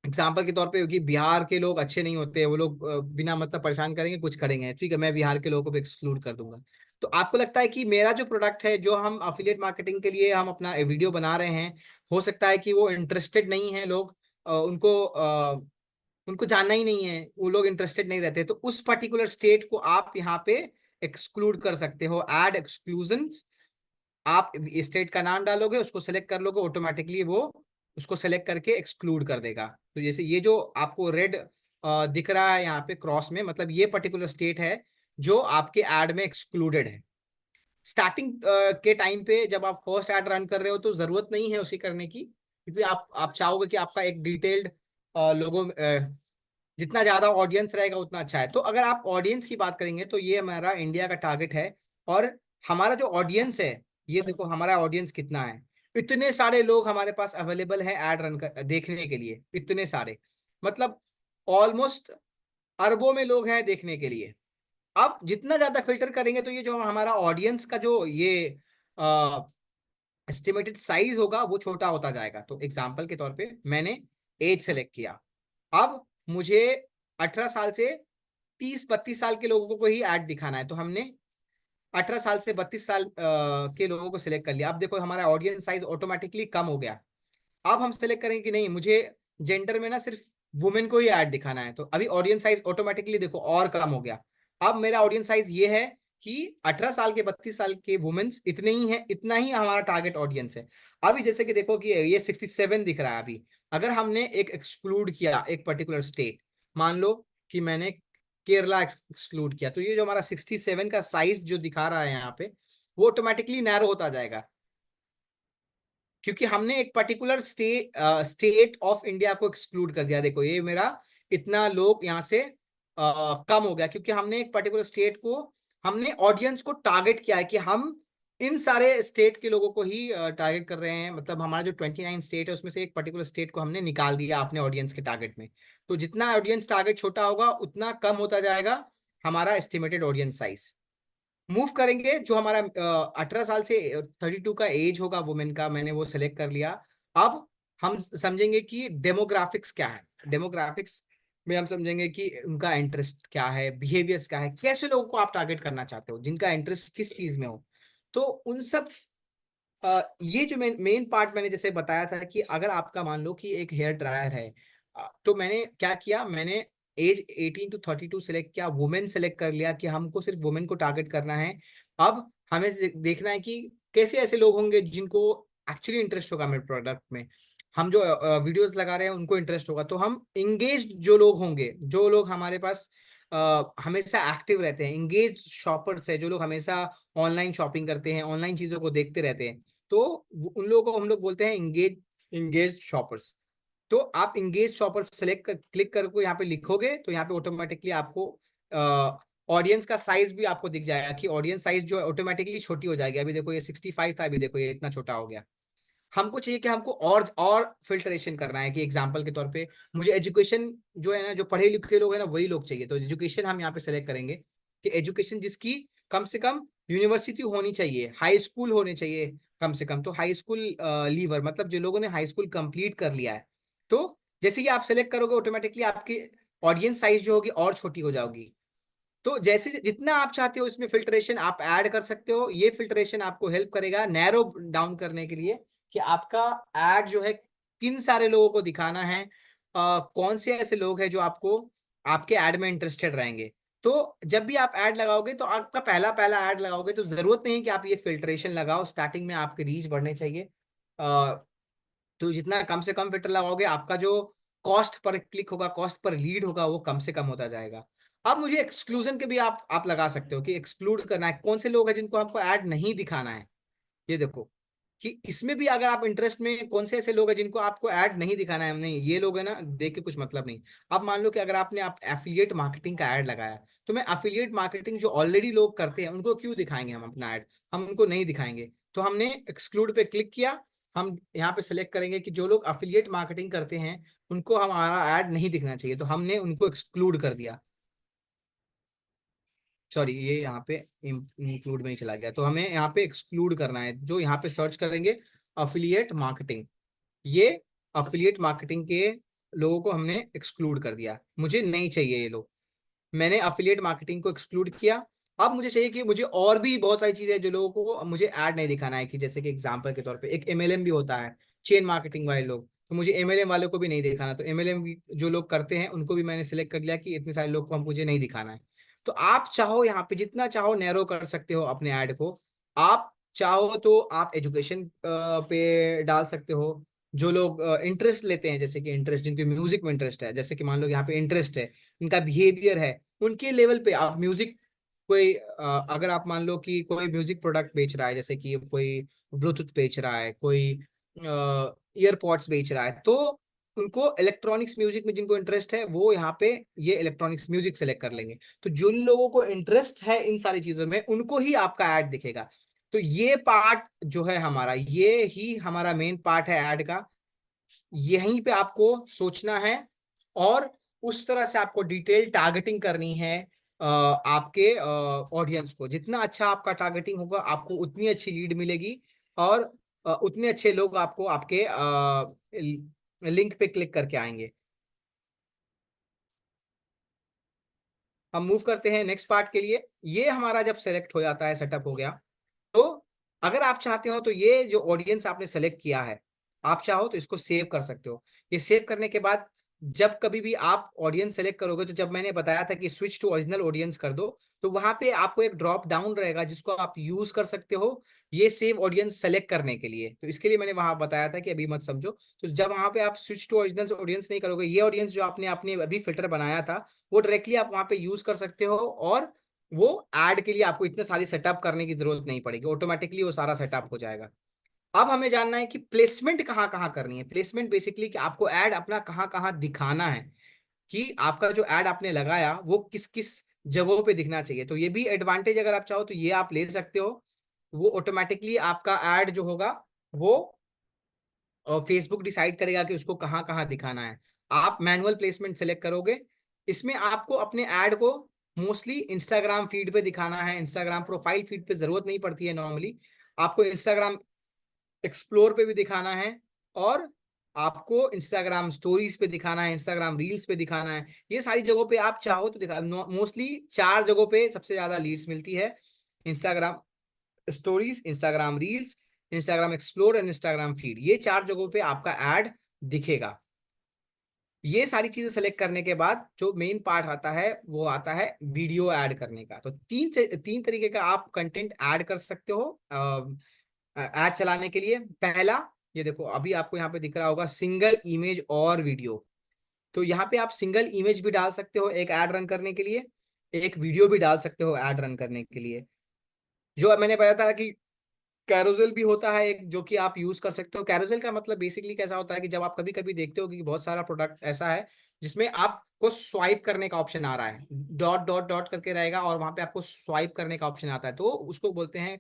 एग्जाम्पल के तौर पे कि बिहार के लोग अच्छे नहीं होते, वो लोग बिना मतलब परेशान करेंगे कुछ करेंगे, ठीक है, मैं बिहार के लोगों को भी एक्सक्लूड कर दूंगा। तो आपको लगता है कि मेरा जो प्रोडक्ट है जो हम अफिलिएट मार्केटिंग के लिए हम अपना वीडियो बना रहे हैं, हो सकता है कि वो इंटरेस्टेड नहीं है लोग, उनको जानना ही नहीं है, वो लोग इंटरेस्टेड नहीं रहते, तो उस पर्टिकुलर स्टेट को आप यहाँ पे एक्सक्लूड कर सकते हो, ऐड एक्सक्लूजन। आप स्टेट का नाम डालोगे, उसको सेलेक्ट कर लोगे, ऑटोमेटिकली वो उसको सेलेक्ट करके एक्सक्लूड कर देगा। तो जैसे ये जो आपको रेड दिख रहा है यहाँ पे क्रॉस में, मतलब ये पर्टिकुलर स्टेट है जो आपके एड में एक्सक्लूडेड है। स्टार्टिंग के टाइम पे जब आप फर्स्ट एड रन कर रहे हो तो जरूरत नहीं है उसे करने की, क्योंकि आप चाहोगे कि आपका एक डिटेल्ड लोगो, जितना ज्यादा ऑडियंस रहेगा उतना अच्छा है। तो अगर आप ऑडियंस की बात करेंगे तो ये हमारा इंडिया का टारगेट है, और हमारा जो ऑडियंस है, ये देखो हमारा ऑडियंस कितना है, इतने सारे लोग हमारे पास अवेलेबल है ऐड रन कर देखने के लिए, इतने सारे, मतलब ऑलमोस्ट अरबों में लोग हैं देखने के लिए। अब जितना ज्यादा फिल्टर करेंगे तो ये जो हमारा ऑडियंस का जो ये एस्टिमेटेड साइज होगा वो छोटा होता जाएगा। तो एग्जांपल के तौर पे मैंने एज सेलेक्ट किया। अब मुझे 18 साल से 30-32 साल के लोगों को ही ऐड दिखाना है, तो हमने 18 साल से 32 साल के लोगों को सिलेक्ट कर लिया। अब देखो हमारा ऑडियंस साइज ऑटोमेटिकली कम हो गया। अब हम सेलेक्ट करेंगे कि नहीं, मुझे जेंडर में ना सिर्फ वुमेन को ही ऐड दिखाना है, तो अभी ऑडियंस साइज ऑटोमेटिकली देखो और कम हो गया। अब मेरा ऑडियंस साइज ये है कि 18 साल के 32 साल के वुमेन्स इतने ही है, इतना ही हमारा टारगेट ऑडियंस है। अभी जैसे कि देखो कि ये 67 दिख रहा है। अभी अगर हमने एक एक्सक्लूड किया एक पर्टिकुलर स्टेट, मान लो कि मैंने केरला एक्सक्लूड किया, तो ये जो हमारा 67 का साइज जो दिखा रहा है यहाँ पे, वो ऑटोमेटिकली नैरो होता जाएगा, क्योंकि हमने एक पर्टिकुलर स्टेट ऑफ इंडिया को एक्सक्लूड कर दिया। देखो ये मेरा इतना लोग यहाँ से कम हो गया, क्योंकि हमने एक पर्टिकुलर स्टेट को, हमने ऑडियंस को टारगेट किया है कि हम इन सारे स्टेट के लोगों को ही टारगेट कर रहे हैं। मतलब हमारा जो 29 स्टेट है उसमें से एक पर्टिकुलर स्टेट को हमने निकाल दिया अपने ऑडियंस के टारगेट में। तो जितना ऑडियंस टारगेट छोटा होगा उतना कम होता जाएगा हमारा एस्टिमेटेड ऑडियंस साइज। मूव करेंगे, जो हमारा 18 साल से 32 का एज होगा वुमेन का, मैंने वो सेलेक्ट कर लिया। अब हम समझेंगे कि डेमोग्राफिक्स क्या है। डेमोग्राफिक्स में हम समझेंगे कि उनका इंटरेस्ट क्या है, बिहेवियर्स क्या है, कैसे लोगों को आप टारगेट करना चाहते हो, जिनका इंटरेस्ट किस चीज में हो। तो उन सब ये जो मेन पार्ट मैंने जैसे बताया था कि अगर आपका मान लो कि एक हेयर ड्रायर है, तो मैंने क्या किया, मैंने एज 18 to 32 सेलेक्ट किया, वुमेन सेलेक्ट कर लिया कि हमको सिर्फ वुमेन को टारगेट करना है। अब हमें देखना है कि कैसे ऐसे लोग होंगे जिनको एक्चुअली इंटरेस्ट होगा मेरे प्रोडक्ट में। हम जो वीडियोस लगा रहे हैं उनको इंटरेस्ट होगा, तो हम इंगेज जो लोग होंगे, जो लोग हमारे पास हमेशा एक्टिव रहते हैं, इंगेज शॉपर्स है, जो लोग हमेशा ऑनलाइन शॉपिंग करते हैं, ऑनलाइन चीजों को देखते रहते हैं, तो उन लोगों को हम लोग बोलते हैं इंगेज शॉपर्स। तो आप इंगेज शॉपर्स सेलेक्ट कर क्लिक करके यहाँ पे लिखोगे तो यहाँ पे ऑटोमेटिकली आपको ऑडियंस का साइज भी आपको दिख जाएगा कि ऑडियंस साइज जो है ऑटोमेटिकली छोटी हो जाएगी। अभी देखो ये 65 था, अभी देखो ये इतना छोटा हो गया। हमको चाहिए कि हमको और फिल्ट्रेशन करना है, कि एग्जांपल के तौर पे मुझे एजुकेशन जो है ना, जो पढ़े लिखे लोग हैं ना वही लोग चाहिए। तो एजुकेशन हम यहाँ पे सेलेक्ट करेंगे कि एजुकेशन जिसकी कम से कम यूनिवर्सिटी होनी चाहिए, हाई स्कूल होने चाहिए कम से कम। तो हाई स्कूल लीवर मतलब जो लोगों ने हाई स्कूल कंप्लीट कर लिया है। तो जैसे ही आप सेलेक्ट करोगे ऑटोमेटिकली आपकी ऑडियंस साइज जो होगी और छोटी हो जाएगी। तो जैसे जितना आप चाहते हो इसमें फिल्ट्रेशन आप ऐड कर सकते हो। ये फिल्ट्रेशन आपको हेल्प करेगा नैरो डाउन करने के लिए कि आपका ऐड जो है किन सारे लोगों को दिखाना है, कौन से ऐसे लोग हैं जो आपको आपके ऐड में इंटरेस्टेड रहेंगे। तो जब भी आप ऐड लगाओगे तो आपका पहला पहला ऐड लगाओगे तो जरूरत नहीं कि आप ये फिल्ट्रेशन लगाओ, स्टार्टिंग में आपके रीच बढ़ने चाहिए। तो जितना कम से कम फिल्टर लगाओगे आपका जो कॉस्ट पर क्लिक होगा, कॉस्ट पर लीड होगा, वो कम से कम होता जाएगा। अब मुझे एक्सक्लूजन के भी आप लगा सकते हो कि एक्सक्लूड करना है कौन से लोग हैं जिनको हमको ऐड नहीं दिखाना है। ये देखो कि इसमें भी अगर आप इंटरेस्ट में कौन से ऐसे लोग हैं जिनको आपको ऐड नहीं दिखाना है, नहीं ये लोग है ना, देख के कुछ मतलब नहीं। अब मान लो कि अगर आपने आप एफिलिएट मार्केटिंग का ऐड लगाया, तो मैं एफिलिएट मार्केटिंग जो ऑलरेडी लोग करते हैं उनको क्यों दिखाएंगे हम अपना ऐड, हम उनको नहीं दिखाएंगे। तो हमने एक्सक्लूड पे क्लिक किया। हम यहाँ पे सेलेक्ट करेंगे कि जो लोग अफिलिएट मार्केटिंग करते हैं उनको हमारा ऐड नहीं दिखना चाहिए, तो हमने उनको एक्सक्लूड कर दिया। सॉरी, ये यहाँ पे इंक्लूड में ही चला गया, तो हमें यहाँ पे एक्सक्लूड करना है। जो यहाँ पे सर्च करेंगे अफिलिएट मार्केटिंग, ये अफिलिएट मार्केटिंग के लोगों को हमने एक्सक्लूड कर दिया, मुझे नहीं चाहिए ये लोग। मैंने अफिलिएट मार्केटिंग को एक्सक्लूड किया। अब मुझे चाहिए कि मुझे और भी बहुत सारी चीजें जो लोगों को मुझे ऐड नहीं दिखाना है, कि जैसे कि एग्जांपल के तौर पे एक एमएलएम भी होता है, चेन मार्केटिंग वाले लोग, तो मुझे एमएलएम वालों को भी नहीं दिखाना। तो एमएलएम जो लोग करते हैं उनको भी मैंने सिलेक्ट कर लिया कि इतने सारे लोग को हम मुझे नहीं दिखाना है। तो आप चाहो यहाँ पे जितना चाहो नैरो कर सकते हो अपने ऐड को। आप चाहो तो आप एजुकेशन पे डाल सकते हो। जो लोग इंटरेस्ट लेते हैं, जैसे कि इंटरेस्ट जिनके म्यूजिक में इंटरेस्ट है, जैसे कि मान लो यहाँ पे इंटरेस्ट है, इनका बिहेवियर है, उनके लेवल पे आप म्यूजिक कोई अगर आप मान लो कि कोई म्यूजिक प्रोडक्ट बेच रहा है, जैसे कि कोई ब्लूटूथ बेच रहा है, कोई ईयरपॉड्स बेच रहा है, तो उनको इलेक्ट्रॉनिक्स म्यूजिक में जिनको इंटरेस्ट है वो यहाँ पे ये इलेक्ट्रॉनिक्स म्यूजिक सेलेक्ट कर लेंगे। तो जिन लोगों को इंटरेस्ट है इन सारी चीजों में उनको ही आपका ऐड दिखेगा। तो ये पार्ट जो है हमारा, ये ही हमारा मेन पार्ट है ऐड का। यहीं पे आपको सोचना है और उस तरह से आपको डिटेल टारगेटिंग करनी है आपके ऑडियंस को। जितना अच्छा आपका टारगेटिंग होगा, आपको उतनी अच्छी लीड मिलेगी, और उतने अच्छे लोग आपको आपके लिंक पे क्लिक करके आएंगे। हम मूव करते हैं नेक्स्ट पार्ट के लिए। ये हमारा जब सेलेक्ट हो जाता है, सेटअप हो गया, तो अगर आप चाहते हो तो ये जो ऑडियंस आपने सेलेक्ट किया है, आप चाहो तो इसको सेव कर सकते हो। ये सेव करने के बाद जब कभी भी आप ऑडियंस सेलेक्ट करोगे, तो जब मैंने बताया था कि स्विच टू ओरिजिनल ऑडियंस कर दो, तो वहां पे आपको एक ड्रॉप डाउन रहेगा जिसको आप यूज कर सकते हो ये सेव ऑडियंस सेलेक्ट करने के लिए। तो इसके लिए मैंने वहां बताया था कि अभी मत समझो। तो जब वहां पे आप स्विच टू ओरिजिनल ऑडियंस नहीं करोगे, ये ऑडियंस जो आपने अपने अभी फिल्टर बनाया था, वो डायरेक्टली आप वहां पे यूज कर सकते हो, और वो ऐड के लिए आपको इतने सारी सेटअप करने की जरूरत नहीं पड़ेगी, ऑटोमेटिकली वो सारा सेटअप हो जाएगा। अब हमें जानना है कि प्लेसमेंट कहाँ कहाँ करनी है। प्लेसमेंट बेसिकली कि आपको ऐड अपना कहाँ कहाँ दिखाना है, कि आपका जो ऐड आपने लगाया वो किस किस जगहों पे दिखना चाहिए। तो ये भी एडवांटेज, अगर आप चाहो तो ये आप ले सकते हो। वो ऑटोमेटिकली आपका ऐड जो होगा वो फेसबुक डिसाइड करेगा कि उसको कहाँ कहाँ दिखाना है। आप मैनुअल प्लेसमेंट सेलेक्ट करोगे। इसमें आपको अपने ऐड को मोस्टली इंस्टाग्राम फीड पे दिखाना है। इंस्टाग्राम प्रोफाइल फीड पे जरूरत नहीं पड़ती है नॉर्मली, आपको इंस्टाग्राम एक्सप्लोर पे भी दिखाना है, और आपको इंस्टाग्राम स्टोरीज पे दिखाना है, इंस्टाग्राम रील्स पे दिखाना है। ये सारी जगहों पे आप चाहो तो दिखा। मोस्टली चार जगहों पे सबसे ज्यादा लीड्स मिलती है: Instagram stories, Instagram reels, Instagram explore and Instagram feed. ये चार जगहों पे आपका ऐड दिखेगा। ये सारी चीजें सेलेक्ट करने के बाद जो मेन पार्ट आता है वो आता है वीडियो ऐड करने का। तो तीन तरीके का आप कंटेंट ऐड कर सकते हो ऐड चलाने के लिए। पहला, ये देखो अभी आपको यहाँ पे दिख रहा होगा सिंगल इमेज और वीडियो। तो यहाँ पे आप सिंगल इमेज भी डाल सकते हो एक ऐड रन करने के लिए, एक वीडियो भी डाल सकते हो ऐड रन करने के लिए। जो मैंने बताया था कि कैरोसेल भी होता है एक, जो कि आप यूज कर सकते हो। कैरोसेल का मतलब बेसिकली कैसा होता है कि जब आप कभी कभी देखते हो कि बहुत सारा प्रोडक्ट ऐसा है जिसमें आपको स्वाइप करने का ऑप्शन आ रहा है, डॉट डॉट डॉट करके रहेगा, और वहां पे आपको स्वाइप करने का ऑप्शन आता है, तो उसको बोलते हैं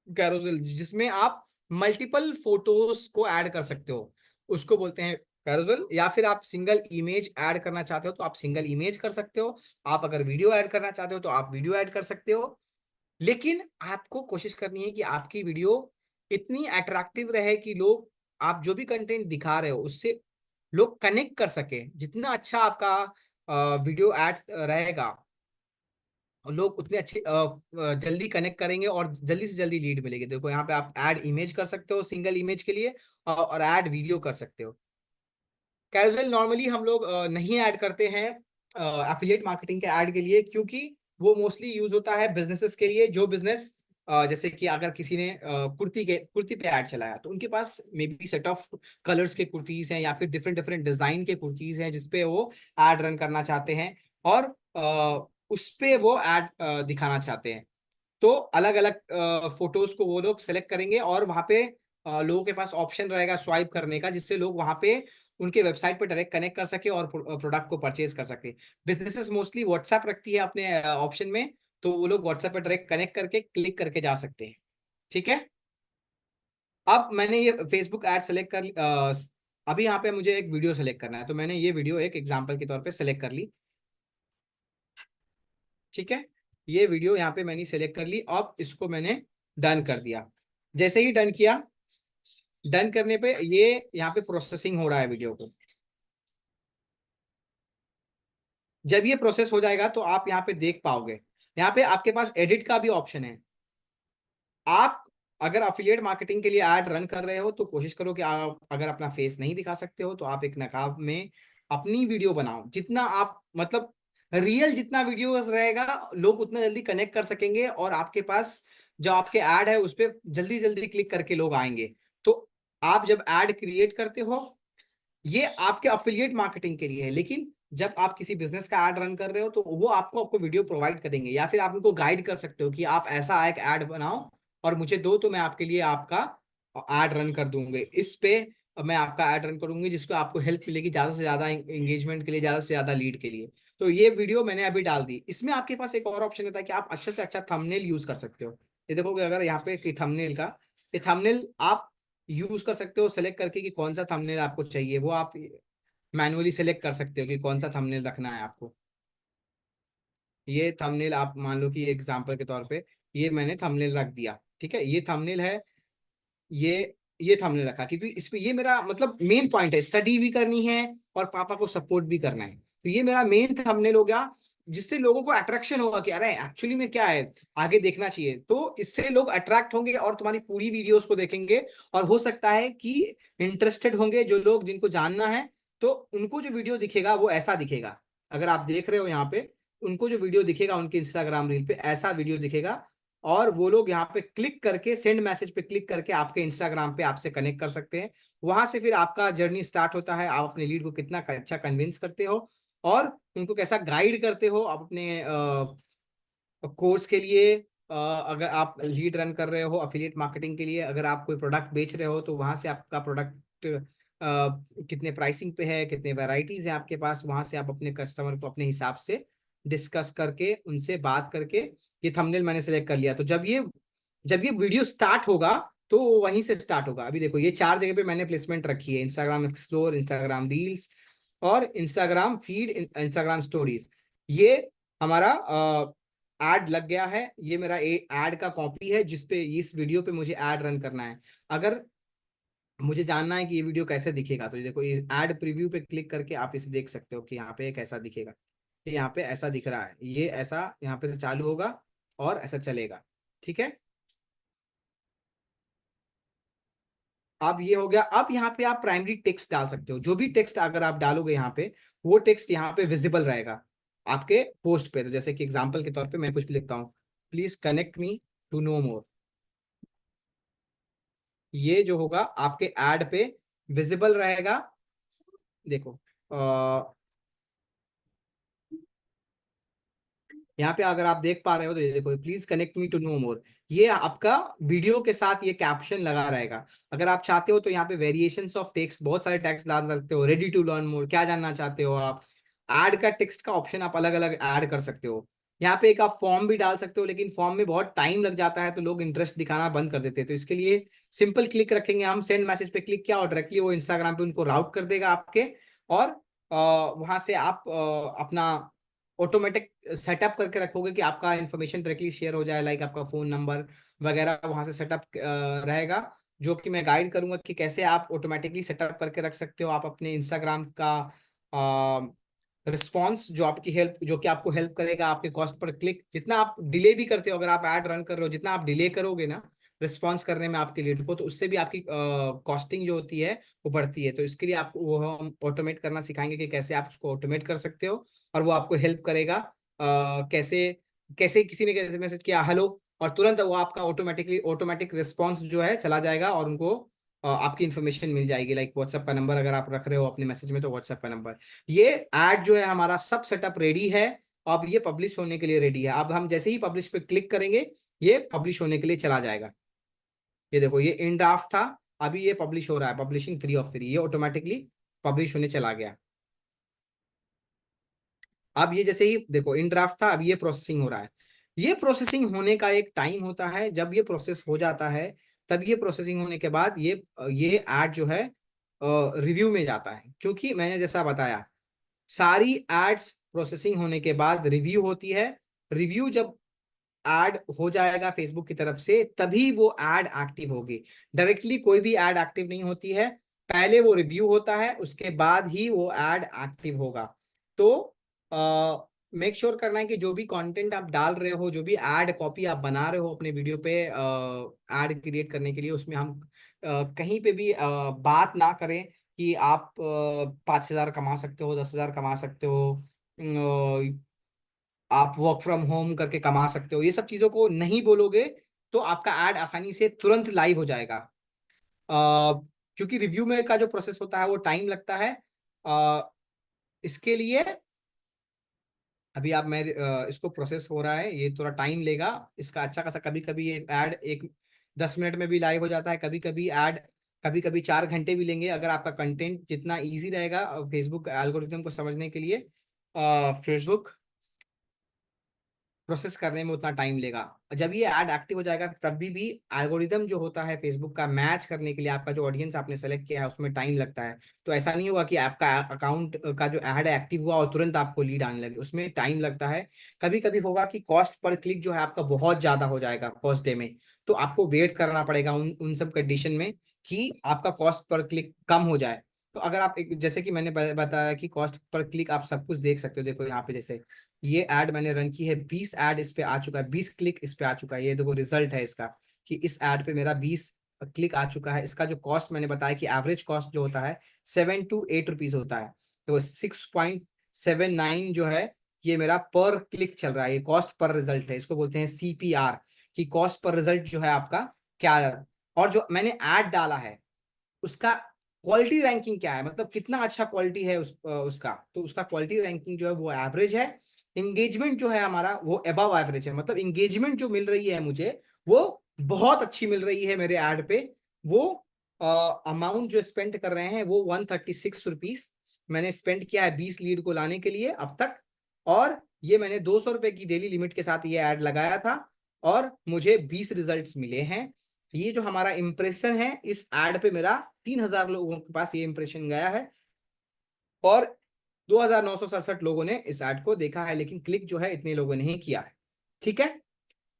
कैरोसेल। जिसमें आप मल्टीपल फोटोज को ऐड कर सकते हो, उसको बोलते हैं कैरोसेल। या फिर आप सिंगल इमेज ऐड करना चाहते हो तो आप सिंगल इमेज कर सकते हो। आप अगर वीडियो ऐड करना चाहते हो तो आप वीडियो ऐड कर सकते हो। लेकिन आपको कोशिश करनी है कि आपकी वीडियो इतनी अट्रैक्टिव रहे कि लोग, आप जो भी कंटेंट दिखा रहे हो उससे लोग कनेक्ट कर सके। जितना अच्छा आपका वीडियो एड रहेगा, लोग उतने अच्छे जल्दी कनेक्ट करेंगे और जल्दी से जल्दी लीड मिलेगी। देखो यहाँ पे आप ऐड इमेज कर सकते हो सिंगल इमेज के लिए, और ऐड वीडियो कर सकते हो। कैजुअल नॉर्मली हम लोग नहीं ऐड करते हैं एफिलिएट मार्केटिंग के ऐड के लिए, क्योंकि वो मोस्टली यूज होता है बिजनेसेस के लिए। जो बिजनेस जैसे कि अगर किसी ने कुर्ती पे ऐड चलाया, तो उनके पास may be set of colours के कुर्तीज हैं, या फिर डिफरेंट डिफरेंट डिजाइन के कुर्तीज हैं जिसपे वो ऐड रन करना चाहते हैं, और उस पे वो ऐड दिखाना चाहते हैं। तो अलग अलग फोटोज को वो लोग सेलेक्ट करेंगे, और वहां पे लोगों के पास ऑप्शन रहेगा स्वाइप करने का, जिससे लोग वहां पे उनके वेबसाइट पर डायरेक्ट कनेक्ट कर सके और प्रोडक्ट को परचेज कर सके। बिजनेसेस मोस्टली व्हाट्सएप रखती है अपने ऑप्शन में, तो वो लोग व्हाट्सएप पर डायरेक्ट कनेक्ट करके क्लिक करके जा सकते हैं। ठीक है। अब मैंने ये फेसबुक ऐड सेलेक्ट कर अभी यहाँ पे मुझे एक वीडियो सेलेक्ट करना है, तो मैंने ये वीडियो एक एग्जाम्पल के तौर पे सेलेक्ट कर ली। ठीक है। ये वीडियो यहाँ पे मैंने सेलेक्ट कर ली। अब इसको मैंने डन कर दिया। जैसे ही डन किया, डन करने पे ये यहाँ पे प्रोसेसिंग हो रहा है वीडियो को। जब ये प्रोसेस हो जाएगा तो आप यहाँ पे देख पाओगे, यहाँ पे आपके पास एडिट का भी ऑप्शन है। आप अगर अफिलिएट मार्केटिंग के लिए ऐड रन कर रहे हो तो कोशिश करो कि आप अगर अपना फेस नहीं दिखा सकते हो तो आप एक नकाब में अपनी वीडियो बनाओ। जितना आप मतलब रियल जितना वीडियो रहेगा, लोग उतना जल्दी कनेक्ट कर सकेंगे, और आपके पास जो आपके ऐड है उस पर जल्दी जल्दी क्लिक करके लोग आएंगे। तो आप जब ऐड क्रिएट करते हो, ये आपके अफिलिएट मार्केटिंग के लिए है, लेकिन जब आप किसी बिजनेस का ऐड रन कर रहे हो तो वो आपको आपको वीडियो प्रोवाइड करेंगे, या फिर आप उनको गाइड कर सकते हो कि आप ऐसा एक ऐड बनाओ और मुझे दो, तो मैं आपके लिए आपका ऐड रन कर दूंगी इस पे। मैं आपका ऐड रन करूंगी जिसको आपको हेल्प मिलेगी ज्यादा से ज्यादा एंगेजमेंट के लिए, ज्यादा से ज्यादा लीड के लिए। तो ये वीडियो मैंने अभी डाल दी। इसमें आपके पास एक और ऑप्शन होता है कि आप अच्छे से अच्छा थंबनेल यूज कर सकते हो। ये देखोगे अगर यहाँ पे थंबनेल का, ये थंबनेल आप यूज कर सकते हो सेलेक्ट करके कि कौन सा थंबनेल आपको चाहिए। वो आप मैनुअली सेलेक्ट कर सकते हो कि कौन सा थंबनेल रखना है आपको। ये थंबनेल आप मान लो कि एग्जांपल के तौर पे ये मैंने थंबनेल रख दिया, ठीक है, ये थंबनेल है, ये ये थंबनेल रखा क्योंकि इस पे ये मेरा मतलब मेन पॉइंट है, स्टडी भी करनी है और पापा को सपोर्ट भी करना है, तो ये मेरा मेन थंबनेल हो गया, जिससे लोगों को अट्रैक्शन होगा कि अरे एक्चुअली में क्या है, आगे देखना चाहिए, तो इससे लोग अट्रैक्ट होंगे और तुम्हारी पूरी वीडियोस को देखेंगे। और हो सकता है कि इंटरेस्टेड होंगे जो लोग जिनको जानना है, तो उनको जो वीडियो दिखेगा वो ऐसा दिखेगा, अगर आप देख रहे हो यहाँ पे, उनको जो वीडियो दिखेगा उनके इंस्टाग्राम रील पे ऐसा वीडियो दिखेगा, और वो लोग यहाँ पे क्लिक करके सेंड मैसेज पे क्लिक करके आपके इंस्टाग्राम पे आपसे कनेक्ट कर सकते हैं। वहां से फिर आपका जर्नी स्टार्ट होता है, आप अपने लीड को कितना अच्छा कन्विंस करते हो और उनको कैसा गाइड करते हो आप अपने कोर्स के लिए। अगर आप लीड रन कर रहे हो अफिलिएट मार्केटिंग के लिए, अगर आप कोई प्रोडक्ट बेच रहे हो तो वहां से आपका प्रोडक्ट कितने प्राइसिंग पे है, कितने वैरायटीज है आपके पास, वहां से आप अपने कस्टमर को अपने हिसाब से डिस्कस करके उनसे बात करके, ये थंबनेल मैंने सेलेक्ट कर लिया, तो जब ये वीडियो स्टार्ट होगा तो वहीं से स्टार्ट होगा। अभी देखो ये चार जगह पे मैंने प्लेसमेंट रखी है, इंस्टाग्राम एक्सप्लोर, इंस्टाग्राम रील्स और इंस्टाग्राम फीड, इंस्टाग्राम स्टोरीज। ये हमारा एड लग गया है, ये मेरा एड का कॉपी है जिसपे इस वीडियो पे मुझे एड रन करना है। अगर मुझे जानना है कि ये वीडियो कैसे दिखेगा, तो ये देखो ये एड प्रीव्यू पे क्लिक करके आप इसे देख सकते हो कि यहाँ पे ये कैसा दिखेगा। ये यहाँ पे ऐसा दिख रहा है, ये ऐसा यहाँ पे से चालू होगा और ऐसा चलेगा, ठीक है। अब ये हो गया, अब यहाँ पे आप प्राइमरी टेक्स्ट डाल सकते हो, जो भी टेक्स्ट अगर आप डालोगे यहाँ पे, वो टेक्स्ट यहाँ पे विजिबल रहेगा आपके पोस्ट पे। तो जैसे कि एग्जांपल के तौर पे मैं कुछ भी लिखता हूँ, please connect me to know more, ये जो होगा आपके एड पे विजिबल रहेगा। देखो यहाँ पे अगर आप देख पा रहे हो तो ये देखो, please connect me to know more, ये आपका वीडियो के साथ ये कैप्शन लगा रहेगा। अगर आप चाहते हो तो यहाँ पे वेरिएशंस ऑफ टेक्स्ट, बहुत सारे टेक्स्ट डाल सकते हो, रेडी टू लर्न मोर, क्या जानना चाहते हो आप, ऐड का टेक्स्ट का ऑप्शन आप अलग अलग ऐड कर सकते हो। यहाँ पे एक आप फॉर्म भी डाल सकते हो, लेकिन फॉर्म में बहुत टाइम लग जाता है तो लोग इंटरेस्ट दिखाना बंद कर देते हैं, तो इसके लिए सिंपल क्लिक रखेंगे हम, सेंड मैसेज पे क्लिक किया और डायरेक्टली वो इंस्टाग्राम पे उनको राउट कर देगा आपके। और वहां से आप अपना ऑटोमेटिक सेटअप करके रखोगे कि आपका इन्फॉर्मेशन डायरेक्टली शेयर हो जाए, लाइक आपका फोन नंबर वगैरह वहां से सेटअप रहेगा, जो कि मैं गाइड करूंगा कि कैसे आप ऑटोमेटिकली सेटअप करके रख सकते हो। आप अपने इंस्टाग्राम का रिस्पॉन्स जो आपकी हेल्प, जो कि आपको हेल्प करेगा आपके कॉस्ट पर क्लिक, जितना आप डिले भी करते हो, अगर आप ऐड रन कर रहे हो, जितना आप डिले करोगे ना रिस्पॉन्स करने में आपके लीड को, तो उससे भी आपकी कॉस्टिंग जो होती है वो बढ़ती है। तो इसके लिए आपको वो हम ऑटोमेट करना सिखाएंगे कि कैसे आप उसको ऑटोमेट कर सकते हो, और वो आपको हेल्प करेगा। कैसे कैसे किसी ने कैसे मैसेज किया हेलो, और तुरंत वो आपका ऑटोमेटिक रिस्पॉन्स जो है चला जाएगा और उनको आपकी इन्फॉर्मेशन मिल जाएगी, लाइक व्हाट्सएप का नंबर अगर आप रख रहे हो अपने मैसेज में तो व्हाट्सएप का नंबर। ये ऐड जो है हमारा सब सेटअप रेडी है, अब ये पब्लिश होने के लिए रेडी है। अब हम जैसे ही पब्लिश पे क्लिक करेंगे ये पब्लिश होने के लिए चला जाएगा। ये देखो ये इन ड्राफ्ट था, अभी ये पब्लिश हो रहा है, पब्लिशिंग 3 of 3, ये ऑटोमेटिकली पब्लिश होने चला गया। अब ये जैसे ही देखो इन ड्राफ्ट था, अब ये प्रोसेसिंग हो रहा है। ये प्रोसेसिंग होने का एक टाइम होता है, जब ये प्रोसेस हो जाता है तब ये प्रोसेसिंग होने के बाद ये ऐड जो है रिव्यू में जाता है, क्योंकि मैंने जैसा बताया सारी एड्स प्रोसेसिंग होने के बाद रिव्यू होती है। रिव्यू जब ऐड हो जाएगा फेसबुक की तरफ से तभी वो ऐड एक्टिव होगी, डायरेक्टली कोई भी ऐड एक्टिव नहीं होती है, पहले वो रिव्यू होता है उसके बाद ही वो ऐड एक्टिव होगा। तो मेक श्योर करना है कि जो भी कंटेंट आप डाल रहे हो, जो भी ऐड कॉपी आप बना रहे हो अपने वीडियो पे ऐड क्रिएट करने के लिए, उसमें हम कहीं पे भी बात ना करें कि आप 5,000 कमा सकते हो, 10,000 कमा सकते हो, आप वर्क फ्रॉम होम करके कमा सकते हो, ये सब चीजों को नहीं बोलोगे तो आपका ऐड आसानी से तुरंत लाइव हो जाएगा। क्योंकि रिव्यू में का जो प्रोसेस होता है वो टाइम लगता है। अ, इसके लिए अभी आप मैं इसको प्रोसेस हो रहा है, ये थोड़ा टाइम लेगा इसका अच्छा खासा। कभी कभी ये ऐड एक 10 मिनट में भी लाइव हो जाता है, कभी कभी ऐड कभी कभी 4 घंटे भी लेंगे, अगर आपका कंटेंट जितना इजी रहेगा फेसबुक एल्गोरिथम को समझने के लिए। फेसबुक प्रोसेस करने में उतना टाइम लेगा। जब ये ऐड एक्टिव हो जाएगा तभी भी एल्गोरिदम जो होता है फेसबुक का मैच करने के लिए आपका जो ऑडियंस आपने सेलेक्ट किया है उसमें टाइम लगता है। तो ऐसा नहीं होगा कि आपका अकाउंट का जो ऐड है एक्टिव हुआ और तुरंत आपको लीड आने लगे, उसमें टाइम लगता है। कभी कभी होगा कि कॉस्ट पर क्लिक जो है आपका बहुत ज्यादा हो जाएगा फर्स्ट डे में, तो आपको वेट करना पड़ेगा उन उन सब कंडीशन में कि आपका कॉस्ट पर क्लिक कम हो जाए। तो अगर आप जैसे कि मैंने बताया कि कॉस्ट पर क्लिक आप सब कुछ देख सकते हो, देखो यहाँ पे जैसे ये ऐड मैंने रन की है, 20 ऐड इस पे आ चुका है, 20 क्लिक इस पे आ चुका है। ये देखो रिजल्ट है इसका कि इस ऐड पे मेरा 20 क्लिक आ चुका है। इसका जो कॉस्ट मैंने बताया कि एवरेज कॉस्ट जो होता है 7 to 8 रुपीज होता है। तो 6.79 जो है ये मेरा पर क्लिक चल रहा है, ये कॉस्ट पर रिजल्ट है, इसको बोलते हैं CPR, कि कॉस्ट पर रिजल्ट जो है आपका क्या है। और जो मैंने ऐड डाला है उसका क्वालिटी रैंकिंग क्या है, मतलब कितना अच्छा क्वालिटी है उसका, तो उसका क्वालिटी रैंकिंग जो है वो एवरेज है। इंगेजमेंट जो है हमारा वो अबव एवरेज है, मतलब इंगेजमेंट जो मिल रही है मुझे वो बहुत अच्छी मिल रही है मेरे ऐड पे। वो अमाउंट जो स्पेंड कर रहे हैं वो 136 रुपीज मैंने स्पेंड किया है 20 लीड को लाने के लिए अब तक। और ये मैंने 200 रुपए की डेली लिमिट के साथ ये ऐड लगाया था और मुझे 20 रिजल्ट्स मिले हैं। ये जो हमारा इंप्रेशन है इस एड पे मेरा 3,000 लोगों के पास ये इंप्रेशन गया है और 2,967 लोगों ने इस एड को देखा है, लेकिन क्लिक जो है इतने लोगों ने ही किया है। ठीक है,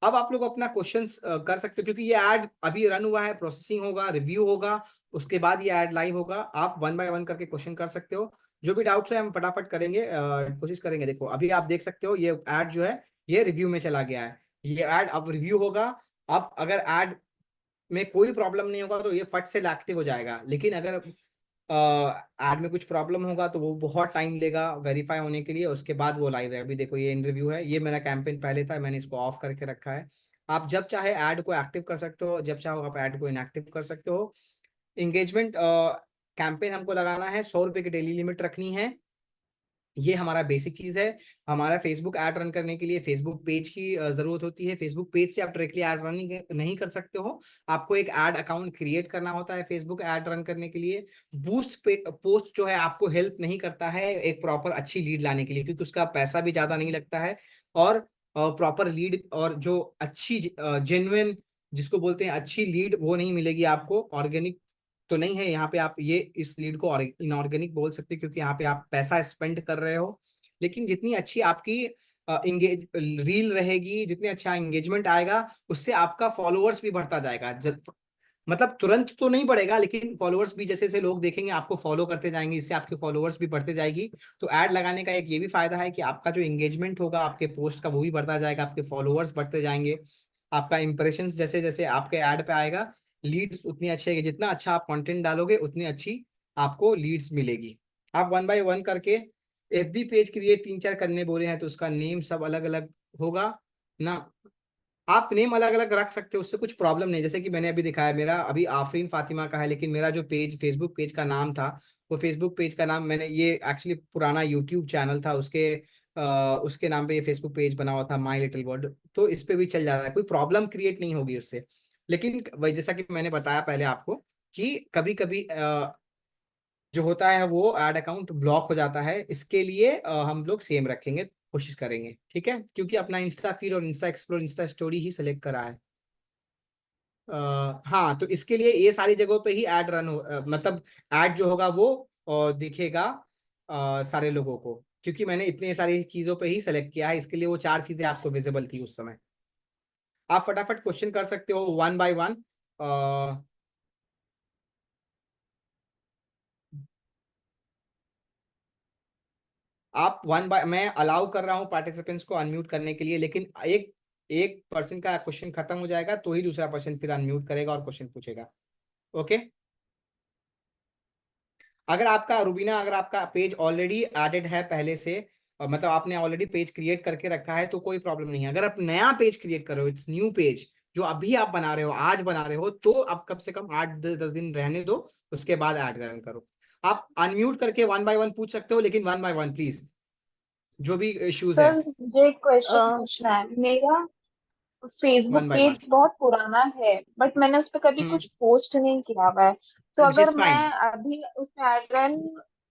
अब आप लोग अपना क्वेश्चंस कर सकते हो क्योंकि ये ऐड अभी रन हुआ है, प्रोसेसिंग होगा, रिव्यू होगा, उसके बाद ये ऐड लाइव होगा। आप वन बाय वन करके क्वेश्चन कर सकते हो, जो भी डाउट्स है हम फटाफट करेंगे, कोशिश करेंगे। देखो अभी आप देख सकते हो ये ऐड जो है ये रिव्यू में चला गया है, ये ऐड अब रिव्यू होगा। अब अगर ऐड में कोई प्रॉब्लम नहीं होगा तो ये फट से एक्टिव हो जाएगा, लेकिन अगर ऐड में कुछ प्रॉब्लम होगा तो वो बहुत टाइम लेगा वेरीफाई होने के लिए, उसके बाद वो लाइव है। अभी देखो ये इन रिव्यू है, ये मेरा कैंपेन पहले था, मैंने इसको ऑफ करके रखा है। आप जब चाहे ऐड को एक्टिव कर सकते हो, जब चाहो आप ऐड को इनएक्टिव कर सकते हो। इंगेजमेंट कैंपेन हमको लगाना है, 100 रुपए की डेली लिमिट रखनी है, ये हमारा बेसिक चीज है। हमारा फेसबुक ऐड रन करने के लिए फेसबुक पेज की जरूरत होती है। फेसबुक पेज से आप डायरेक्टली ऐड रन नहीं कर सकते हो, आपको एक ऐड अकाउंट क्रिएट करना होता है फेसबुक ऐड रन करने के लिए। बूस्ट पोस्ट जो है आपको हेल्प नहीं करता है एक प्रॉपर अच्छी लीड लाने के लिए, क्योंकि उसका पैसा भी ज्यादा नहीं लगता है और प्रॉपर लीड और जो अच्छी जेन्युइन जिसको बोलते हैं अच्छी लीड वो नहीं मिलेगी आपको। ऑर्गेनिक तो नहीं है यहाँ पे, आप ये इस लीड को इनऑर्गेनिक बोल सकते हैं क्योंकि यहाँ पे आप पैसा स्पेंड कर रहे हो। लेकिन जितनी अच्छी आपकी इंगेज रील रहेगी, जितने अच्छा एंगेजमेंट आएगा उससे आपका फॉलोअर्स भी बढ़ता जाएगा। मतलब तुरंत तो नहीं बढ़ेगा लेकिन फॉलोअर्स भी जैसे जैसे लोग देखेंगे आपको फॉलो करते जाएंगे, इससे आपके फॉलोअर्स भी बढ़ते जाएगी। तो ऐड लगाने का एक ये भी फायदा है कि आपका जो एंगेजमेंट होगा आपके पोस्ट का वो भी बढ़ता जाएगा, आपके फॉलोअर्स बढ़ते जाएंगे, आपका इंप्रेशन जैसे जैसे आपके ऐड पे आएगा लीड्स उतनी अच्छी है, जितना अच्छा आप कंटेंट डालोगे उतनी अच्छी आपको लीड्स मिलेगी। आप वन बाय वन करके FB पेज क्रिएट 3-4 करने बोले हैं तो उसका नेम सब अलग अलग होगा ना। आप नेम अलग अलग रख सकते हो, उससे कुछ प्रॉब्लम नहीं। जैसे कि मैंने अभी दिखाया मेरा अभी आफरीन फातिमा का है, लेकिन मेरा जो पेज फेसबुक पेज का नाम था वो फेसबुक पेज का नाम मैंने ये एक्चुअली पुराना यूट्यूब चैनल था उसके नाम पे ये फेसबुक पेज बना हुआ था माई लिटिल वर्ल्ड, तो इस पे भी चल जा रहा है, कोई प्रॉब्लम क्रिएट नहीं होगी उससे। लेकिन वही जैसा कि मैंने बताया पहले आपको कि कभी कभी जो होता है वो ऐड अकाउंट ब्लॉक हो जाता है, इसके लिए हम लोग सेम रखेंगे, कोशिश करेंगे। ठीक है, क्योंकि अपना इंस्टा फीड और इंस्टा एक्सप्लोर इंस्टा स्टोरी ही सिलेक्ट करा है। हाँ, तो इसके लिए ये सारी जगहों पे ही ऐड मतलब ऐड जो होगा वो दिखेगा सारे लोगों को, क्योंकि मैंने इतने सारी चीजों पे ही सेलेक्ट किया है, इसके लिए वो 4 चीजें आपको विजिबल थी उस समय। आप फटाफट क्वेश्चन कर सकते हो वन बाय वन। आप वन बाय मैं अलाउ कर रहा हूँ पार्टिसिपेंट्स को अनम्यूट करने के लिए, लेकिन एक एक पर्सन का क्वेश्चन खत्म हो जाएगा तो ही दूसरा पर्सन फिर अनम्यूट करेगा और क्वेश्चन पूछेगा। ओके, अगर आपका रुबीना अगर आपका पेज ऑलरेडी एडेड है पहले से, मतलब आपने ऑलरेडी पेज क्रिएट करके रखा है तो कोई प्रॉब्लम नहीं है। अगर आप नया पेज क्रिएट कर रहे हो, इट्स न्यू पेज जो अभी आप बना रहे हो, आज बना रहे हो, तो आप कम से कम 8-10 दिन रहने दो, उसके बाद ऐड करो। आप अनम्यूट करके वन बाय वन पूछ सकते हो, लेकिन वन बाय वन प्लीज, जो भी इश्यूज है सर मुझे एक क्वेश्चन पूछना है। मेरा Facebook one by one. Page बहुत पुराना है, बट मैंने उस पर कभी हम्म, कुछ पोस्ट नहीं किया हुआ है। तो विच अगर इज मैं फाइन। अभी उसमें ऐड रन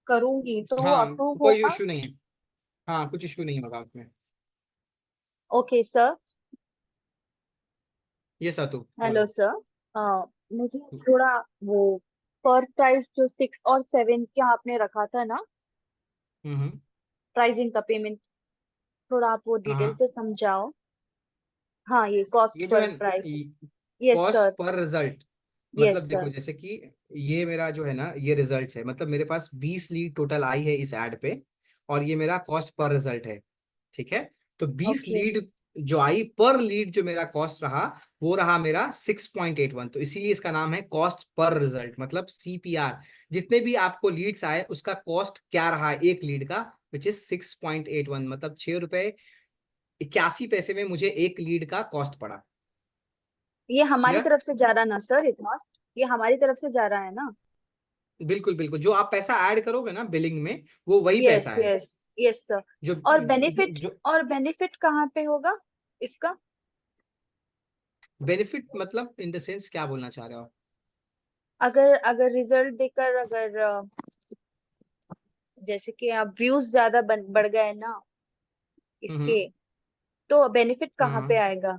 करूंगी तो वो हाँ, अप्रूव कोई होगा? इशू नहीं है। हाँ, कुछ इशू नहीं होगा उसमें। Okay sir. ये सतु हेलो बोलो। सर। मुझे थोड़ा वो पर प्राइस जो 6 और 7 क्या आपने रखा था ना, हम्म। प्राइसिंग का पेमेंट, थोड़ा आप वो हाँ डिटेल हाँ। से समझाओ। हाँ, ये कॉस्ट ये जो पर है प्राइस। Yes cost sir. पर रिजल्ट, यस मतलब देखो सर। जैसे कि ये मेरा जो है ना ये रिजल्ट है, मतलब मेरे पास 20 लीड टोटल आई है इस ऐड पे, और ये मेरा कॉस्ट पर रिजल्ट है। ठीक है। तो 20 ओके। लीड जो आई, पर लीड जो मेरा कॉस्ट रहा वो रहा मेरा 6.81, तो इसीलिए इसका नाम है कॉस्ट पर रिजल्ट, मतलब CPR। जितने भी आपको लीड्स आए उसका कॉस्ट क्या रहा एक लीड का, विच इज 6.81, मतलब 6 रुपए 81 पैसे में मुझे एक लीड का कॉस्ट पड़ा। ये हमारी क्लियर। तरफ से जा रहा ना सर, इतना ये हमारी तरफ से जा रहा है ना? बिल्कुल बिल्कुल, जो आप पैसा ऐड करोगे ना बिलिंग में, वो वही यस पैसा है। यस। Yes sir. जो और बेनिफिट, जो और बेनिफिट कहाँ पे होगा इसका? बेनिफिट मतलब इन द सेंस क्या बोलना चाह रहे हो आप? अगर अगर रिजल्ट देकर, अगर जैसे कि आप व्यूज ज्यादा बढ़ गए ना हम्म। इसके, तो बेनिफिट कहाँ पे हाँ आएगा?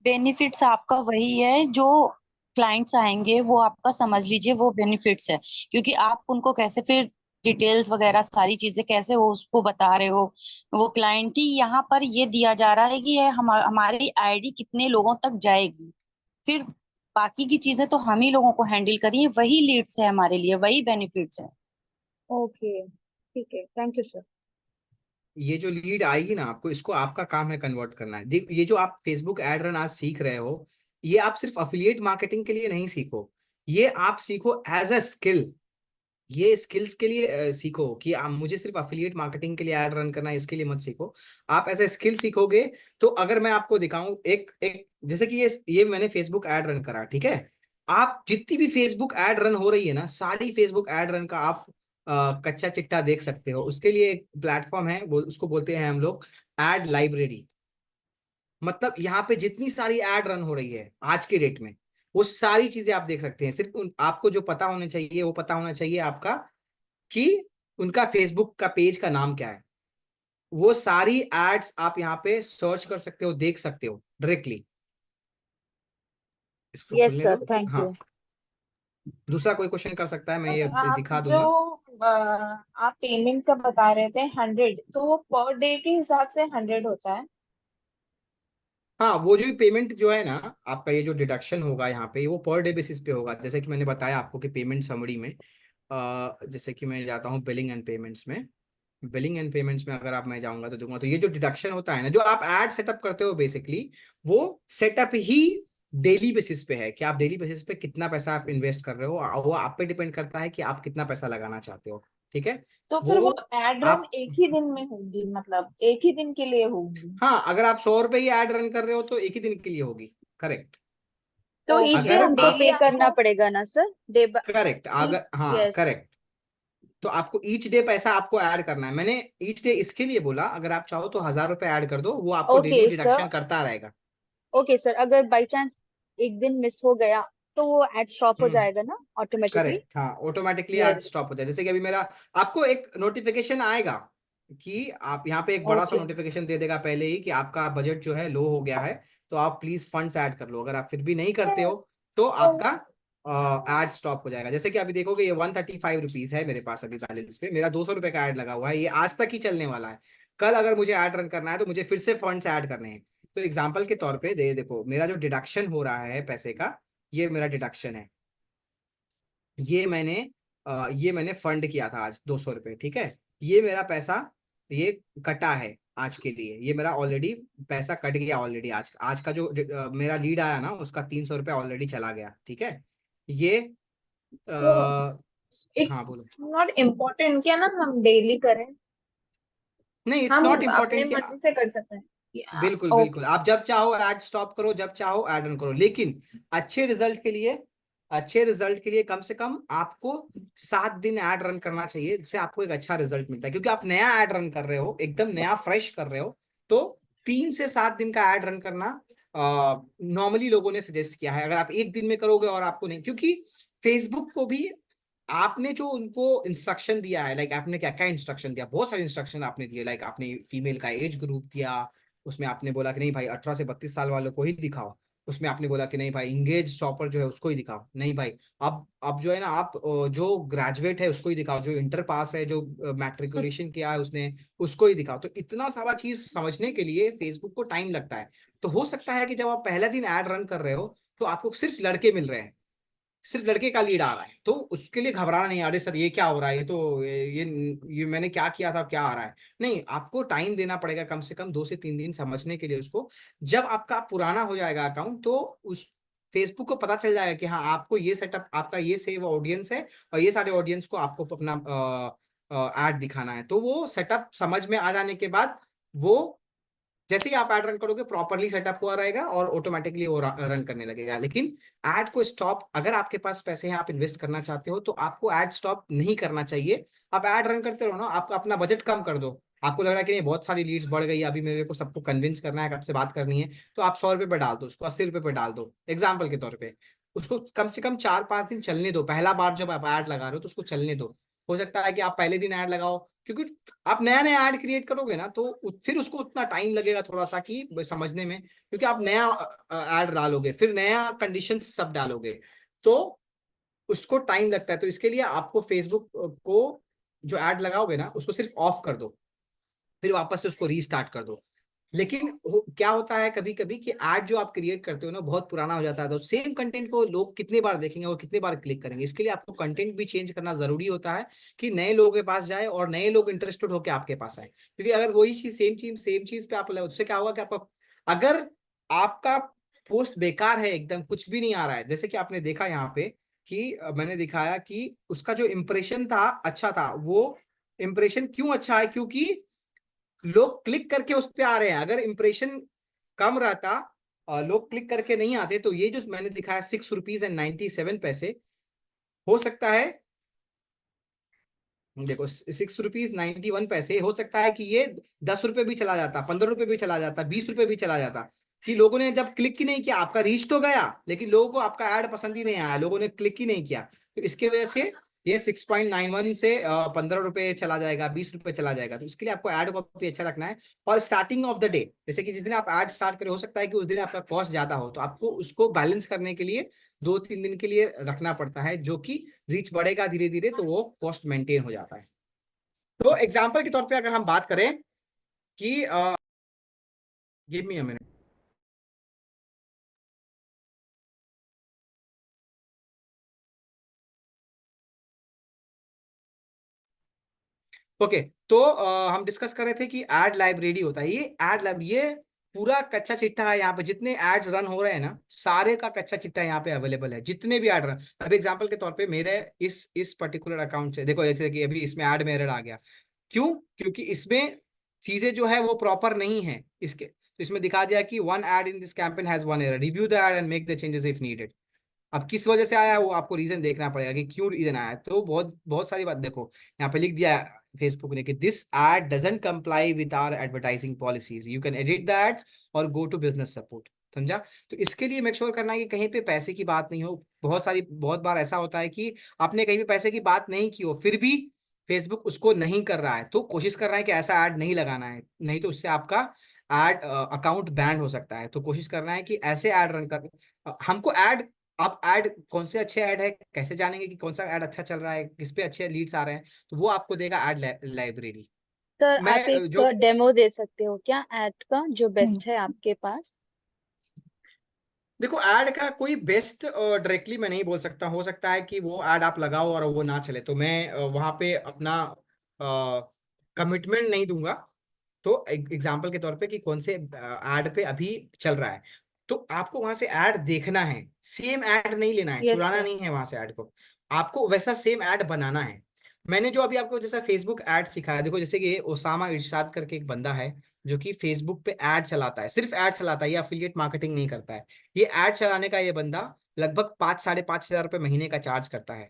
बेनिफिट्स आपका वही है जो क्लाइंट्स आएंगे वो आपका समझ लीजिए वो बेनिफिट्स है, क्योंकि आप उनको कैसे फिर डिटेल्स वगैरह सारी चीजें कैसे वो उसको बता रहे हो, वो क्लाइंट ही यहाँ पर ये दिया जा रहा है कि ये हमारी आईडी कितने लोगों तक जाएगी, फिर बाकी की चीजें तो हम ही लोगों को हैंडल करिए, वही लीड्स है हमारे लिए, वही बेनिफिट्स है। ओके, ठीक है, थैंक यू सर। ये जो लीड आएगी ना आपको, इसको आपका काम है कन्वर्ट करना है। देख ये जो आप फेसबुक एड रन आज सीख रहे हो, ये आप सिर्फ अफिलिएट मार्केटिंग के लिए नहीं सीखो, ये आप सीखो एज अ स्किल। ये स्किल्स के लिए सीखो कि आप, मुझे सिर्फ अफिलिएट मार्केटिंग के लिए ऐड रन करना है इसके लिए मत सीखो। आप ऐसा स्किल सीखोगे। तो अगर मैं आपको दिखाऊं एक एक, जैसे कि ये मैंने फेसबुक ऐड रन करा, ठीक है। आप जितनी भी फेसबुक ऐड रन हो रही है ना, सारी फेसबुक ऐड रन का आप कच्चा चिट्ठा देख सकते हो। उसके लिए एक प्लेटफॉर्म है, उसको बोलते हैं हम लोग एड लाइब्रेरी। मतलब यहाँ पे जितनी सारी एड रन हो रही है आज के डेट में, वो सारी चीजें आप देख सकते हैं। सिर्फ आपको जो पता होना चाहिए वो पता होना चाहिए आपका कि उनका फेसबुक का पेज का नाम क्या है। वो सारी एड्स आप यहाँ पे सर्च कर सकते हो, देख सकते हो डायरेक्टली। इसको यस खुलने सर, दो। थैंक हाँ, यू। दूसरा कोई क्वेश्चन कर सकता है, मैं और ये आप दिखा जो दूंगा। आप पेमेंट का बता रहे थे 100, तो वो पर डे के हिसाब से 100 होता है? हाँ, वो जो पेमेंट जो है ना, आपका ये जो डिडक्शन होगा यहाँ पे, वो पर डे बेसिस पे होगा। जैसे कि मैंने बताया आपको कि पेमेंट समरी में, जैसे कि मैं जाता हूँ बिलिंग एंड पेमेंट्स में। बिलिंग एंड पेमेंट्स में अगर आप, मैं जाऊंगा तो दूंगा, तो ये जो डिडक्शन होता है ना, जो आप एड सेटअप करते हो बेसिकली, वो सेटअप ही डेली बेसिस पे है कि आप डेली बेसिस पे कितना पैसा आप इन्वेस्ट कर रहे हो, वो आप पे डिपेंड करता है कि आप कितना पैसा लगाना चाहते हो। ठीक है। तो फिर वो वो एड रन आप, एक ही दिन में होगी, मतलब एक ही दिन के लिए होगी? हाँ, अगर आप 100 रुपए ही ऐड रन कर रहे हो तो एक ही दिन के लिए होगी। करेक्ट। तो ईच ओके, डे अगर तो हमको आप, डेली पे करना आपको? पड़ेगा ना सर, डे करेक्ट, बाय? अगर, हाँ यस। करेक्ट, तो आपको ईच डे पैसा आपको ऐड करना है। मैंने ईच डे इसके लिए बोला, अगर आप चाहो तो 1,000 रुपए ऐड कर दो, वो आपको ओके डेली सर। डिडक्शन करता रहेगा। ओके सर, अगर बाई चांस एक दिन मिस हो गया तो वो एड स्टॉप हो हम्म। जाएगा ना ऑटोमेटिकली? करेक्ट, हाँ, ऑटोमेटिकली ऐड यस। स्टॉप हो जाए। जैसे कि अभी मेरा, आपको एक नोटिफिकेशन आएगा कि आप यहाँ पे एक बड़ा सा ओके। नोटिफिकेशन दे देगा पहले ही कि आपका बजट जो है लो हो गया है, तो आप प्लीज फंड्स ऐड कर लो। अगर आप फिर भी नहीं करते हो तो आपका ऐड स्टॉप हो जाएगा। जैसे कि अभी देखोगे ये 135 रुपीज है मेरे पास अभी बैलेंस पे, मेरा 200 रुपए का ऐड लगा हुआ है, ये आज तक ही चलने वाला है। कल अगर मुझे ऐड रन करना है तो मुझे फिर से फंड्स ऐड करने हैं। तो एग्जाम्पल के तौर पे देखो मेरा जो डिडक्शन हो रहा है पैसे का, ये मेरा डिडक्शन है। ये मैंने फंड किया था आज 200 रुपये, ठीक है। ये मेरा पैसा, ये कटा है आज के लिए, ये मेरा ऑलरेडी पैसा कट गया ऑलरेडी। आज आज का जो मेरा लीड आया ना, उसका 300 रुपये ऑलरेडी चला गया। ठीक है। ये सो हाँ इट्स बोलो। नॉट इम्पोर्टेंट क्या ना हम डेली करें? नहीं, इट्स नॉट हम अपने इम्पोर्टेंट कि, मर्जी से कर सकते हैं बिल्कुल ओके। बिल्कुल, आप जब चाहो ऐड स्टॉप करो, जब चाहो ऐड ऑन करो, लेकिन अच्छे रिजल्ट के लिए, अच्छे रिजल्ट के लिए कम से कम आपको 7 दिन ऐड रन करना चाहिए, जिससे आपको एक अच्छा रिजल्ट मिलता है। क्योंकि आप नया ऐड रन कर रहे हो, एकदम नया फ्रेश कर रहे हो, तो 3 से 7 दिन का ऐड रन करना नॉर्मली लोगों ने सजेस्ट किया है। अगर आप एक दिन में करोगे और आपको नहीं, क्योंकि फेसबुक को भी आपने जो उनको इंस्ट्रक्शन दिया है, लाइक आपने क्या क्या इंस्ट्रक्शन दिया, बहुत सारे इंस्ट्रक्शन आपने दिए, लाइक आपने फीमेल का एज ग्रुप दिया, उसमें आपने बोला कि नहीं भाई 18 से 32 साल वालों को ही दिखाओ, उसमें आपने बोला कि नहीं भाई इंगेज शॉपर जो है उसको ही दिखाओ, नहीं भाई अब जो है ना आप जो ग्रेजुएट है उसको ही दिखाओ, जो इंटर पास है, जो सो मैट्रिकुलेशन किया है उसने उसको ही दिखाओ। तो इतना सारा चीज समझने के लिए फेसबुक को टाइम लगता है। तो हो सकता है कि जब आप पहला दिन ऐड रन कर रहे हो तो आपको सिर्फ लड़के मिल रहे हैं, सिर्फ लड़के का लीड आ रहा है, तो उसके लिए घबराना नहीं, अरे सर ये क्या हो रहा है, ये तो ये मैंने क्या किया था क्या आ रहा है। नहीं, आपको टाइम देना पड़ेगा कम से कम 2 से 3 दिन समझने के लिए उसको। जब आपका पुराना हो जाएगा अकाउंट तो उस फेसबुक को पता चल जाएगा कि हाँ आपको ये सेटअप, आपका ये सेव ऑडियंस है और ये सारे ऑडियंस को आपको अपना ऐड दिखाना है। तो वो सेटअप समझ में आ जाने के बाद वो जैसे ही आप ऐड रन करोगे प्रॉपरली सेटअप हुआ रहेगा और ऑटोमेटिकली वो रन करने लगेगा। लेकिन ऐड को स्टॉप, अगर आपके पास पैसे हैं आप इन्वेस्ट करना चाहते हो तो आपको ऐड स्टॉप नहीं करना चाहिए। आप ऐड रन करते रहो ना, आपका अपना बजट कम कर दो, आपको लग रहा है कि नहीं बहुत सारी लीड्स बढ़ गई, अभी मेरे को सबको कन्विंस करना है, कब से बात करनी है, तो आप 100 रुपये पे डाल दो, उसको 80 रुपये पे डाल दो एग्जाम्पल के तौर पे। उसको कम से कम 4-5 दिन चलने दो, पहला बार जब आप ऐड लगा रहे हो तो उसको चलने दो। हो सकता है कि आप पहले दिन ऐड लगाओ, क्योंकि आप नया नया ऐड क्रिएट करोगे ना तो फिर उसको उतना टाइम लगेगा थोड़ा सा कि समझने में, क्योंकि आप नया ऐड डालोगे फिर नया कंडीशन सब डालोगे तो उसको टाइम लगता है। तो इसके लिए आपको फेसबुक को जो ऐड लगाओगे ना उसको सिर्फ ऑफ कर दो, फिर वापस से उसको रीस्टार्ट कर दो। लेकिन क्या होता है कभी कभी कि ऐड जो आप क्रिएट करते हो ना बहुत पुराना हो जाता है, तो सेम कंटेंट को लोग कितने बार देखेंगे और कितने बार क्लिक करेंगे, इसके लिए आपको कंटेंट भी चेंज करना जरूरी होता है कि नए लोगों के पास जाए और नए लोग इंटरेस्टेड होकर आपके पास आए। क्योंकि अगर वही चीज सेम चीज पे आप उससे क्या होगा कि आपका, अगर आपका पोस्ट बेकार है एकदम कुछ भी नहीं आ रहा है, जैसे कि आपने देखा यहाँ पे कि मैंने दिखाया कि उसका जो इम्प्रेशन था अच्छा था, वो इम्प्रेशन क्यों अच्छा है, क्योंकि लोग क्लिक करके उस पे आ रहे हैं। अगर इंप्रेशन कम रहता, लोग क्लिक करके नहीं आते, तो ये जो मैंने दिखाया 6 रुपीज एंड 97 पैसे, हो सकता है, देखो 6 रुपीज 91 पैसे, हो सकता है कि ये 10 रुपए भी चला जाता, 15 रुपए भी चला जाता, 20 रुपए भी चला जाता, कि लोगों ने जब क्लिक ही नहीं किया, आपका रीच तो गया लेकिन लोगों को आपका ऐड पसंद ही नहीं आया, लोगों ने क्लिक ही नहीं किया। तो इसके वजह से ये 6.91 से 15 रुपए चला जाएगा, 20 रुपए चला जाएगा। तो इसके लिए आपको ऐड कॉपी अच्छा रखना है। और स्टार्टिंग ऑफ द डे, जैसे कि जिस दिन आप ऐड स्टार्ट करें हो सकता है कि उस दिन आपका कॉस्ट ज्यादा हो, तो आपको उसको बैलेंस करने के लिए 2-3 दिन के लिए रखना पड़ता है, जो कि रीच बढ़ेगा धीरे धीरे तो वो कॉस्ट मेंटेन हो जाता है। तो एग्जाम्पल के तौर पे अगर हम बात करें कि give me a minute, okay, तो हम डिस्कस कर रहे थे कि एड लाइब्रेरी होता है, ये एड लाइब्रेरी, ये पूरा कच्चा चिट्ठा है। यहाँ पे जितने एड्स रन हो रहे हैं ना सारे का कच्चा चिट्ठा यहाँ पे अवेलेबल है, जितने भी ऐड रन। अब एग्जांपल के तौर पे मेरे इस पर्टिकुलर अकाउंट से देखो, जैसे कि अभी इसमें ऐड में एरर आ गया, क्यों? क्योंकि इसमें चीजें जो है वो प्रॉपर नहीं है इसके, तो इसमें दिखा दिया कि one ad in this campaign has one error, review the ad and make the changes if needed. अब किस वजह से आया है वो आपको रीजन देखना पड़ेगा कि क्यों रीजन आया है। तो बहुत बहुत सारी बात देखो, यहाँ पे लिख दिया है फेसबुक ने कि this ad doesn't comply with our advertising policies, you can edit the ads और गो टू बिजनेस सपोर्ट। समझा? तो इसके लिए मेक श्योर करना है कि कहीं पे पैसे की बात नहीं हो। बहुत बार ऐसा होता है कि आपने कहीं भी पैसे की बात नहीं की हो फिर भी फेसबुक उसको नहीं कर रहा है, तो कोशिश कर रहा है कि ऐसा ऐड नहीं लगाना है, नहीं तो उससे आपका एड अकाउंट बैन हो सकता है। तो कोशिश करना है कि ऐसे ऐड रन कर, हमको ऐड, आप ऐड कौन से अच्छे ऐड है कैसे जानेंगे कि कौन सा ऐड अच्छा चल रहा है, किस पे अच्छे लीड्स आ रहे हैं, तो वो आपको देगा ऐड लाइब्रेरी। सर आप मैं एक जो डेमो दे सकते हो क्या ऐड का जो हम्म। बेस्ट है आपके पास? देखो ऐड का कोई बेस्ट डायरेक्टली मैं नहीं बोल सकता, हो सकता है कि वो ऐड आप लगाओ और वो ना चले, तो मैं वहां पे अपना कमिटमेंट नहीं दूंगा। तो एग्जाम्पल के तौर पे कि कौन से ऐड पे अभी चल रहा है, तो आपको वहां से ऐड देखना है, सेम ऐड नहीं लेना है, यस चुराना सर। नहीं है वहां से ऐड को, आपको वैसा सेम ऐड बनाना है। मैंने जो अभी आपको जैसा फेसबुक ऐड सिखाया, देखो जैसे कि ओसामा इरशाद करके एक बंदा है जो कि फेसबुक पे ऐड चलाता है, सिर्फ ऐड चलाता है, ये अफिलिएट मार्केटिंग नहीं करता है। ये ऐड चलाने का ये बंदा लगभग 5-5.5 हजार रुपये महीने का चार्ज करता है।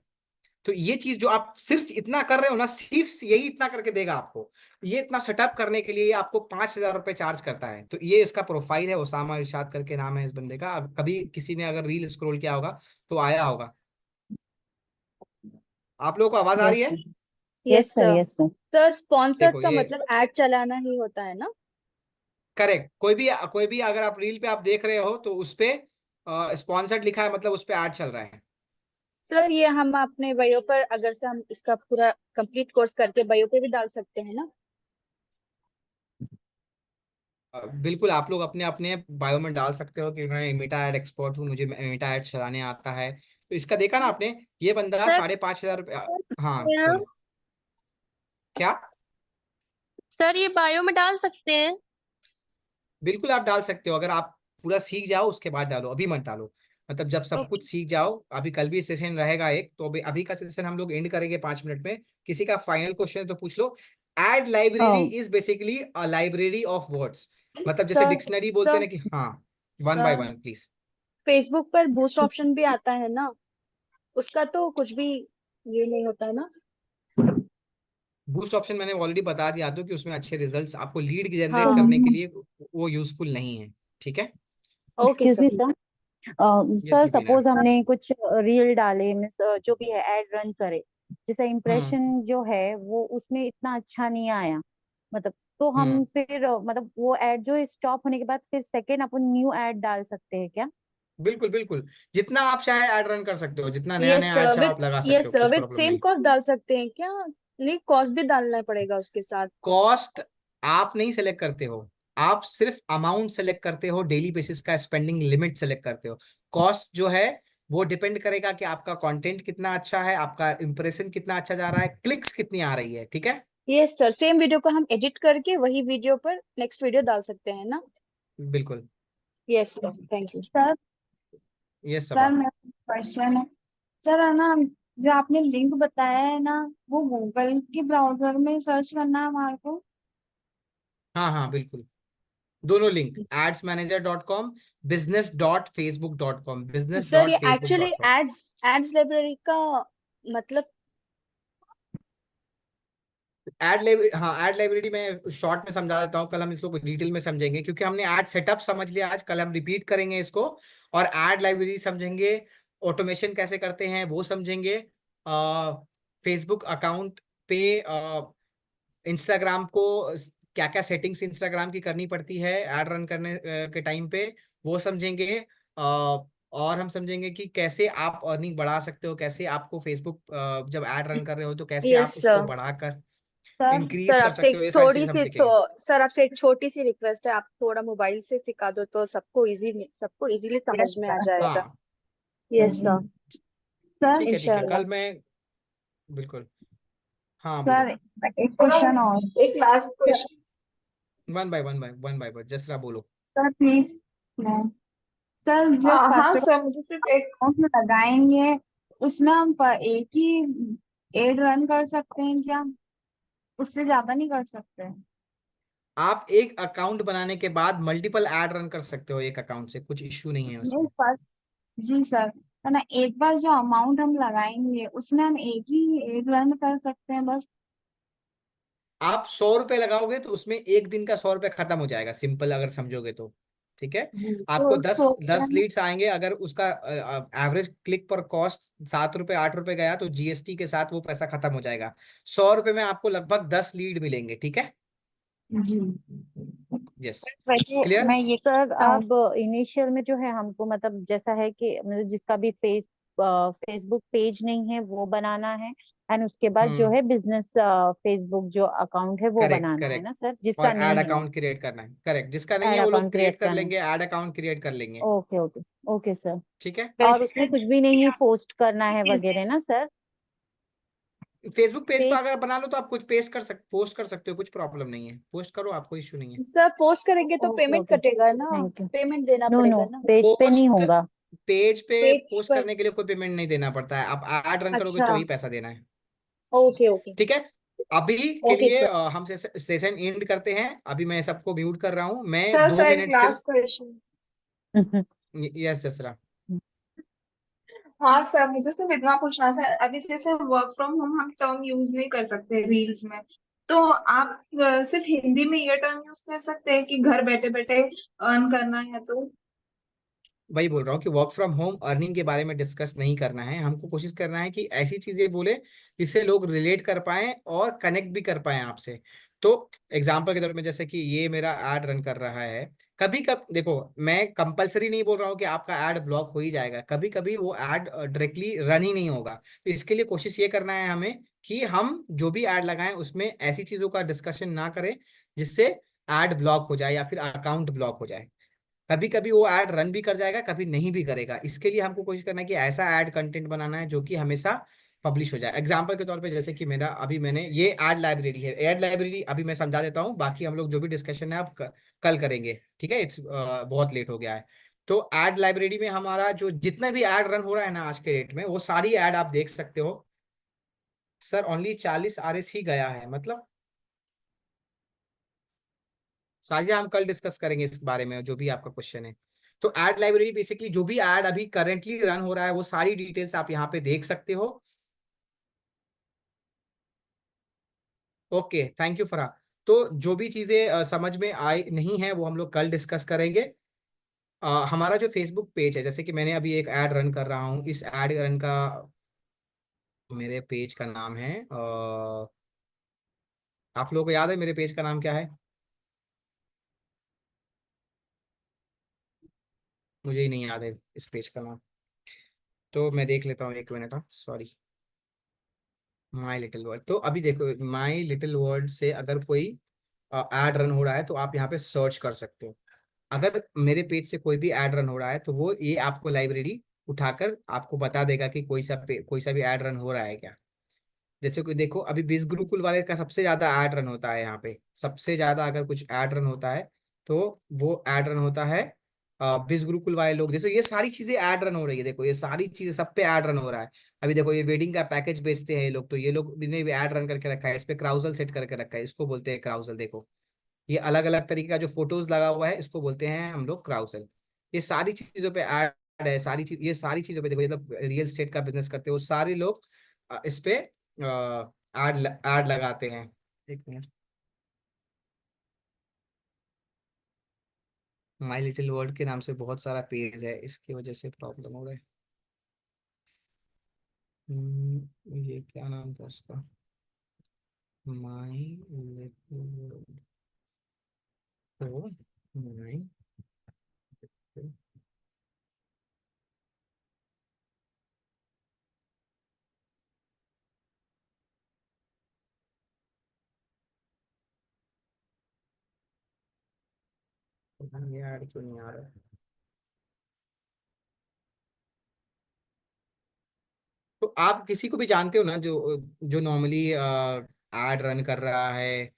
तो ये चीज जो आप सिर्फ इतना कर रहे हो ना, सिर्फ यही इतना करके देगा आपको, ये इतना सेटअप करने के लिए ये आपको 5 हजार रुपये चार्ज करता है। तो ये इसका प्रोफाइल है, ओसामा इरशाद करके नाम है इस बंदे का। कभी किसी ने अगर रील स्क्रॉल किया होगा तो आया होगा। आप लोगों को आवाज आ रही यस है? Sir. Yes yes sir. Sir. Yes sir. Sir sponsored देखो का ये, मतलब ऐड चलाना ही होता है ना? करेक्ट, कोई भी अगर आप रील पे आप देख रहे हो तो उस पे स्पॉन्सर्ड लिखा है, मतलब उस पे ऐड चल रहा है। सर ये हम अपने बायो पर अगर से हम इसका पूरा कंप्लीट कोर्स करके बायो पे भी डाल सकते हैं ना? बिल्कुल, आप लोग अपने अपने बायो में डाल सकते हो कि मैं मीटा एड एक्सपर्ट हूँ, मुझे मीटा एड चलाने आता है। तो इसका देखा ना आपने, ये बंदा सर 5,500 रुपया। हाँ क्या बोलो। क्या? सर ये बायो में डाल सकते हैं? बिल्कुल आप डाल सकते हो, अगर आप पूरा सीख जाओ उसके बाद डालो, अभी मत डालो। मतलब जब सब ओके कुछ सीख जाओ, अभी कल भी सेशन रहेगा एक, तो अभी अभी का सेशन हम लोग एंड करेंगे 5 मिनट में। किसी का फाइनल क्वेश्चन है तो पूछ लो। Ad library is basically a library of words, मतलब जैसे सर डिक्शनरी बोलते हैं सर ना कि हाँ। One by one please. Facebook पर बूस्ट ऑप्शन भी आता है ना, उसका तो कुछ भी ये नहीं होता है ना? बूस्ट ऑप्शन मैंने ऑलरेडी बता दिया तो कि उसमें अच्छे रिजल्ट्स आपको लीड जनरेट हाँ करने के लिए वो यूजफुल नहीं है। ठीक है। Okay excuse sir. Me sir, yes sir Rubina. Suppose हमने कुछ रील डाले मीन्स जो भी है एड रन करे, जैसे हम्म इम्प्रेशन जो है वो उसमें इतना अच्छा नहीं आया, मतलब तो हम हम्म फिर मतलब वो एड जो स्टॉप होने के बाद फिर सेकेंड अपन न्यू एड डाल सकते हैं क्या? बिल्कुल बिल्कुल, जितना आप चाहे ऐड रन कर सकते हो, जितना नया ये नया ऐड चाहे आप लगा सकते हो, कुछ सर्विस प्रॉब्लम सेम नहीं। कॉस्ट डाल सकते हैं क्या? नहीं कॉस्ट भी डालना पड़ेगा उसके साथ? कॉस्ट आप नहीं सेलेक्ट करते हो, आप सिर्फ अमाउंट सेलेक्ट करते हो, डेली बेसिस का स्पेंडिंग लिमिट सेलेक्ट करते हो। कॉस्ट जो है वो डिपेंड करेगा कि आपका कंटेंट कितना अच्छा है, आपका इंप्रेशन कितना अच्छा जा रहा है, क्लिक्स कितनी आ रही है। ठीक है। ये सर सेम वीडियो को हम एडिट करके वही वीडियो पर नेक्स्ट वीडियो डाल सकते हैं ना? बिल्कुल। Yes sir thank you. Sir ये सब सर आप। मेरा क्वेश्चन है। सर है ना, जो आपने लिंक बताया है ना, वो गूगल के ब्राउजर में सर्च करना है हमारे को? हाँ हाँ बिल्कुल, दोनों लिंक adsmanager.com, business.facebook.com, सर ये एक्चुअली business.facebook.com। एड्स लाइब्रेरी का मतलब? एड लाइब्रेरी में शॉर्ट में समझा देता हूँ, कल हम इसको डिटेल में समझेंगे क्योंकि हमने एड सेटअप समझ लिया आज, कल हम रिपीट करेंगे इसको। और एड लाइब्रेरी समझेंगे, ऑटोमेशन कैसे करते हैं वो समझेंगे। फेसबुक अकाउंट पे इंस्टाग्राम को क्या क्या सेटिंग्स इंस्टाग्राम की करनी पड़ती है ऐड रन करने के टाइम पे, वो समझेंगे। और हम समझेंगे कि कैसे आप अर्निंग बढ़ा सकते हो, कैसे आपको फेसबुक जब ऐड रन कर रहे हो तो कैसे यस आप उसको सर। बढ़ाकर सर इंक्रीज सर कर आपसे सकते एक हो, ये सारी थोड़ी चीजें हम सी तो सीखेंगे। सर आपसे एक छोटी सी रिक्वेस्ट है, आप थोड़ा मोबाइल से सिखा दो तो सबको इजीली समझ यस में आ सर। जाएगा। हाँ यस जी सर। सर। ठीक है ठीक है, इंशाल्लाह। कल मैं। बिल्कुल। हाँ सर बोलो। एक क्वेश्चन और। एक last question. One by one Jasra बोलो। Sir please. सर जो हाँ कस्टमर सर मुझे सिर्फ एक। अकाउंट में लगाएंगे, उसमें हम एक ही एड रन कर सकते हैं क्या? उससे ज्यादा नहीं कर सकते? आप एक अकाउंट बनाने के बाद मल्टीपल ऐड रन कर सकते हो एक अकाउंट से, कुछ इश्यू नहीं है नहीं उसमें। फर्स्ट। जी सर, है ना, एक बार जो अमाउंट हम लगाएंगे उसमें हम एक ही एड रन कर सकते हैं बस? आप 100 रुपए लगाओगे तो उसमें एक दिन का 100 रुपए खत्म हो जाएगा, सिंपल अगर समझोगे तो। ठीक है। जी आपको तो दस सोचते 10 हैं। लीड्स आएंगे, अगर उसका एवरेज क्लिक पर कॉस्ट 7 रुपए 8 रुपए गया तो जीएसटी के साथ वो पैसा खत्म हो जाएगा। 100 रुपए में आपको लगभग 10 लीड मिलेंगे। ठीक है। जी यस। वैसे क्लियर। मैं ये सर कहूँ, अब इनिशियल में जो है हमको मतलब जैसा है कि मतलब जिसका भी फेसबुक पेज नहीं है वो बनाना है, एंड उसके बाद जो हम्म। है बिजनेस फेसबुक जो अकाउंट है वो करेक्ट बनाना है करेक्ट। ना सर, और जिसका एड नहीं है? अकाउंट क्रिएट करना है, करेक्ट, जिसका नहीं एड है वो लोग अकाउंट क्रिएट क्रिएट कर करना है। लेंगे, एड अकाउंट क्रिएट कर लेंगे। Okay okay. Okay sir. ठीक है। और वैसे उसमें कुछ भी नहीं पोस्ट करना है वगैरह ना सर? फेसबुक पेज पर पेज। अगर बना लो तो आप कुछ पोस्ट कर सकते हो, कुछ प्रॉब्लम नहीं है, पोस्ट करो, आपको इश्यू नहीं है। सर पोस्ट करेंगे तो ओके पेमेंट ओके। कटेगा ना? Thank you. पेमेंट देना नो नो, पड़ेगा ना? पेज पे नहीं पोस्ट होगा। पेज पे पेज पोस्ट पर। करने के लिए कोई पेमेंट नहीं देना पड़ता है, आप ऐड रन करोगे अच्छा। तो ही पैसा देना है। Okay okay. ठीक है। अभी के ओके लिए सर। हम सेशन एंड करते हैं, अभी मैं सबको म्यूट कर रहा हूँ, मैं सर दो सर एक मिनट लास्ट सिर्फ। क्वेश्चन। यस जसरा। हाँ सर, मुझे सिर्फ इतना पूछना था, अभी जैसे वर्क फ्रॉम होम हम टर्म यूज नहीं कर सकते रील्स में, तो आप सिर्फ हिंदी में ये टर्म यूज कर सकते हैं कि घर बैठे बैठे अर्न करना है तो? वही बोल रहा हूँ कि वर्क फ्रॉम होम अर्निंग के बारे में डिस्कस नहीं करना है, हमको कोशिश करना है कि ऐसी चीजें बोले जिससे लोग रिलेट कर पाए और कनेक्ट भी कर पाए आपसे। तो एग्जाम्पल के तौर पे जैसे कि ये मेरा ऐड रन कर रहा है, कभी कभी देखो, मैं कंपलसरी नहीं बोल रहा हूँ कि आपका ऐड ब्लॉक हो ही जाएगा, कभी कभी वो ऐड डायरेक्टली रन ही नहीं होगा। तो इसके लिए कोशिश ये करना है हमें कि हम जो भी ऐड लगाएं उसमें ऐसी चीजों का डिस्कशन ना करें जिससे ऐड ब्लॉक हो जाए या फिर अकाउंट ब्लॉक हो जाए। कभी कभी वो ऐड रन भी कर जाएगा, कभी नहीं भी करेगा। इसके लिए हमको कोशिश करना है कि ऐसा ऐड कंटेंट बनाना है जो कि हमेशा पब्लिश हो जाए। एग्जाम्पल के तौर पे जैसे कि मेरा अभी मैंने ये ऐड लाइब्रेरी है, ऐड लाइब्रेरी अभी मैं समझा देता हूँ, बाकी हम लोग जो भी डिस्कशन है अब कल करेंगे, ठीक है। इट्स बहुत लेट हो गया है। तो ऐड लाइब्रेरी में हमारा जो जितना भी ऐड रन हो रहा है ना आज के डेट में, वो सारी ऐड आप देख सकते हो। सर ओनली 40 RS ही गया है, मतलब साजिया हम कल डिस्कस करेंगे इस बारे में जो भी आपका क्वेश्चन है। तो ऐड लाइब्रेरी बेसिकली जो भी ऐड अभी करेंटली रन हो रहा है वो सारी डिटेल्स आप यहाँ पे देख सकते हो। Okay, thank you Farha. तो जो भी चीजें समझ में आई नहीं है वो हम लोग कल डिस्कस करेंगे। हमारा जो फेसबुक पेज है, जैसे कि मैंने अभी एक ऐड रन कर रहा हूँ, इस ऐड रन का मेरे पेज का नाम है आप लोगों को याद है मेरे पेज का नाम क्या है? मुझे ही नहीं याद है इस पेज का नाम, तो मैं देख लेता हूँ, एक minute, sorry. My little world. तो अभी देखो, माई लिटिल वर्ल्ड से अगर कोई ऐड रन हो रहा है तो आप यहाँ पे सर्च कर सकते हो। अगर मेरे पेज से कोई भी ऐड रन हो रहा है तो वो ये आपको लाइब्रेरी उठाकर आपको बता देगा कि कोई सा भी ऐड रन हो रहा है क्या। जैसे कि देखो, अभी बिस गुरुकुल वाले का सबसे ज्यादा ऐड रन होता है यहाँ पे, सबसे ज्यादा अगर कुछ ऐड रन होता है तो वो ऐड रन होता है बिस गुरुकुल वाले लोग। जैसे ये सारी चीजें ऐड रन हो रही है, देखो ये सारी चीजें सब पे ऐड रन हो रहा है। अभी देखो ये वेडिंग का पैकेज बेचते हैं ये लोग, तो ये लोग ने भी ऐड रन करके रखा है, इस पे क्राउजल सेट करके रखा है, इसको बोलते हैं क्राउजल। देखो ये अलग अलग तरीके का जो फोटोज लगा हुआ है इसको बोलते हैं हम लोग क्राउजल। ये सारी चीजों पे ऐड है, सारी चीज, ये सारी चीजों पे देखो, ये लोग रियल एस्टेट का बिजनेस करते हो सारे लोग इस पे ऐड लगाते हैं। एक मिनट, माई लिटिल वर्ल्ड के नाम से बहुत सारा पेज है, इसकी वजह से प्रॉब्लम हो रहा है। ये क्या नाम था इसका? My little world. तो माई, ये ऐड क्यों नहीं आ रहा है? तो आप किसी को भी जानते हो ना जो जो नॉर्मली एड रन कर रहा है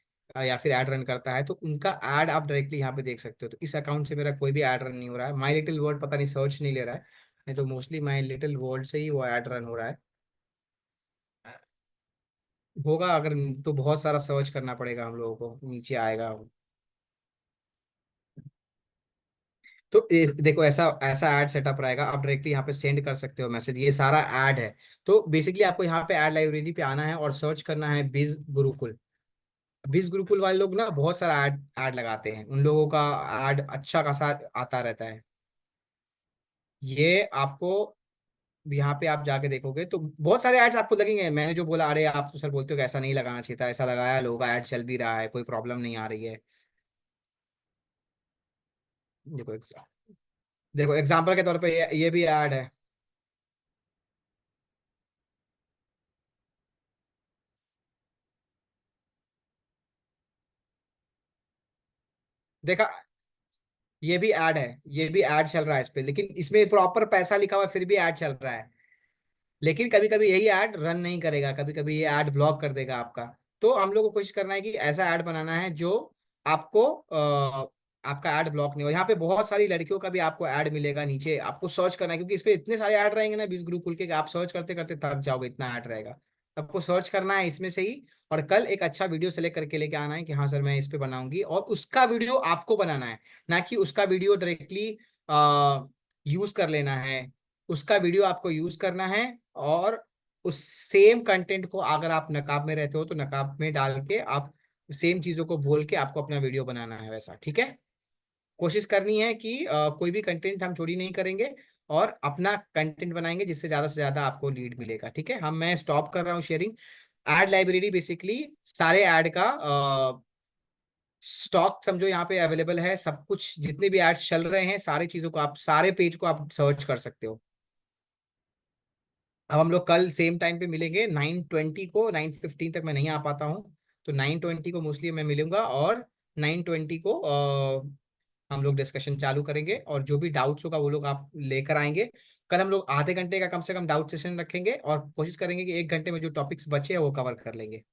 या फिर एड रन करता है, तो उनका एड आप डायरेक्टली यहाँ पे देख सकते हो। तो इस अकाउंट से मेरा कोई भी एड रन नहीं हो रहा है, माई लिटिल वर्ल्ड पता नहीं सर्च नहीं ले रहा है, नहीं तो मोस्टली माई लिटिल वर्ल्ड से ही वो एड रन हो रहा है। होगा अगर, तो बहुत सारा सर्च करना पड़ेगा हम लोगों को, नीचे आएगा। तो देखो ऐसा ऐसा ऐड सेटअप रहेगा, आप डायरेक्टली यहाँ पे सेंड कर सकते हो मैसेज, ये सारा ऐड है। तो बेसिकली आपको यहाँ पे ऐड लाइब्रेरी पे आना है और सर्च करना है बिज गुरुकुल। बीस गुरुकुल वाले लोग ना बहुत सारा ऐड ऐड लगाते हैं, उन लोगों का ऐड अच्छा खासा आता रहता है। ये आपको यहाँ पे आप जाके देखोगे तो बहुत सारे एड्स आपको लगेंगे। मैंने जो बोला, अरे आप तो सर बोलते हो कि ऐसा नहीं लगाना चाहिए था, ऐसा लगाया, लोगों का ऐड चल भी रहा है, कोई प्रॉब्लम नहीं आ रही है। देखो देखो एग्जाम्पल के तौर पे ये भी ऐड है। देखा, ये भी ऐड है, ये भी ऐड चल रहा है इस पे, लेकिन इसमें प्रॉपर पैसा लिखा हुआ है फिर भी ऐड चल रहा है। लेकिन कभी कभी यही ऐड रन नहीं करेगा, कभी कभी ये ऐड ब्लॉक कर देगा आपका। तो हम लोग को कोशिश करना है कि ऐसा ऐड बनाना है जो आपको आपका ऐड ब्लॉक नहीं हो। यहाँ पे बहुत सारी लड़कियों का भी आपको ऐड मिलेगा, नीचे आपको सर्च करना है, क्योंकि इस पे इतने सारे ऐड रहेंगे ना 20 ग्रुप के कि आप सर्च करते करते थक जाओगे, इतना ऐड रहेगा। आपको सर्च करना है इसमें से ही, और कल एक अच्छा वीडियो सेलेक्ट करके लेके आना है कि हाँ सर मैं इस पे बनाऊंगी, और उसका वीडियो आपको बनाना है, ना कि उसका वीडियो डायरेक्टली यूज कर लेना है। उसका वीडियो आपको यूज करना है, और उस सेम कंटेंट को अगर आप नकाब में रहते हो तो नकाब में डाल के आप सेम चीजों को बोल के आपको अपना वीडियो बनाना है वैसा, ठीक है। कोशिश करनी है कि कोई भी कंटेंट हम चोरी नहीं करेंगे, और अपना कंटेंट बनाएंगे जिससे ज्यादा से ज्यादा आपको लीड मिलेगा, ठीक है। हम मैं स्टॉप कर रहा हूँ शेयरिंग। एड लाइब्रेरी बेसिकली सारे ऐड का स्टॉक समझो यहाँ पे अवेलेबल है, सब कुछ जितने भी एड्स चल रहे हैं सारी चीजों को आप, सारे पेज को आप सर्च कर सकते हो। अब हम लोग कल सेम टाइम पे मिलेंगे 9:20 को, 9:15 तक मैं नहीं आ पाता हूँ, तो 9:20 को मोस्टली मैं मिलूंगा, और 9:20 को हम लोग डिस्कशन चालू करेंगे, और जो भी डाउट्स होगा वो लोग आप लेकर आएंगे। कल हम लोग आधे घंटे का कम से कम डाउट सेशन रखेंगे, और कोशिश करेंगे कि 1 घंटे में जो टॉपिक्स बचे हैं वो कवर कर लेंगे।